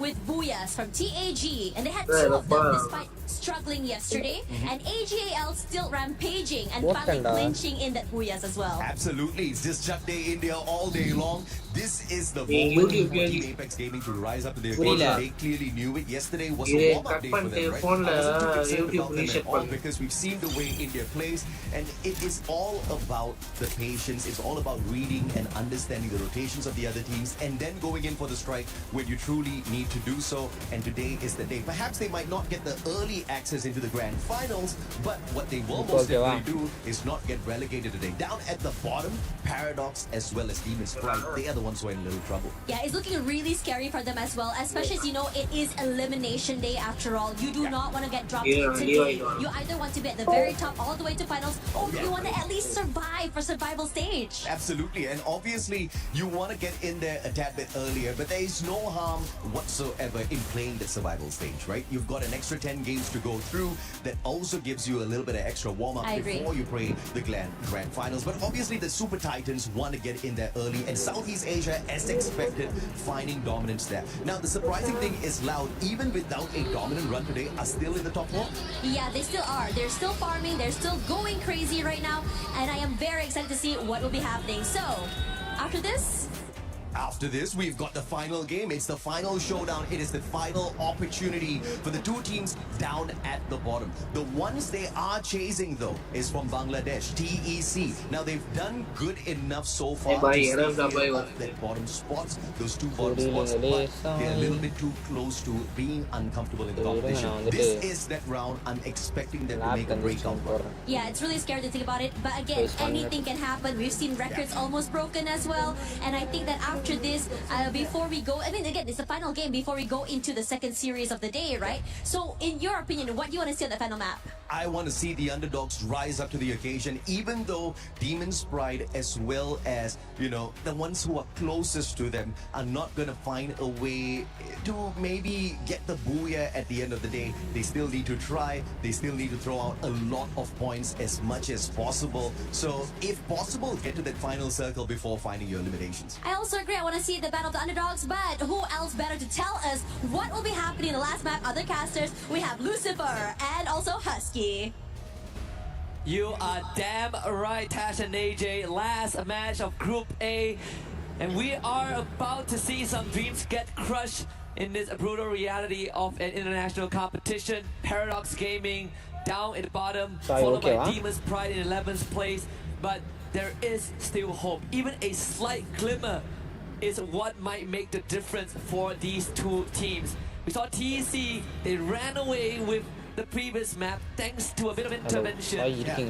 with Booyahs from TAG, and they had 2 of them despite struggling yesterday, and AGAL still rampaging and finally clinching in that Booyahs as well. Absolutely, it's just Chuck Day India all day long. This is the Hey, moment YouTube for guys. Team Apex Gaming to rise up to the Purila. occasion. They clearly knew it. Yesterday was a Hey, warm-up day cut for them, right? phone I wasn't too concerned YouTube about them reset at all pannu. because we've seen the way India plays, and it is all about the patience. It's all about reading and understanding the rotations of the other teams, and then going in for the strike when you truly need to do so. And today is the day. Perhaps they might not get the early access into the grand finals, but what they will most definitely do is not get relegated today. Down at the bottom, Paradox as well as Demon's Pride, they are the ones who are in a little trouble. Yeah, it's looking really scary for them as well, especially as you know it is elimination day after all. You do not want to get dropped today. You either want to be at the very top all the way to finals, or you want to at least survive for survival stage. Absolutely, and obviously you want to get in there a tad bit earlier, but there is no harm whatsoever in playing the survival stage, right? You've got an extra 10 games to go through that also gives you a little bit of extra warm-up before you play the grand finals. But obviously the Super Titans want to get in there early, and Southeast Asia, as expected, finding dominance there. Now the surprising thing is Loud, even without a dominant run today, are still in the top 4. Yeah, they still are. They're still farming. They're still going crazy right now, and I am very excited to see what will be happening. So, after this, we've got the final game. It's the final showdown. It is the final opportunity for the two teams down at the bottom. The ones they are chasing, though, is from Bangladesh, TEC. Now, they've done good enough so far to stay up that bottom spots, those two bottom spots, but they're a little bit too close to being uncomfortable in the competition. This is that round I'm expecting them to make a breakout run. yeah, it's really scary to think about it. But again, anything can happen. We've seen records almost broken as well, and I think that after this, before we go, I mean, again, it's the final game before we go into the second series of the day, right? So, in your opinion, what do you want to see on the final map? I want to see the underdogs rise up to the occasion, even though Demon's Pride, as well as, you know, the ones who are closest to them, are not going to find a way to maybe get the booyah at the end of the day. They still need to try. They still need to throw out a lot of points as much as possible. So, if possible, get to that final circle before finding your eliminations. I also agree. I want to see the battle of the underdogs, but who else better to tell us what will be happening in the last map? Other casters, we have Lucifer and also Husky. You are damn right, Tash and AJ. Last match of Group A, and we are about to see some dreams get crushed in this brutal reality of an international competition. Paradox Gaming down at the bottom, followed by Demon's Pride in 11th place. But there is still hope. Even a slight glimmer is what might make the difference for these two teams. We saw TEC, they ran away with the previous map thanks to a bit of intervention.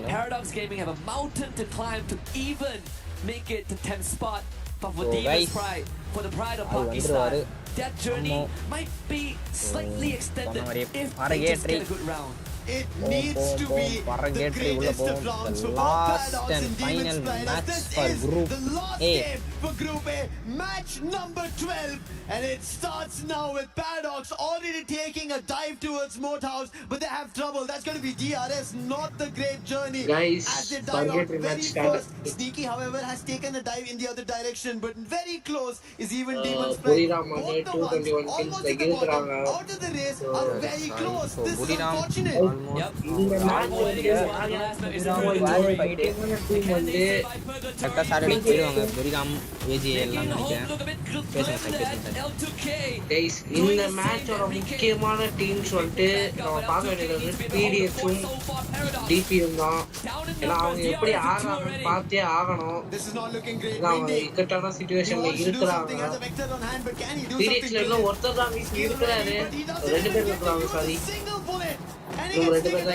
Paradox Gaming have a mountain to climb to even make it to 10th spot. But for Demon's Pride, for the pride of Pakistan, that journey might be slightly extended if they just get a good round. It needs to be the greatest of rounds for both Paradox and Demon's Pride. This is the last game for Group A, match number 12, and it starts now with Paradox already taking a dive towards Moat House, but they have trouble. That's going to be DRS, not the great journey. Guys, as they dive out very fast. Sneaky, however, has taken a dive in the other direction, but very close is even Demon's Pride. Both the ones almost at the bottom, out of the race, are very close. This is unfortunate. Yep. இந்த மேட்சோட முக்கியமான team சொல்லிட்டு நம்ம பார்க்க வேண்டியது PDXும் DPயும் தான். ஏன்னா அவங்க எப்படி ஆடுறாங்கன்னு பார்த்தே ஆகணும். அவங்க இக்கட்டான சிச்சுவேஷன்ல இருக்கிறாங்க. PDXல இன்னும் ஒருத்தர் தான் இருக்கிறாரு, 2 பேர் இருக்கிறாங்க. சாரி, 2 பேர் தான்